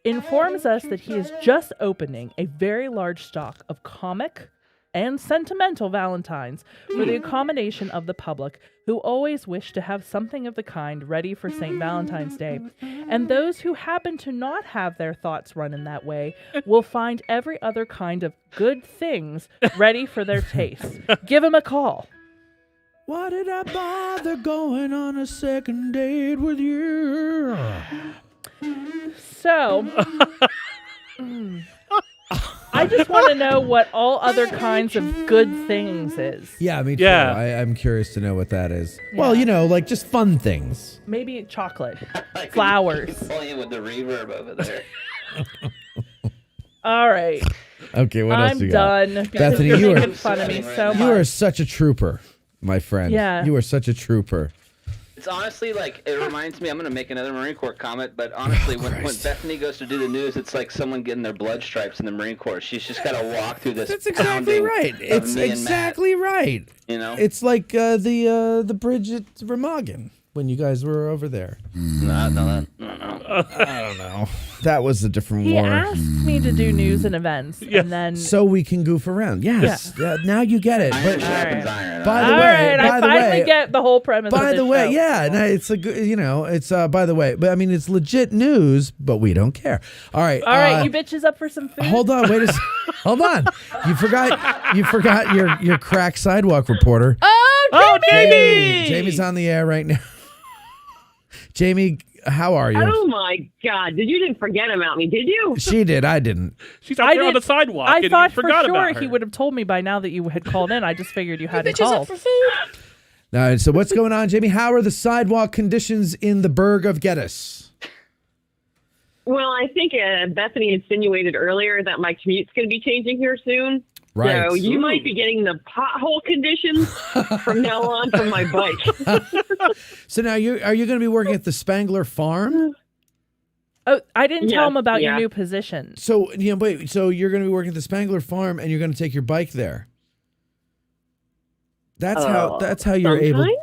informs us that he is just opening a very large stock of comic and sentimental Valentines for the accommodation of the public who always wish to have something of the kind ready for St. Valentine's Day. And those who happen to not have their thoughts run in that way will find every other kind of good things ready for their tastes. Give him a call. Why did I bother going on a second date with you? So, I just want to know what all other kinds of good things is. Yeah, me too. Yeah. I'm curious to know what that is. Yeah. Well, you know, like just fun things. Maybe chocolate, flowers. Playing with the reverb over there. All right. Okay, what else you got? I'm done. Bethany, you're you making are fun of me so much. You are such a trooper, my friend. Yeah. You are such a trooper. It's honestly like, it reminds me, I'm going to make another Marine Corps comment, but honestly, when Bethany goes to do the news, it's like someone getting their blood stripes in the Marine Corps. She's just got to walk through this. That's exactly right. It's exactly right. You know? It's like the bridge at Remagen when you guys were over there. No. I don't know. That was a different He war. asked me to do news and events, and then So we can goof around. Yes. Yeah, now you get it. But by the all way, right, I finally get the whole premise. By of the this way, show. yeah, no, it's a good, you know, it's by the way, but I mean it's legit news, but we don't care. All right, you bitches up for some food? Hold on, wait a hold on. You forgot your crack sidewalk reporter. Oh, Jamie! Jamie's on the air right now. Jamie, how are you? Oh my God! You didn't forget about me, did you? She did. I didn't. She's out there on the sidewalk. I and thought you for forgot sure about her. he would have told me by now that you had called in. I just figured you hadn't called. All right, so what's going on, Jamie? How are the sidewalk conditions in the Burg of Geddes? Well, I think Bethany insinuated earlier that my commute's going to be changing here soon. Right. So you might be getting the pothole conditions from now on from my bike. So now are you going to be working at the Spangler Farm? Oh, I didn't tell him about your yeah. new position. So wait. So you're going to be working at the Spangler Farm, and you're going to take your bike there. That's how you're able.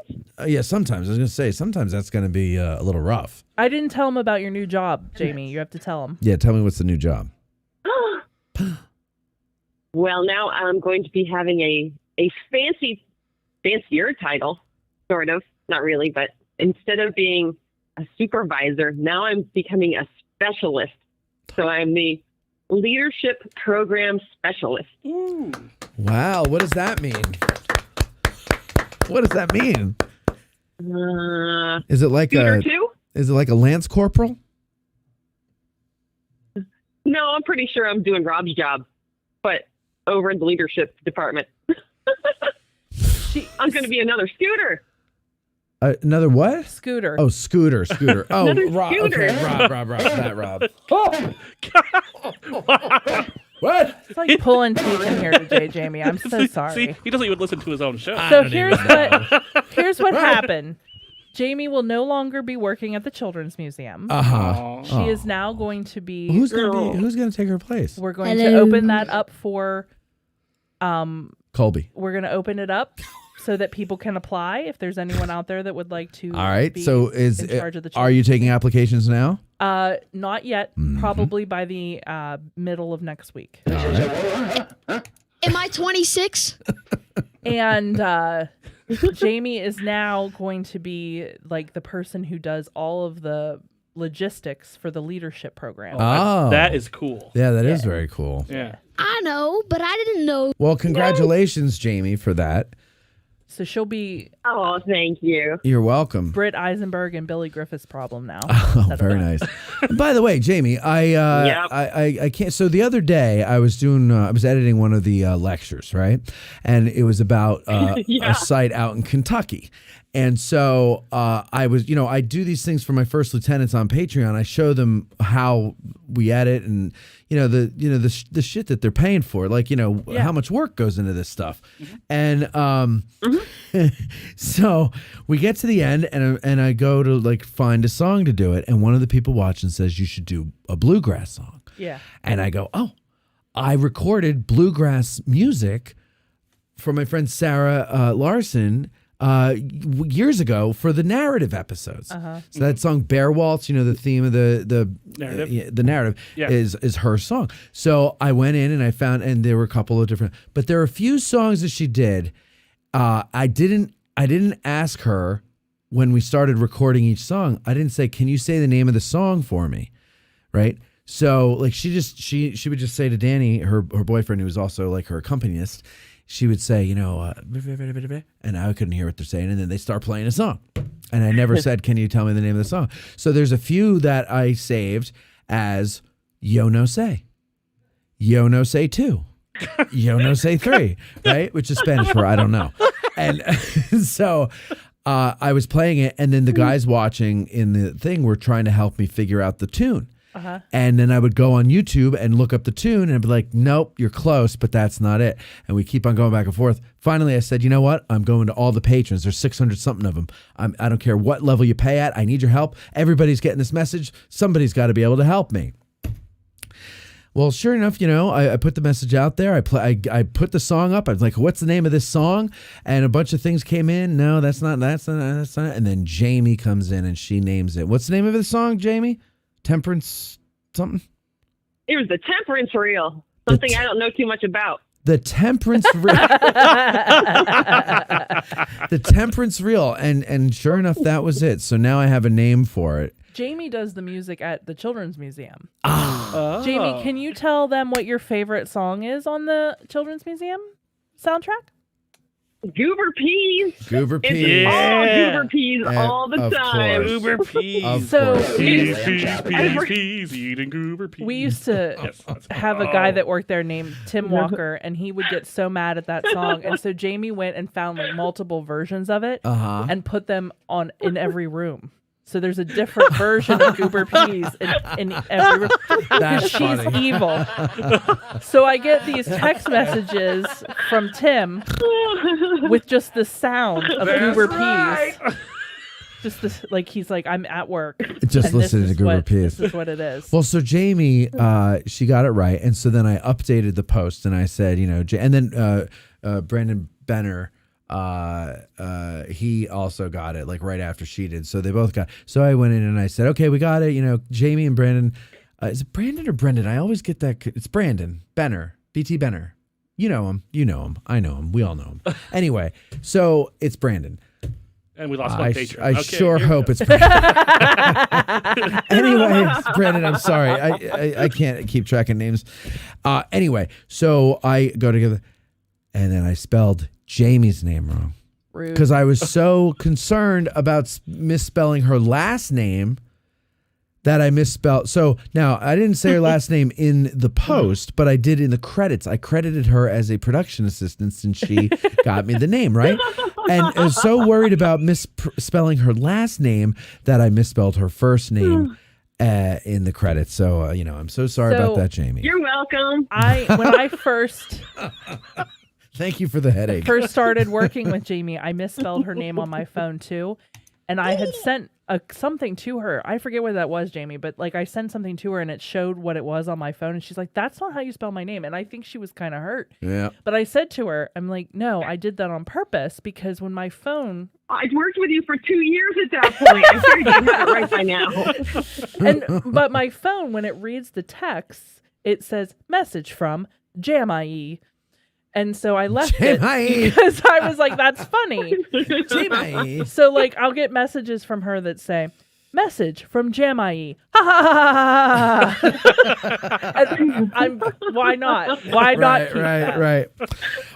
Yeah, sometimes I was going to say sometimes that's going to be a little rough. I didn't tell him about your new job, Jamie. You have to tell him. Yeah, tell me what's the new job. Well, now I'm going to be having a fancier title, sort of. Not really, but instead of being a supervisor, now I'm becoming a specialist. So I'm the Leadership Program Specialist. Wow, what does that mean? What does that mean? Is it like Peter a too? Is it like a lance corporal? No, I'm pretty sure I'm doing Rob's job, but over in the leadership department. I'm going to be another Scooter. Another what? Scooter. Oh, Scooter. Oh, Another Rob. Scooter. Okay, Rob. That Rob. What? It's like pulling teeth in here today, Jamie. I'm so sorry. See, he doesn't even listen to his own show. So here's what happened. Jamie will no longer be working at the Children's Museum. She is now going to be. Who's gonna take her place? We're going to open that up for. Colby. We're going to open it up so that people can apply. If there's anyone out there that would like to. All right. Be So in charge of the are you taking applications now? Not yet. Probably by the middle of next week. All right. Am I 26? And Jamie is now going to be like the person who does all of the logistics for the leadership program. Oh, that is cool. Yeah, that is very cool. Yeah. I know, but I didn't know. Well, congratulations, Jamie, for that. So she'll be. Oh, thank you. You're welcome. Britt Eisenberg and Billy Griffith's problem now. Oh, very nice. By the way, Jamie, I can't. So the other day, I was editing one of the lectures, right? And it was about a site out in Kentucky. And so I was, I do these things for my first lieutenants on Patreon. I show them how we edit and, the shit that they're paying for, like, how much work goes into this stuff. And so we get to the end and I go to like find a song to do it. And one of the people watching says, you should do a bluegrass song. Yeah. And I go, oh, I recorded bluegrass music for my friend Sarah Larson years ago for the narrative episodes. So that song Bear Waltz, the theme of the narrative, the narrative is her song. So I went in and I found, and there were a couple of different, but there are a few songs that she did. I didn't ask her when we started recording each song. I didn't say, can you say the name of the song for me? Right. So like she would just say to Danny, her boyfriend, who was also like her accompanist, she would say, and I couldn't hear what they're saying. And then they start playing a song. And I never said, can you tell me the name of the song? So there's a few that I saved as Yo No Sé, Yo No Sé 2, Yo No Sé 3, right? Which is Spanish for I don't know. And so I was playing it. And then the guys watching in the thing were trying to help me figure out the tune. And then I would go on YouTube and look up the tune and I'd be like, nope, you're close, but that's not it. And we keep on going back and forth. Finally, I said, you know what? I'm going to all the patrons. There's 600 something of them. I don't care what level you pay at. I need your help. Everybody's getting this message. Somebody's got to be able to help me. Well, sure enough, I put the message out there. I put the song up. I was like, what's the name of this song? And a bunch of things came in. No, that's not. And then Jamie comes in and she names it. What's the name of the song, Jamie? Temperance something? It was the Temperance Reel. Something I don't know too much about. The Temperance Reel. The Temperance Reel. And sure enough, that was it. So now I have a name for it. Jamie does the music at the Children's Museum. Oh. Jamie, can you tell them what your favorite song is on the Children's Museum soundtrack? Goober peas. Goober peas. It's all goober peas all the time. Goober peas. Peas, eating goober peas. We used to have a guy that worked there named Tim Walker, and he would get so mad at that song. And so Jamie went and found like multiple versions of it and put them in every room. So there's a different version of goober peas in every room because she's evil. So I get these text messages from Tim with just the sound of goober peas. Just this, like he's like, I'm at work. Just listening to goober peas. This is what it is. Well, so Jamie, she got it right, and so then I updated the post and I said, and then Brandon Benner. He also got it like right after she did. So they both got it. So I went in and I said, okay, we got it. Jamie and Brandon, is it Brandon or Brendan? I always get that. It's Brandon Benner, BT Benner. You know him. I know him. We all know him. Anyway, so it's Brandon. And we lost one patron. I sure hope it's Anyway, Brandon, I'm sorry. I can't keep track of names. Anyway, so I go together, and then I spelled Jamie's name wrong. Because I was so concerned about misspelling her last name that I misspelled. So now I didn't say her last name in the post, but I did in the credits. I credited her as a production assistant since she got me the name, right? And I was so worried about misspelling her last name that I misspelled her first name in the credits. So, I'm so sorry about that, Jamie. You're welcome. When I first... Thank you for the headache. First started working with Jamie, I misspelled her name on my phone too. And I had sent something to her. I forget what that was, Jamie, but I sent something to her and it showed what it was on my phone. And she's like, that's not how you spell my name. And I think she was kind of hurt. Yeah. But I said to her, I'm like, no, I did that on purpose because when my phone... I'd worked with you for 2 years at that point. I figured you'd have it right by now. But my phone, when it reads the text, it says message from Jamie. And so I left it because I was like, that's funny. So I'll get messages from her that say, message from Jamie. Ha ha ha ha. Why not? Why not keep that? Right.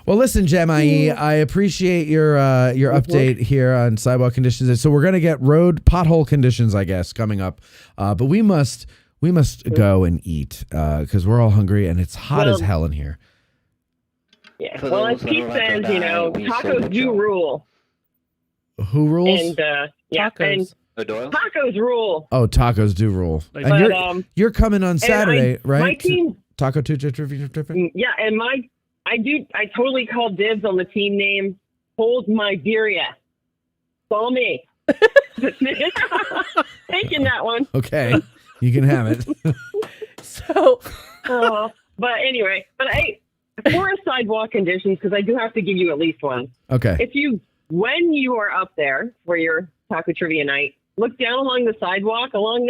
Well, listen, Jamie, I appreciate your update here on sidewalk conditions. So we're going to get road pothole conditions, I guess, coming up. But we must go and eat because we're all hungry and it's hot as hell in here. Yeah. Well, as Pete says, tacos do rule. Who rules? And tacos. And tacos rule. Oh, tacos do rule. And you're coming on Saturday, right? My team. Taco Tuesday. Yeah, and I totally called dibs on the team name. Hold my beeria. Call me. Taking that one. Okay, you can have it. So. But anyway, for sidewalk conditions, because I do have to give you at least one. Okay. When you are up there for your taco trivia night, look down along the sidewalk, along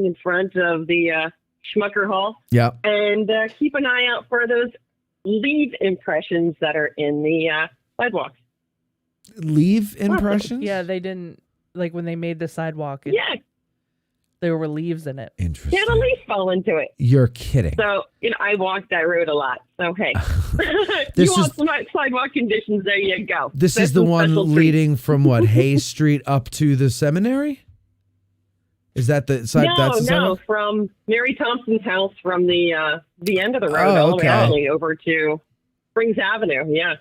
in front of the Schmucker Hall. Yeah. And keep an eye out for those leaf impressions that are in the sidewalks. Leaf impressions? Yeah, they didn't, when they made the sidewalk. Yeah. There were leaves in it. Interesting. Can't a leaf fall into it. You're kidding. So, I walk that road a lot. So, hey, you want some sidewalk conditions, there you go. This is the one leading from Hayes Street up to the seminary? Is that the side? No, from Mary Thompson's house from the end of the road all the way over to Springs Avenue. Yeah.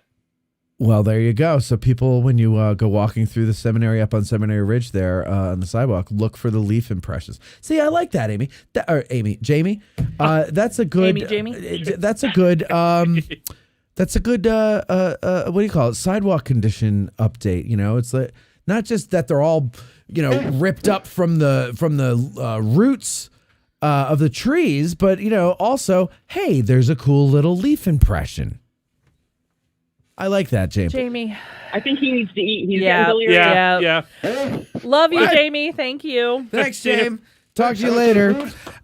Well, there you go. So people, when you go walking through the seminary up on Seminary Ridge there on the sidewalk, look for the leaf impressions. See, I like that, Jamie. That's a good. Jamie. That's a good. That's a good. What do you call it? Sidewalk condition update. It's not just that they're all, ripped up from the roots of the trees, but also, hey, there's a cool little leaf impression. I like that, Jamie. I think he needs to eat. He's Yeah. Love you, Jamie. Thank you. Thanks, James. Talk to you later.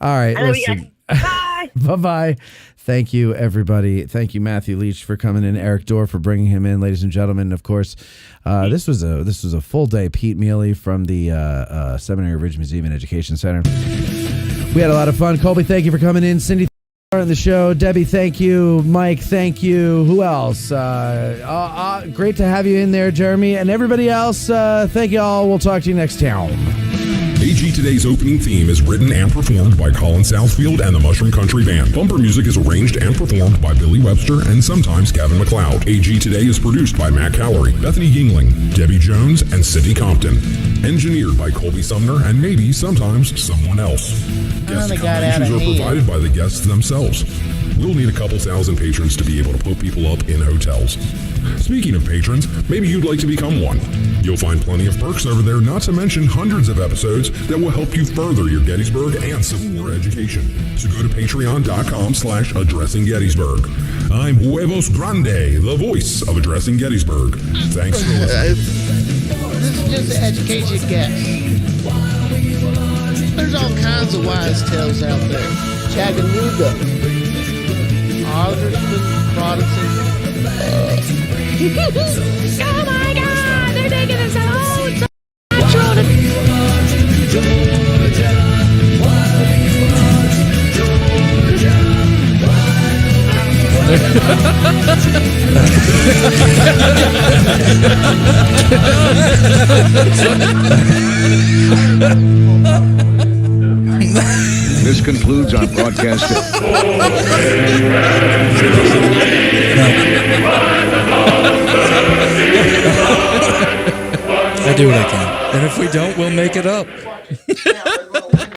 All right, listen. Bye. Bye-bye. Thank you, everybody. Thank you, Matthew Leitch, for coming in. Eric Dorr for bringing him in, ladies and gentlemen. Of course, this was a full day. Pete Miele from the Seminary Ridge Museum and Education Center. We had a lot of fun. Colby, thank you for coming in. Cindy, on the show. Debbie, thank you. Mike, thank you. Who else? Great to have you in there, Jeremy. And everybody else, thank you all. We'll talk to you next time. AG Today's opening theme is written and performed by Colin Southfield and the Mushroom Country Band. Bumper music is arranged and performed by Billy Webster and sometimes Kevin MacLeod. AG Today is produced by Matt Cowlery, Bethany Yingling, Debbie Jones, and Cindy Compton. Engineered by Colby Sumner and maybe sometimes someone else. Guest accommodations are provided by the guests themselves. We'll need a couple thousand patrons to be able to put people up in hotels. Speaking of patrons, maybe you'd like to become one. You'll find plenty of perks over there, not to mention hundreds of episodes that will help you further your Gettysburg and Civil War education. So go to patreon.com/Addressing Gettysburg. I'm Huevos Grande, the voice of Addressing Gettysburg. Thanks for listening. This is just an education guess. There's all kinds of wise tales out there. Chattanooga, Alderson, Protestant. Oh my God, they're taking us out. This concludes our broadcast. I do what I can. And if we don't, we'll make it up.